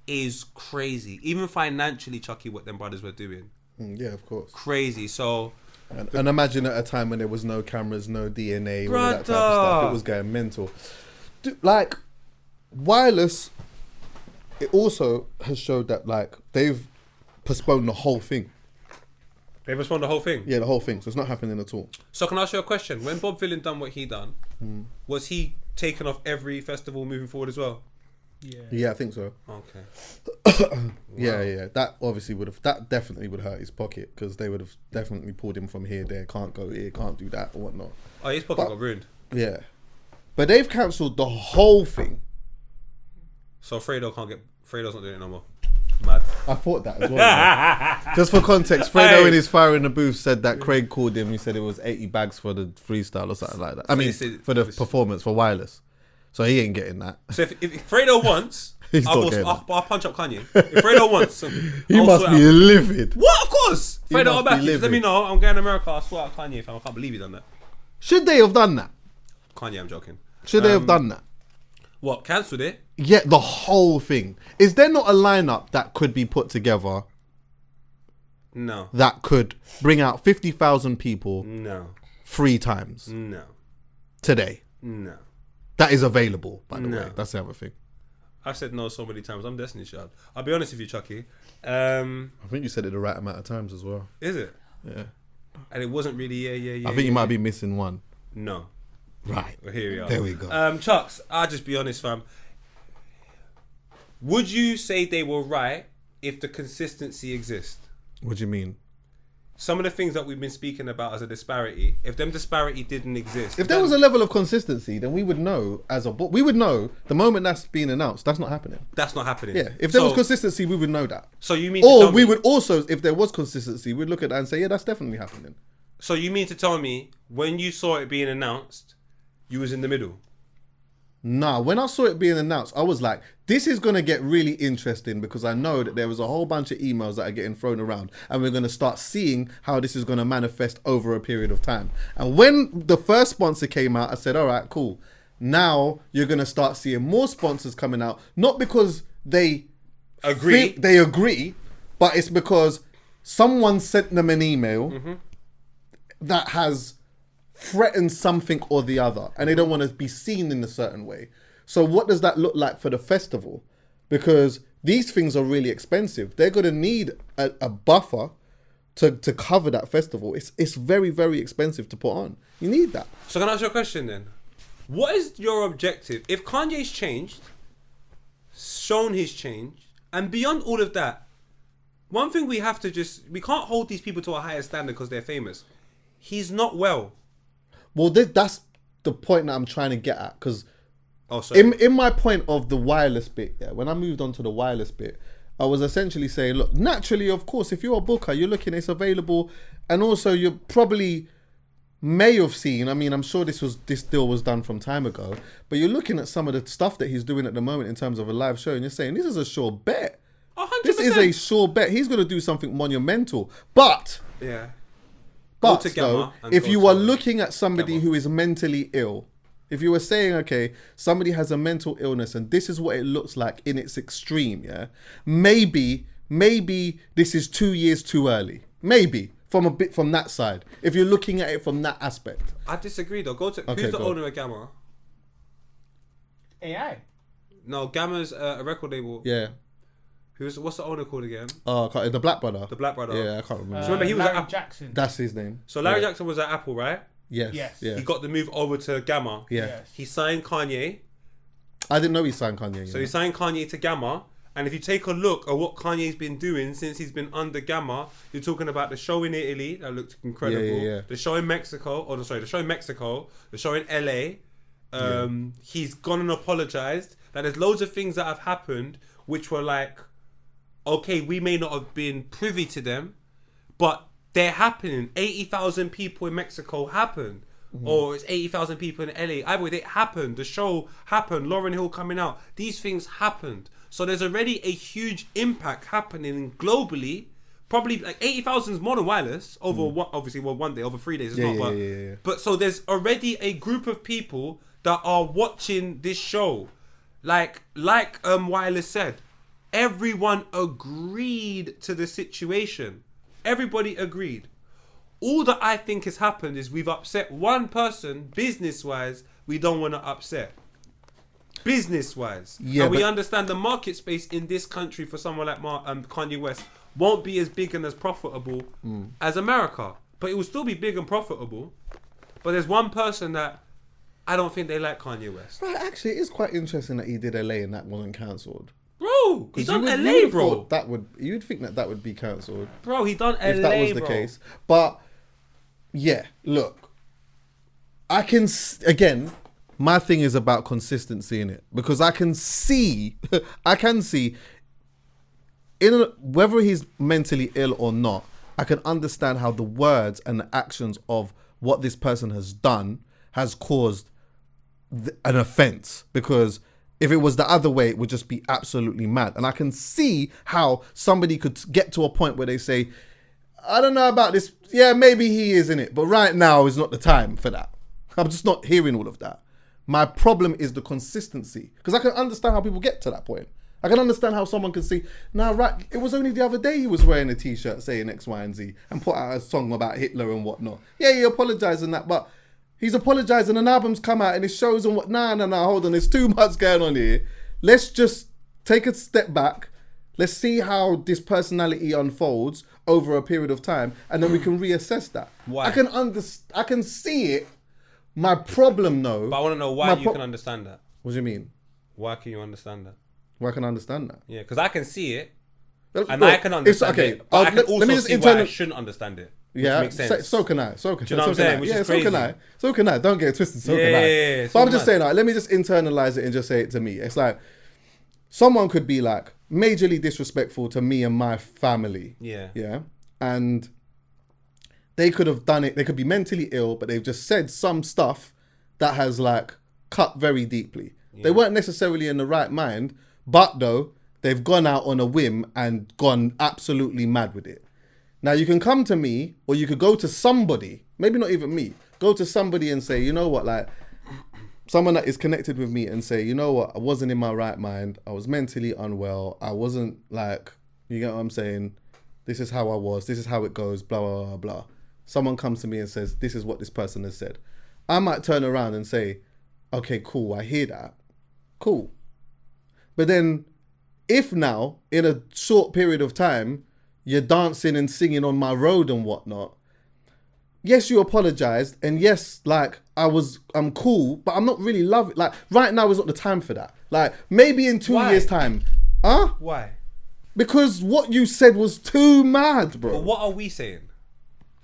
is crazy. Even financially, Chuckie, what them brothers were doing. Yeah, of course. Crazy. So, and imagine at a time when there was no cameras, no DNA, all that type of stuff. It was going mental. Like, wireless, it also has showed that, like, they've postponed the whole thing. They postponed the whole thing? Yeah, the whole thing. So it's not happening at all. So can I ask you a question? When Bob Dylan done what he done, was he taken off every festival moving forward as well? Yeah, I think so. Okay. Yeah. That obviously that definitely would hurt his pocket, because they would have definitely pulled him from here, there, can't go here, can't do that, or whatnot. Oh, his pocket got ruined. Yeah. But they've cancelled the whole thing. So Fredo's not doing it no more. Mad. I thought that as well. Just for context, Fredo in his Fire in the Booth said that Craig called him. He said it was 80 bags for the freestyle or something like that. I mean, for the performance for wireless. So he ain't getting that. So if Fredo wants, I'll punch up Kanye. If Fredo wants, he must be livid. What? Of course. Fredo, I'll back you. Let me know. I'm going to America. I'll swear out Kanye, fam. I can't believe he done that. Should they have done that? Kanye, I'm joking. Should they have done that? What? Cancelled it? Yeah, the whole thing. Is there not a lineup that could be put together No. that could bring out 50,000 people No. 3 times No. today. No. That is available, by the No. way. That's the other thing. I've said no so many times. I'm Destiny's Child. I'll be honest with you, Chuckie. I think you said it the right amount of times as well. Is it? Yeah. And it wasn't really yeah. I think you might be missing one. No. Right. Well, here we are. There we go. Chucks, I'll just be honest, fam. Would you say they were right if the consistency exists? What do you mean? Some of the things that we've been speaking about as a disparity, if them disparity didn't exist. If there was a level of consistency, then we would know as a book. We would know the moment that's being announced, that's not happening. That's not happening. Yeah. If there was consistency, we would know that. So you mean to Or tell we me, would also, if there was consistency, we'd look at that and say, yeah, that's definitely happening. So you mean to tell me when you saw it being announced, you was in the middle? Nah, when I saw it being announced, I was like, this is going to get really interesting because I know that there was a whole bunch of emails that are getting thrown around and we're going to start seeing how this is going to manifest over a period of time. And when the first sponsor came out, I said, all right, cool. Now you're going to start seeing more sponsors coming out, not because they agree, but it's because someone sent them an email that has threatened something or the other and they don't want to be seen in a certain way. So what does that look like for the festival? Because these things are really expensive. They're going to need a buffer to cover that festival. It's very, very expensive to put on. You need that. So can I ask you a question then? What is your objective? If Kanye's changed, shown his change, and beyond all of that, one thing we have to we can't hold these people to a higher standard because they're famous. He's not well. Well, that's the point that I'm trying to get at. Because sorry. in my point of the wireless bit, when I moved on to the wireless bit, I was essentially saying, look, naturally, of course, if you're a booker, you're looking, it's available. And also, you probably may have seen, I mean, I'm sure this deal was done from time ago, but you're looking at some of the stuff that he's doing at the moment in terms of a live show, and you're saying, this is a sure bet. 100%. This is a sure bet. He's going to do something monumental. But... yeah. But though, if you are looking at somebody who is mentally ill, if you were saying, okay, somebody has a mental illness and this is what it looks like in its extreme, yeah, maybe this is 2 years too early. Maybe from that side. If you're looking at it from that aspect. I disagree though. Who's the owner of Gamma? AI. No, Gamma's a record label. Yeah. What's the owner called again? Oh, the Black Brother. The Black Brother. Yeah, I can't remember. So remember, he was Larry at Jackson. That's his name. So Larry Jackson was at Apple, right? Yes. Yes. Yeah. He got the move over to Gamma. Yeah. Yes. He signed Kanye. I didn't know he signed Kanye. So he signed Kanye to Gamma. And if you take a look at what Kanye's been doing since he's been under Gamma, you're talking about the show in Italy that looked incredible. Yeah. The show in Mexico, the show in Mexico, the show in LA. He's gone and apologized. That there's loads of things that have happened which were like, okay, we may not have been privy to them, but they're happening. 80,000 people in Mexico happened. Or it's 80,000 people in LA. Either way, it happened. The show happened. Lauryn Hill coming out. These things happened. So there's already a huge impact happening globally. Probably like 80,000 is more than wireless over one day, over 3 days. But so there's already a group of people that are watching this show. Like Wireless said, everyone agreed to the situation. Everybody agreed. All that I think has happened is we've upset one person business-wise we don't want to upset. Business-wise. Yeah, and we understand the market space in this country for someone like Kanye West won't be as big and as profitable as America. But it will still be big and profitable. But there's one person that I don't think they like Kanye West. Right, actually, it is quite interesting that he did LA and that wasn't cancelled. Bro, he done LA, bro. You'd think that would be cancelled. Bro, he done LA, if that was the case. But, yeah, look. Again, my thing is about consistency in it. Because I can see, whether he's mentally ill or not, I can understand how the words and the actions of what this person has done has caused an offence. Because if it was the other way, it would just be absolutely mad. And I can see how somebody could get to a point where they say, I don't know about this. Yeah, maybe he is in it. But right now is not the time for that. I'm just not hearing all of that. My problem is the consistency. Because I can understand how people get to that point. I can understand how someone can see, right, it was only the other day he was wearing a t-shirt saying X, Y, and Z and put out a song about Hitler and whatnot. Yeah, he apologised and that, but he's apologised and an album's come out and it shows and what, nah, hold on, there's too much going on here. Let's just take a step back. Let's see how this personality unfolds over a period of time and then we can reassess that. Why? I can see it. My problem, though... But I want to know why you can understand that. What do you mean? Why can you understand that? Why can I understand that? Yeah, because I can see it, Look, I can understand it, but I can also see why I shouldn't understand it. Yeah, makes sense. So can I. So can, Do you know what I'm saying? Which is crazy. So can I. Don't get it twisted. So can I. Yeah, but I'm just saying, like, let me just internalize it and just say it to me. It's like, someone could be like, majorly disrespectful to me and my family. Yeah. Yeah. And they could have done it. They could be mentally ill, but they've just said some stuff that has like cut very deeply. Yeah. They weren't necessarily in the right mind, but though they've gone out on a whim and gone absolutely mad with it. Now you can come to me or you could go to somebody, maybe not even me, go to somebody and say, you know what, like someone that is connected with me and say, you know what, I wasn't in my right mind. I was mentally unwell. I wasn't like, you get what I'm saying? This is how I was. This is how it goes, blah, blah, blah, blah. Someone comes to me and says, this is what this person has said. I might turn around and say, okay, cool, I hear that. Cool. But then if now, in a short period of time, you're dancing and singing on my road and whatnot, yes, you apologized. And yes, like, I'm cool, but I'm not really loving, like, right now is not the time for that. Like, maybe in 2 years' time. Huh? Why? Because what you said was too mad, bro. But what are we saying?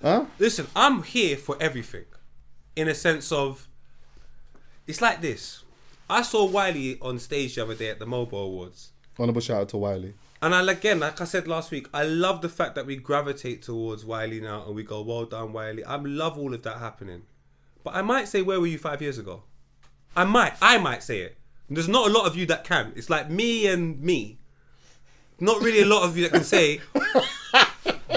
Huh? Listen, I'm here for everything. In a sense of, it's like this. I saw Wiley on stage the other day at the Mobile Awards. Honorable shout out to Wiley. And like I said last week, I love the fact that we gravitate towards Wiley now and we go, well done, Wiley. I love all of that happening. But I might say, where were you 5 years ago? I might say it. There's not a lot of you that can. It's like me and me. Not really a lot of you that can say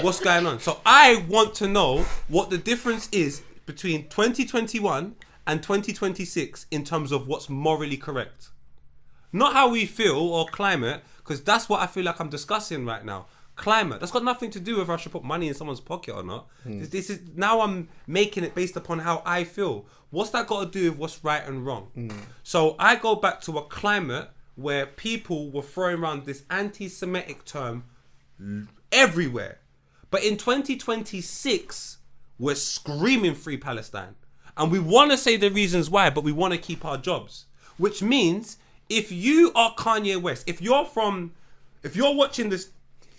what's going on. So I want to know what the difference is between 2021 and 2026 in terms of what's morally correct. Not how we feel or climate, because that's what I feel like I'm discussing right now. Climate. That's got nothing to do with if I should put money in someone's pocket or not. This is now I'm making it based upon how I feel. What's that got to do with what's right and wrong? So I go back to a climate where people were throwing around this anti-Semitic term everywhere. But in 2026, we're screaming Free Palestine. And we want to say the reasons why, but we want to keep our jobs. Which means if you are Kanye West, if you're watching this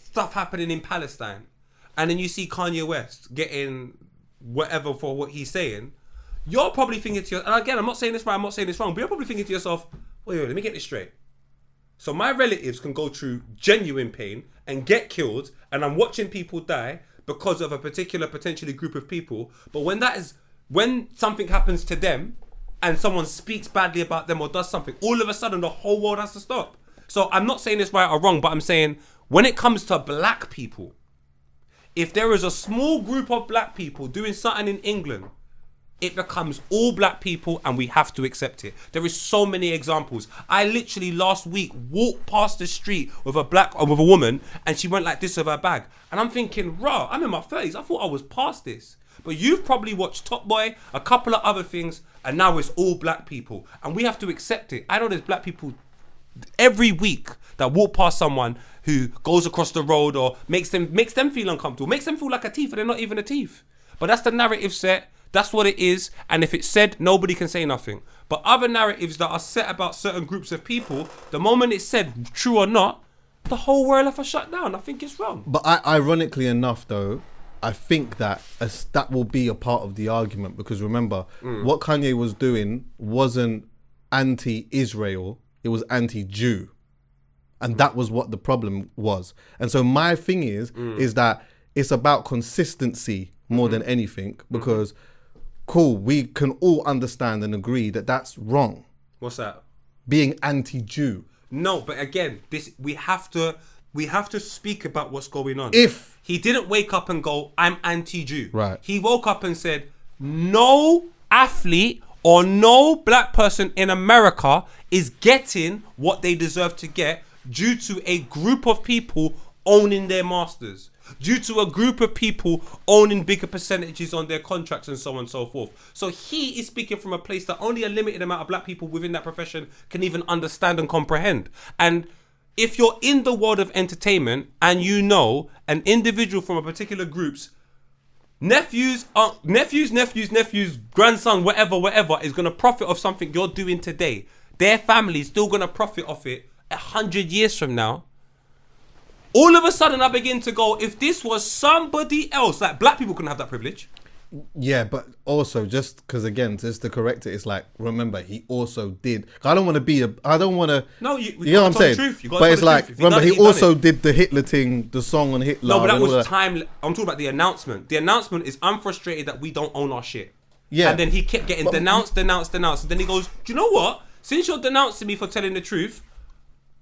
stuff happening in Palestine and then you see Kanye West getting whatever for what he's saying, you're probably thinking to yourself, and again, I'm not saying this right, I'm not saying this wrong, but you're probably thinking to yourself, wait, let me get this straight. So my relatives can go through genuine pain and get killed, and I'm watching people die because of a particular potentially group of people, but when something happens to them and someone speaks badly about them or does something, all of a sudden the whole world has to stop. So I'm not saying this right or wrong, but I'm saying when it comes to black people, if there is a small group of black people doing something in England, it becomes all black people and we have to accept it. There is so many examples. I literally last week walked past the street with a woman and she went like this with her bag. And I'm thinking, rah, I'm in my 30s. I thought I was past this. But you've probably watched Top Boy, a couple of other things, and now it's all black people. And we have to accept it. I know there's black people every week that walk past someone who goes across the road or makes them feel uncomfortable, makes them feel like a thief and they're not even a thief. But that's the narrative set. That's what it is. And if it's said, nobody can say nothing. But other narratives that are set about certain groups of people, the moment it's said, true or not, the whole world have to shut down. I think it's wrong. But ironically enough, though, I think that that will be a part of the argument because remember, what Kanye was doing wasn't anti-Israel, it was anti-Jew. And that was what the problem was. And so my thing is that it's about consistency more than anything because, cool, we can all understand and agree that that's wrong. What's that? Being anti-Jew. No, but again, we have to speak about what's going on. If he didn't wake up and go, I'm anti-Jew. Right. He woke up and said, no athlete or no black person in America is getting what they deserve to get due to a group of people owning their masters, due to a group of people owning bigger percentages on their contracts and so on and so forth. So he is speaking from a place that only a limited amount of black people within that profession can even understand and comprehend. And if you're in the world of entertainment and you know an individual from a particular group's nephews, grandson, whatever is going to profit off something you're doing today, their family's still going to profit off it 100 years from now. All of a sudden I begin to go, if this was somebody else, like black people couldn't have that privilege. Yeah, but also just because again, just to correct it, it's like, remember, he also did. I don't want to be I don't want to. No, you know what I'm saying. But it's like, remember, he also did the Hitler thing, the song on Hitler. No, but that was time. I'm talking about the announcement. The announcement is, I'm frustrated that we don't own our shit. Yeah. And then he kept getting denounced. And then he goes, do you know what? Since you're denouncing me for telling the truth,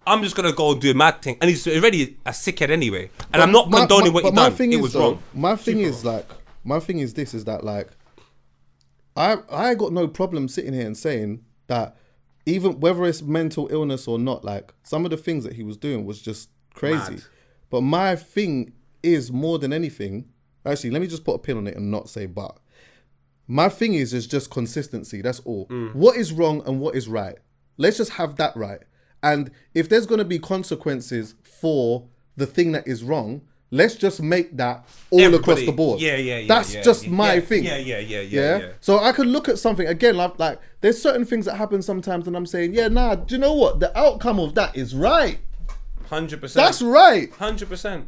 I'm just gonna go and do a mad thing. And he's already a sickhead anyway. And I'm not condoning what he done. It was wrong. My thing is like. My thing is this, is that like, I got no problem sitting here and saying that even whether it's mental illness or not, like some of the things that he was doing was just crazy. Mad. But my thing is more than anything, actually, let me just put a pin on it and not say but. My thing is just consistency, that's all. What is wrong and what is right? Let's just have that right. And if there's going to be consequences for the thing that is wrong, let's just make that all across the board. That's just my thing. Yeah. So I could look at something again, like there's certain things that happen sometimes, and I'm saying, do you know what? The outcome of that is right. 100%. That's right. 100%.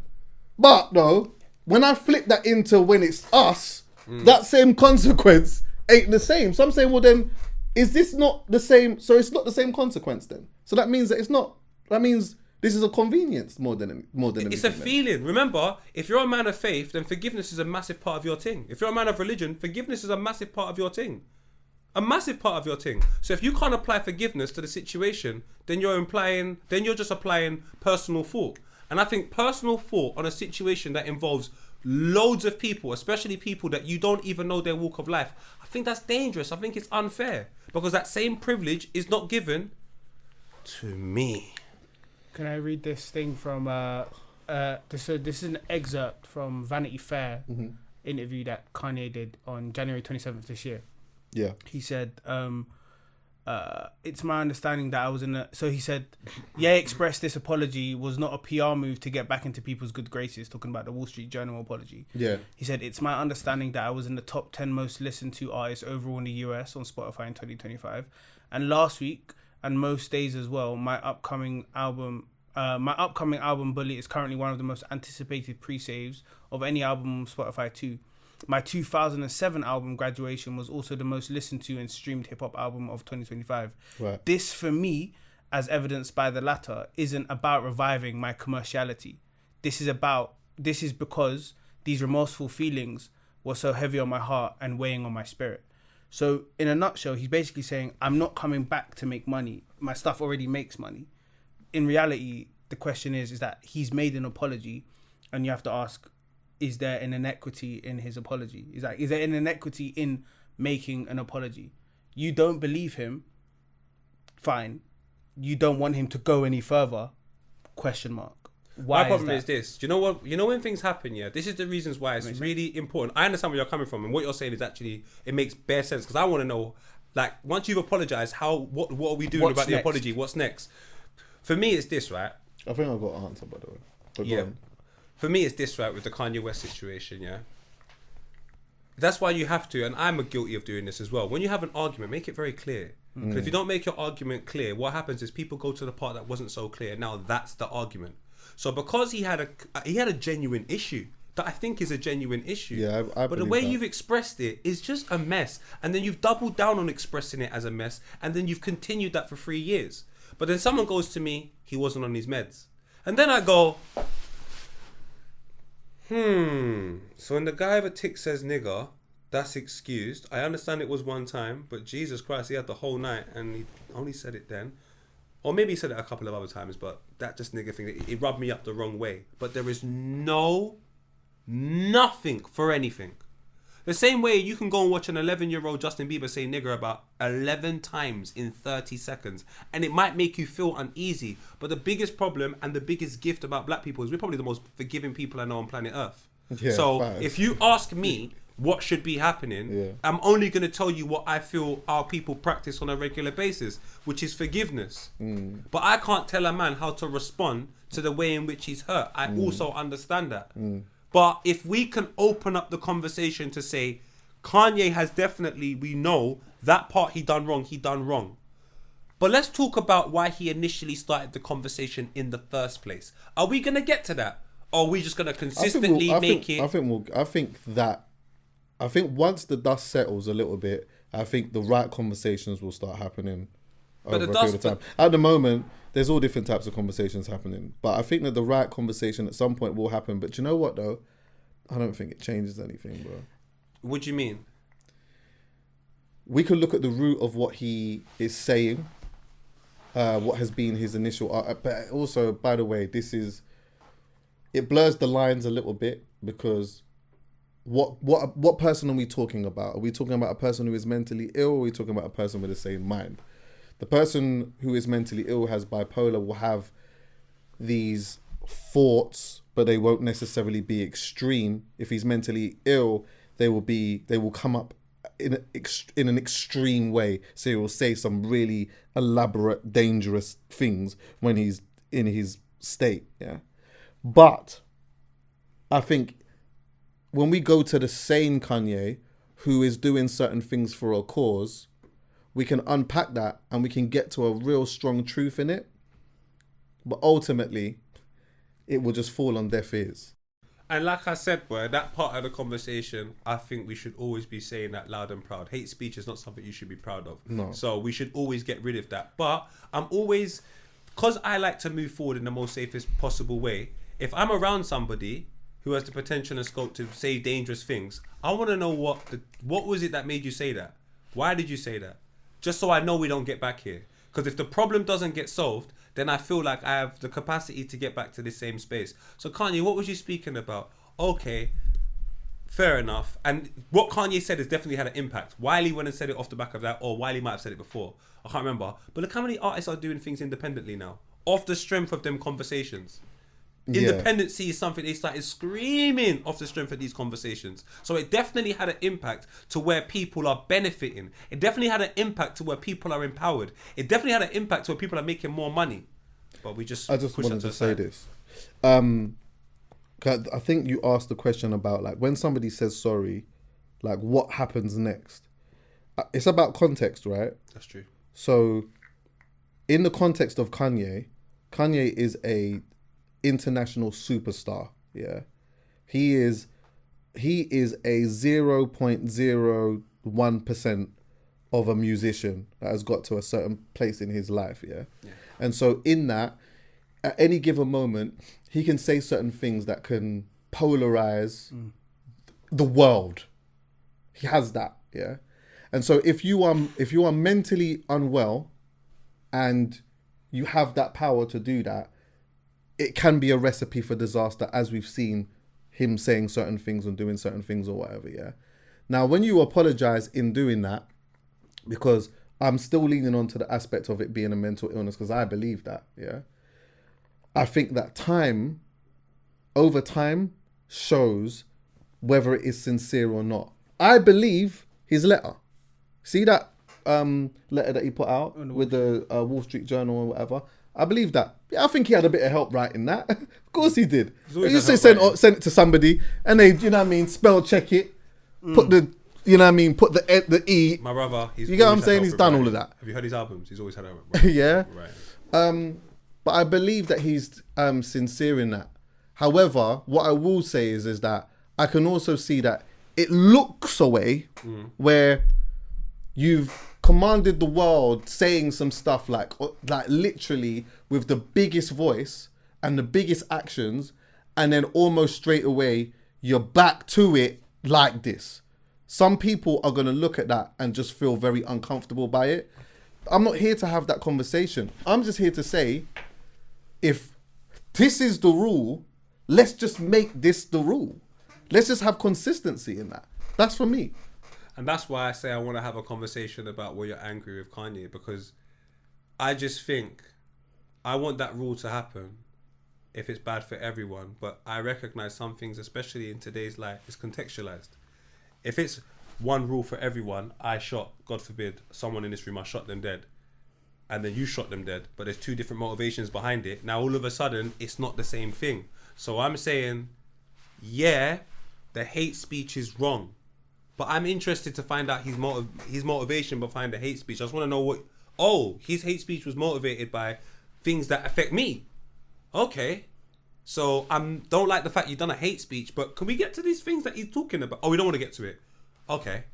But no, when I flip that into when it's us, that same consequence ain't the same. So I'm saying, well then, is this not the same? So it's not the same consequence then. So that means that it's not. That means this is a convenience more than anything. It's a feeling. Remember, if you're a man of faith, then forgiveness is a massive part of your thing. If you're a man of religion, forgiveness is a massive part of your thing. A massive part of your thing. So if you can't apply forgiveness to the situation, then you're just applying personal fault. And I think personal fault on a situation that involves loads of people, especially people that you don't even know their walk of life, I think that's dangerous. I think it's unfair because that same privilege is not given to me. Can I read this thing from this is an excerpt from Vanity Fair interview that Kanye did on January 27th this year. Yeah. He said, it's my understanding that I was in a... So he said, Ye expressed this apology was not a PR move to get back into people's good graces, talking about the Wall Street Journal apology. Yeah. He said, it's my understanding that I was in the top 10 most listened to artists overall in the US on Spotify in 2025. And last week, and most days as well, my upcoming album Bully is currently one of the most anticipated pre-saves of any album on Spotify too. My 2007 album Graduation was also the most listened to and streamed hip-hop album of 2025. Right. This for me, as evidenced by the latter, isn't about reviving my commerciality. This is because these remorseful feelings were so heavy on my heart and weighing on my spirit. So in a nutshell, he's basically saying, I'm not coming back to make money. My stuff already makes money. In reality, the question is that he's made an apology, and you have to ask, is there an inequity in his apology? Is there an inequity in making an apology? You don't believe him, fine. You don't want him to go any further, question mark. Why? My problem is this. Do you know what? You know when things happen, yeah? This is the reasons why it's really important. I understand where you're coming from, and what you're saying is actually, it makes bare sense, because I want to know, like, once you've apologized, what are we doing about the apology? What's next? For me, it's this, right? I think I've got an answer, by the way. But yeah. For me, it's this, right, with the Kanye West situation, yeah? That's why you have to, and I'm guilty of doing this as well. When you have an argument, make it very clear. Because if you don't make your argument clear, what happens is people go to the part that wasn't so clear. Now that's the argument. So because he had a genuine issue that I think is a genuine issue. Yeah, but the way you've expressed it is just a mess. And then you've doubled down on expressing it as a mess, and then you've continued that for 3 years. But then someone goes to me, he wasn't on his meds. And then I go, so when the guy with a tick says nigger, that's excused. I understand it was one time, but Jesus Christ, he had the whole night and he only said it then. Or maybe he said it a couple of other times, but that just nigger thing, it rubbed me up the wrong way. But there is nothing for anything. The same way you can go and watch an 11-year-old Justin Bieber say nigger about 11 times in 30 seconds, and it might make you feel uneasy. But the biggest problem and the biggest gift about black people is we're probably the most forgiving people I know on planet Earth. Yeah, so facts. if you ask me what should be happening, I'm only going to tell you what I feel our people practice on a regular basis, which is forgiveness. But I can't tell a man how to respond to the way in which he's hurt. I also understand that. But if we can open up the conversation to say, Kanye has definitely, we know that part he done wrong. But let's talk about why he initially started the conversation in the first place. Are we going to get to that? Or are we just going to consistently make it? I think once the dust settles a little bit, I think the right conversations will start happening over a period of time. At the moment, there's all different types of conversations happening. But I think that the right conversation at some point will happen. But you know what, though? I don't think it changes anything, bro. What do you mean? We could look at the root of what he is saying, what has been his initial... but also, by the way, it blurs the lines a little bit because... What person are we talking about? Are we talking about a person who is mentally ill, or are we talking about a person with a sane mind? The person who is mentally ill, has bipolar, will have these thoughts, but they won't necessarily be extreme. If he's mentally ill, they will come up in an extreme way. So he will say some really elaborate, dangerous things when he's in his state. Yeah, but I think when we go to the sane Kanye, who is doing certain things for a cause, we can unpack that and we can get to a real strong truth in it. But ultimately, it will just fall on deaf ears. And like I said, boy, that part of the conversation, I think we should always be saying that loud and proud. Hate speech is not something you should be proud of. No. So we should always get rid of that. But I'm always, because I like to move forward in the most safest possible way, if I'm around somebody who has the potential and scope to say dangerous things, I want to know what was it that made you say that? Why did you say that? Just so I know we don't get back here. Because if the problem doesn't get solved, then I feel like I have the capacity to get back to this same space. So Kanye, what was you speaking about? Okay, fair enough. And what Kanye said has definitely had an impact. Wiley went and said it off the back of that, or Wiley might have said it before. I can't remember. But look how many artists are doing things independently now, off the strength of them conversations. Independency is something they started screaming off the strength of these conversations. So it definitely had an impact to where people are benefiting. It definitely had an impact to where people are empowered. It definitely had an impact to where people are making more money. But I just wanted to say this. I think you asked the question about like when somebody says sorry, like what happens next? It's about context, right? That's true. So in the context of Kanye is a international superstar. Yeah, he is a 0.01% of a musician that has got to a certain place in his life. Yeah. And so in that, at any given moment, he can say certain things that can polarize the world. He has that. Yeah. And so if you are mentally unwell and you have that power to do that, it can be a recipe for disaster, as we've seen him saying certain things and doing certain things or whatever, yeah? Now, when you apologize in doing that, because I'm still leaning on to the aspect of it being a mental illness, because I believe that, yeah? I think that over time, shows whether it is sincere or not. I believe his letter. See that letter that he put out with the Wall Street Journal or whatever? I believe that. Yeah, I think he had a bit of help writing that. Of course he did. You say send it to somebody and they, you know what I mean, spell check it, put the, you know what I mean, put the E. My brother, you get what I'm saying? He's done all of that. Have you heard his albums? He's always had a yeah. Right. But I believe that he's sincere in that. However, what I will say is that I can also see that it looks a way where you've commanded the world saying some stuff like literally with the biggest voice and the biggest actions, and then almost straight away you're back to it like this. Some people are going to look at that and just feel very uncomfortable by it. I'm not here to have that conversation. I'm just here to say, if this is the rule, let's just make this the rule. Let's just have consistency in that. That's for me. And that's why I say I want to have a conversation about where you're angry with Kanye, because I just think I want that rule to happen if it's bad for everyone. But I recognize some things, especially in today's life, is contextualized. If it's one rule for everyone, I shot, God forbid, someone in this room, I shot them dead. And then you shot them dead. But there's two different motivations behind it. Now, all of a sudden, it's not the same thing. So I'm saying, yeah, the hate speech is wrong. But I'm interested to find out his motivation behind the hate speech. I just want to know what... Oh, his hate speech was motivated by things that affect me. Okay. So I don't like the fact you've done a hate speech, but can we get to these things that he's talking about? Oh, we don't want to get to it. Okay.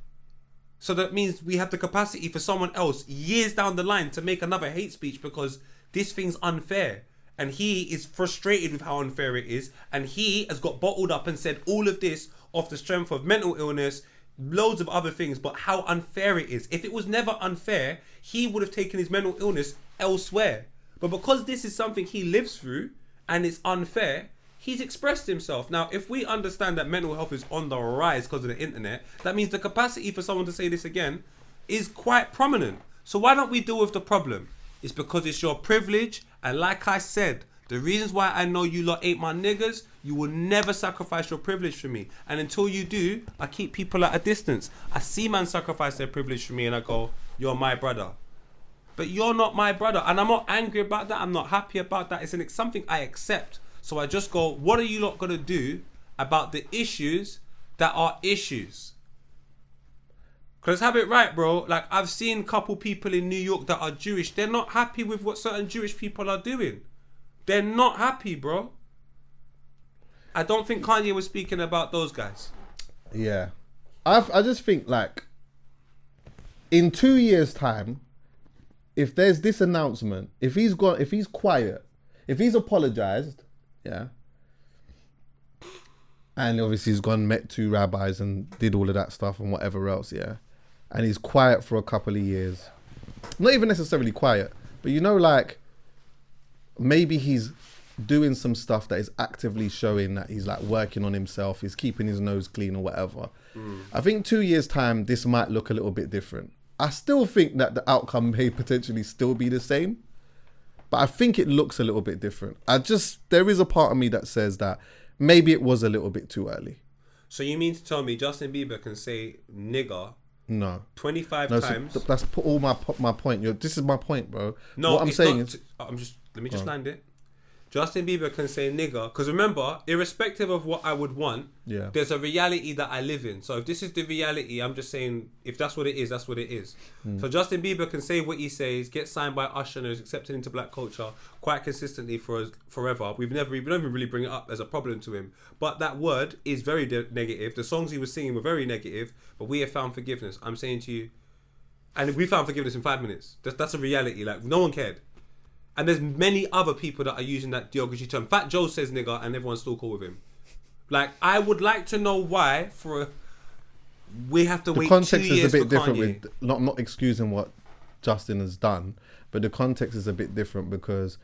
So that means we have the capacity for someone else years down the line to make another hate speech because this thing's unfair. And he is frustrated with how unfair it is. And he has got bottled up and said all of this off the strength of mental illness, loads of other things, but how unfair it is. If it was never unfair, he would have taken his mental illness elsewhere. But because this is something he lives through and it's unfair, he's expressed himself. Now, if we understand that mental health is on the rise because of the internet, that means the capacity for someone to say this again is quite prominent. So why don't we deal with the problem? It's because it's your privilege. And like I said, the reasons why I know you lot ain't my niggas, you will never sacrifice your privilege for me. And until you do, I keep people at a distance. I see man sacrifice their privilege for me and I go, you're my brother. But you're not my brother. And I'm not angry about that. I'm not happy about that. It's something I accept. So I just go, what are you lot going to do about the issues that are issues? Because have it right, bro. Like, I've seen a couple people in New York that are Jewish. They're not happy with what certain Jewish people are doing. They're not happy, bro. I don't think Kanye was speaking about those guys. Yeah. I just think, like, in 2 years' time, if there's this announcement, if he's quiet, if he's apologized, yeah, and obviously he's gone, met two rabbis and did all of that stuff and whatever else, yeah, and he's quiet for a couple of years, not even necessarily quiet, but like, maybe he's doing some stuff that is actively showing that he's like working on himself, he's keeping his nose clean or whatever. I think 2 years' time, this might look a little bit different. I still think that the outcome may potentially still be the same, but I think it looks a little bit different. There is a part of me that says that maybe it was a little bit too early. So you mean to tell me Justin Bieber can say nigger? No. 25 times? So that's all my point. This is my point, bro. No, what I'm saying is... let me just land it. Justin Bieber can say nigger, because remember, irrespective of what I would want, there's a reality that I live in. So if this is the reality, I'm just saying, if that's what it is, that's what it is. So Justin Bieber can say what he says, get signed by Usher and is accepted into black culture quite consistently forever. We don't even really bring it up as a problem to him. But that word is very negative. The songs he was singing were very negative, but we have found forgiveness. I'm saying to you, and we found forgiveness in 5 minutes. That's a reality. Like, no one cared. And there's many other people that are using that derogatory term. Fat Joe says nigger and everyone's still cool with him. Like, I would like to know why we have to wait 2 years for Kanye. The context is a bit different with, not excusing what Justin has done, but the context is a bit different because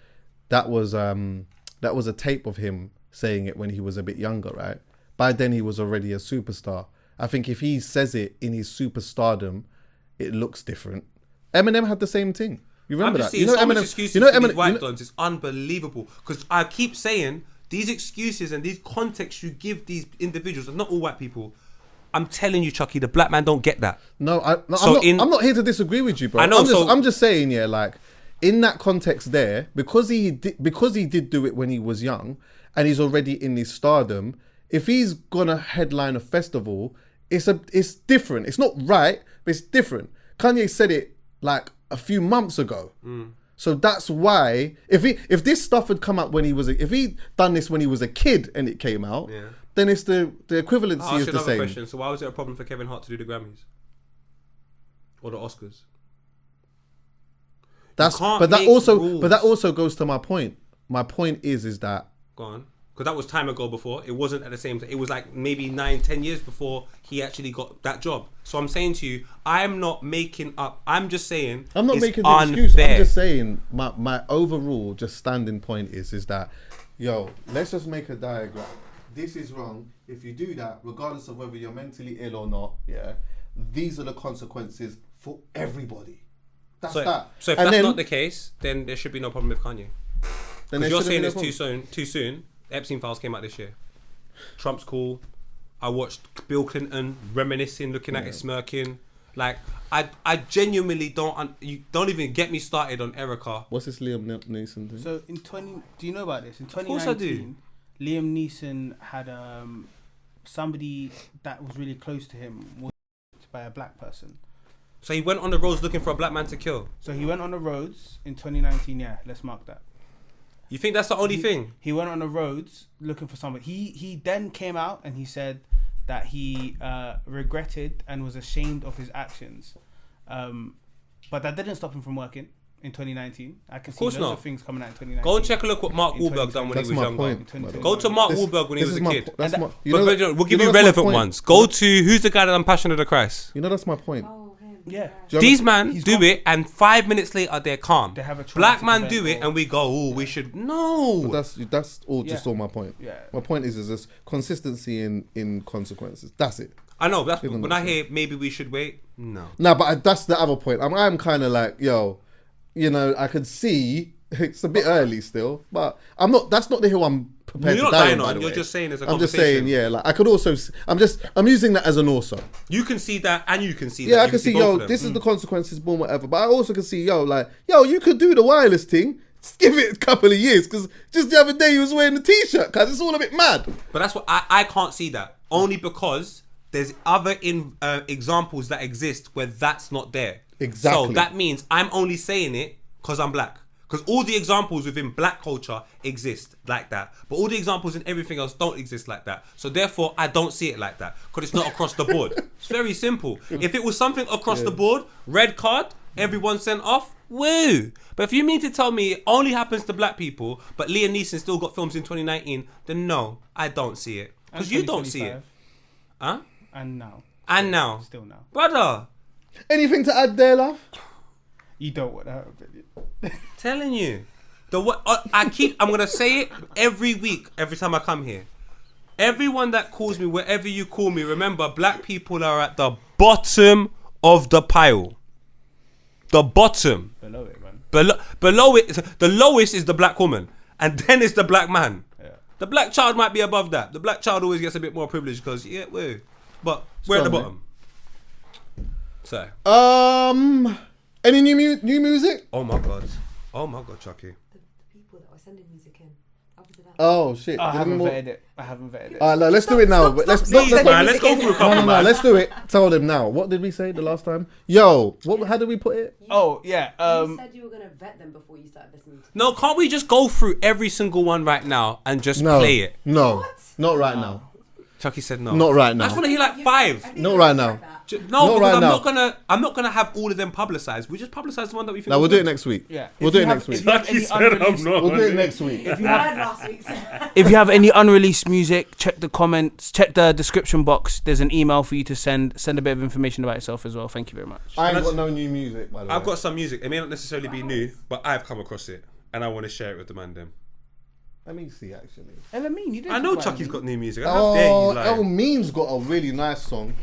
that was a tape of him saying it when he was a bit younger, right? By then he was already a superstar. I think if he says it in his superstardom, it looks different. Eminem had the same thing. You remember that? Eminem's excuses for these white dons is unbelievable. Because I keep saying these excuses and these contexts you give these individuals, and not all white people. I'm telling you, Chuckie, the black man don't get that. No, I'm not here to disagree with you, bro. I know. I'm just saying, yeah, like in that context there, because he did do it when he was young, and he's already in his stardom. If he's gonna headline a festival, it's different. It's not right, but it's different. Kanye said it like a few months ago. So that's why if this stuff had come up when if he done this when he was a kid and it came out, then it's the equivalency is the same. Question. So why was it a problem for Kevin Hart to do the Grammys or the Oscars? But that also goes to my point. My point is that go on. Because that was time ago before. It wasn't at the same time. It was like maybe 9-10 years before he actually got that job. So I'm saying to you, I'm not making up. I'm just saying I'm not it's making the unfair. excuse. I'm just saying my overall just standing point is that, yo, let's just make a diagram. This is wrong. if you do that, regardless of whether you're mentally ill or not, yeah, these are the consequences for everybody. That's that. So if that's not the case, then there should be no problem with Kanye. Because you're saying it's too soon. Epstein files came out this year. Trump's cool. I watched Bill Clinton reminiscing, looking at it, smirking. Like, I genuinely you don't even get me started on Erica. What's this Liam Neeson thing? So do you know about this? In 2019, Of course I do. Liam Neeson had somebody that was really close to him was by a black person. So he went on the roads looking for a black man to kill. So he went on the roads in 2019. Yeah, let's mark that. You think that's the only thing? He went on the roads looking for somebody. He then came out and he said that he regretted and was ashamed of his actions. But that didn't stop him from working in 2019. I can see loads of things coming out in 2019. Go and check a look what Mark Wahlberg done when he was younger. Go to Mark Wahlberg when he was a kid. We'll give you relevant ones. Go to who's the guy that I'm Passion of the Christ. You know that's my point. Yeah. These man do it and 5 minutes later they're calm. They have a black man do it and we go, oh, we should no. But that's all just all my point. Yeah. My point is this consistency in consequences. That's it. I know, that's when I hear maybe we should wait. No. No, but that's the other point. I'm kind of like, yo, you know, I could see it's a bit early still, but I'm not. That's not the hill I'm prepared to die on. You're just saying as a I'm just conversation. saying, yeah. Like I could also. I'm using that as an also. You can see that, and you can see that. Yeah, I can see, yo, this is the consequences, boom, whatever. But I also can see, yo, you could do the wireless thing. Just give it a couple of years, because just the other day he was wearing the t-shirt, because it's all a bit mad. But that's what I can't see that only because there's other examples that exist where that's not there. Exactly. So that means I'm only saying it because I'm black. Because all the examples within black culture exist like that. But all the examples in everything else don't exist like that. So therefore, I don't see it like that. Because it's not across the board. It's very simple. If it was something across the board, red card, everyone sent off, woo. But if you mean to tell me it only happens to black people, but Liam Neeson still got films in 2019, then no, I don't see it. Because you don't see it. Huh? And now. Still now. Brother. Anything to add there, love? You don't want to have opinion. Telling you. I'm going to say it every week, every time I come here. Everyone that calls me, wherever you call me, remember, black people are at the bottom of the pile. The bottom. Below it, man. Below it, the lowest is the black woman. And then it's the black man. Yeah. The black child might be above that. The black child always gets a bit more privilege because, but we're at the bottom. So. Any new music? Oh my god, Chuckie. The people that were sending music in. Oh shit! I haven't vetted it. No, let's do it now. Let's go through a couple. No, let's do it. Tell them now. What did we say the last time? Yo, how did we put it? Oh yeah. You said you were gonna vet them before you started listening to them. No, can't we just go through every single one right now and just play it? No, not right now. Chuckie said no. Not right now. I just want to hear like 5. Not right now. No, because I'm not gonna have all of them publicized. We just publicize the one that we think. No, we'll do it next week. Yeah, we'll do it next week. We'll do it next week. If you heard last week's. If you have any unreleased music, check the comments, check the description box. There's an email for you to send a bit of information about yourself as well. Thank you very much. I ain't got no new music, by the way. I've got some music. It may not necessarily be new, but I've come across it and I want to share it with the man them. Let me see, actually. I know Chuckie's got new music. El Mean's got a really nice song.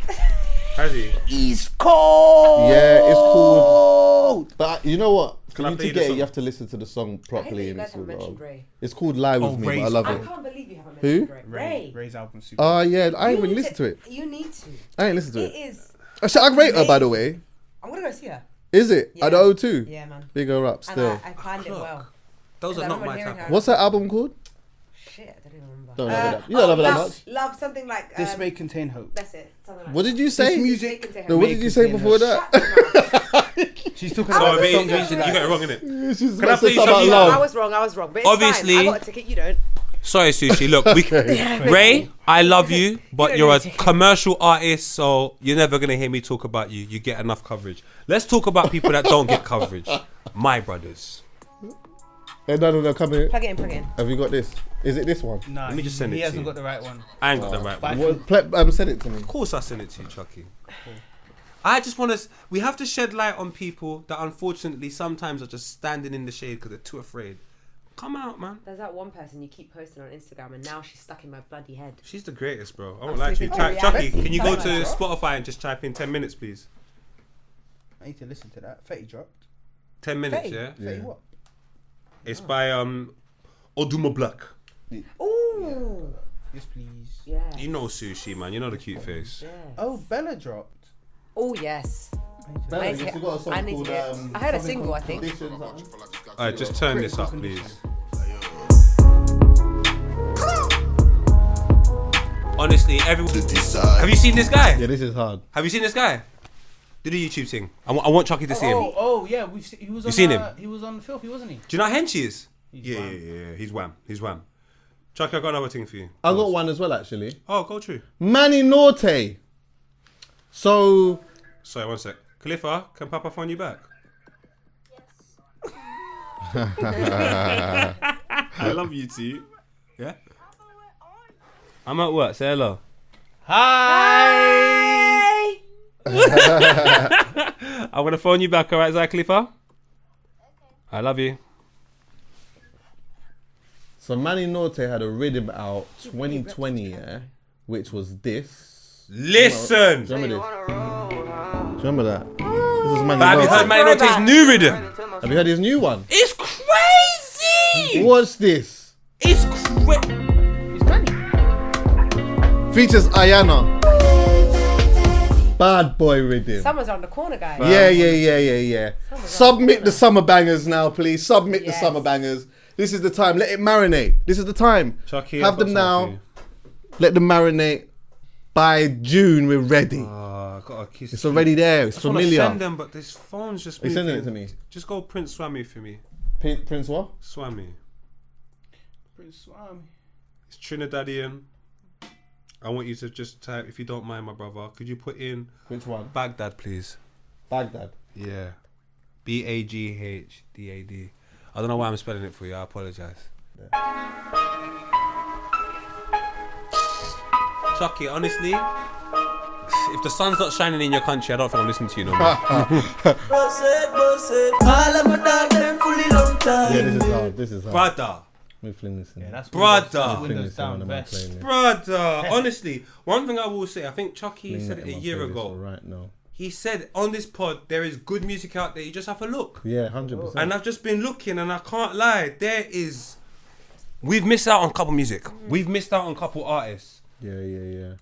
Has he? It's cold. Yeah, it's called. But you know what? For Can I you play to the get it, song? you have to listen to the song properly. You guys haven't mentioned Ray. It's called Lie With Me, but I love I it. can't believe you haven't Who? mentioned Ray. Ray's album super. Oh, yeah, I You haven't need listened to it. You need to. I ain't listened to It it. is. Actually, I rate her, by the way. I'm gonna go see her. Is it? Yeah. At the O2? Yeah, man. Big her up, And still. I planned it well. Those are I not remember my hearing type. her. What's her album called? Shit, I don't even remember. Don't love it that. You don't love it that much? Love something like. This may contain hope. That's it. Something like What did you say? music. No, what did you say before that? She's talking So, about the song. you got it wrong, innit? She's Can I play you about something? love. I was wrong. But it's Obviously- fine. I got a ticket. You don't. Sorry, Sushi. Look, Ray, I love you, but you're a commercial artist, so you're never gonna hear me talk about you. You get enough coverage. Let's talk about people that don't get coverage. My brothers. Hey, no, come here. Plug it in. Have you got this? Is it this one? No, Let me just send it he to hasn't you. got the right one. I ain't got the right one. Send it to me. Of course I send it to you, Chuckie. I just want to... We have to shed light on people that unfortunately sometimes are just standing in the shade because they're too afraid. Come out, man. There's that one person you keep posting on Instagram, and now she's stuck in my bloody head. She's the greatest, bro. I won't lie to you. Chuckie, can you go to Spotify and just type in 10 minutes, please? I need to listen to that. Fetty dropped. 10 minutes, Fetty? yeah? Fetty what? It's by Oduma Black. Ooh. Yes, please. Yeah. You know Sushi, man. You know the cute face. Yeah. Oh, Bella dropped. Oh yes. Bella, I you need still got a song I need to called, get- I heard a something single, I called think. Conditions, something. Alright, just turn this up, please. Honestly, everyone. Have you seen this guy? Yeah, this is hard. Have you seen this guy? Do the YouTube thing. I want Chuckie to see him. Oh yeah, he was. You seen him? He was on Filthy, wasn't he? Do you know how hench he is? He's wham. Yeah. He's wham. Chuckie, I got another thing for you. I got one as well, actually. Oh, go true. Manny Norte. So, Sorry, one sec. Khalifa, can Papa phone you back? I love you too. Yeah? I'm at work. Say hello. Hi. I'm going to phone you back, alright, Zach Khalifa? I love you. so Manny Norte had a rhythm out 2020, yeah, which was this. Listen! Do you remember this? Do you remember that? This is Manny But have you Norte. heard Manny Norte's new rhythm? Have you heard his new one? It's crazy! What's this? It's crazy. Features Ayana. Bad boy rhythm. Someone's on the corner, guys. Yeah. Submit the summer bangers now, please. Submit the Yes. summer bangers. This is the time. Let it marinate. This is the time. Chuckie, Have I've got them something now. Let them marinate. By June, we're ready. I got a kiss. It's already there. It's I wanna familiar. send them, but this phone's just. Are you sending moving. it to me? Just go Prince Swami for me. Prince what? Swami. Prince Swami. It's Trinidadian. I want you to just type, if you don't mind, my brother. Could you put in Which one? Baghdad, please? Baghdad. Yeah. Baghdad. I don't know why I'm spelling it for you. I apologize. Chuckie, honestly, if the sun's not shining in your country, I don't think I'm listening to you no more. Yeah, this is hard. This is hard. Brother. Let me fling this in. Yeah, that's Brother. Windows down on my vest. playlist. Brother. Honestly, one thing I will say, I think Chuckie Fling said that it a in my year playlist ago. Right now. He said on this pod, there is good music out there. You just have a look. Yeah, 100%. And I've just been looking, and I can't lie. We've missed out on couple music. We've missed out on couple artists. Yeah.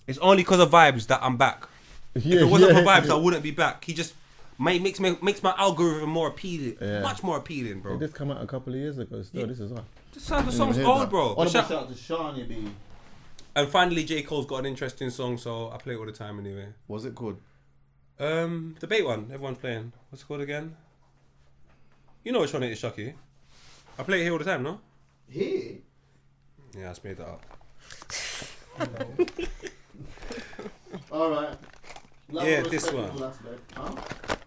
It's only because of vibes that I'm back. If it wasn't for vibes, I wouldn't be back. He just makes my algorithm more appealing, much more appealing, bro. It did come out a couple of years ago. Still, this is hard. The song's old, bro. What But about shout out to Shani B? and finally, J. Cole's got an interesting song, so I play it all the time anyway. What's it called? The bait one, everyone's playing. What's it called again? You know which one it is, Chuckie. I play it here all the time, no? Here? Yeah, I just made that up. Alright. Yeah, this one.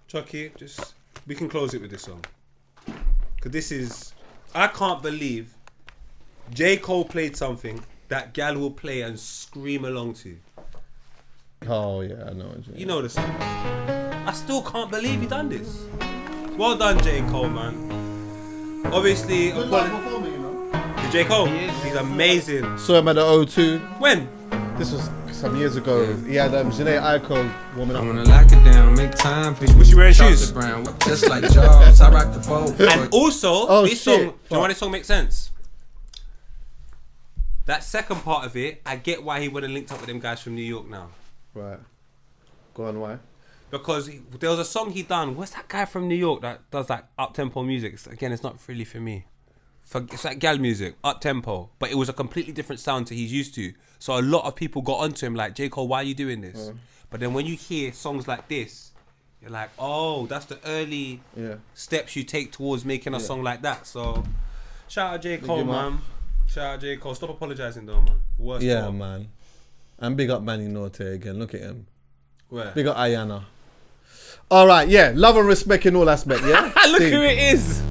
Chuckie, we can close it with this song. Because this is, I can't believe J. Cole played something that gal will play and scream along to. Oh, yeah, I know what you mean. You know the song. I still can't believe he done this. Well done, J. Cole, man. Obviously, Good live performer, you know. the J. Cole, he's amazing. Saw him at the O2. When? This was some years ago. He had Janae Aiko warming I'm up. gonna lock it down, make time for you. Was she wearing shoes? Brown, just like Charles, I rock the boat. And also, Oh, this shit. song, do you know why this song makes sense? That second part of it, I get why he went and linked up with them guys from New York now. Right. Go on, why? Because there was a song he done. What's that guy from New York that does that up-tempo music? Again, it's not really for me. It's like gal music, up-tempo. But it was a completely different sound to he's used to. So a lot of people got onto him like, J. Cole, why are you doing this? But then when you hear songs like this, you're like, oh, that's the early steps you take towards making a song like that. So shout out J. Cole, man. Shout out J. Cole. Stop apologizing though, man. Worst Yeah, of all. man. And big up Manny Norte again. Look at him. Where? Big up Ayana. All right, yeah. Love and respect in all aspects, yeah? Look See. who it is.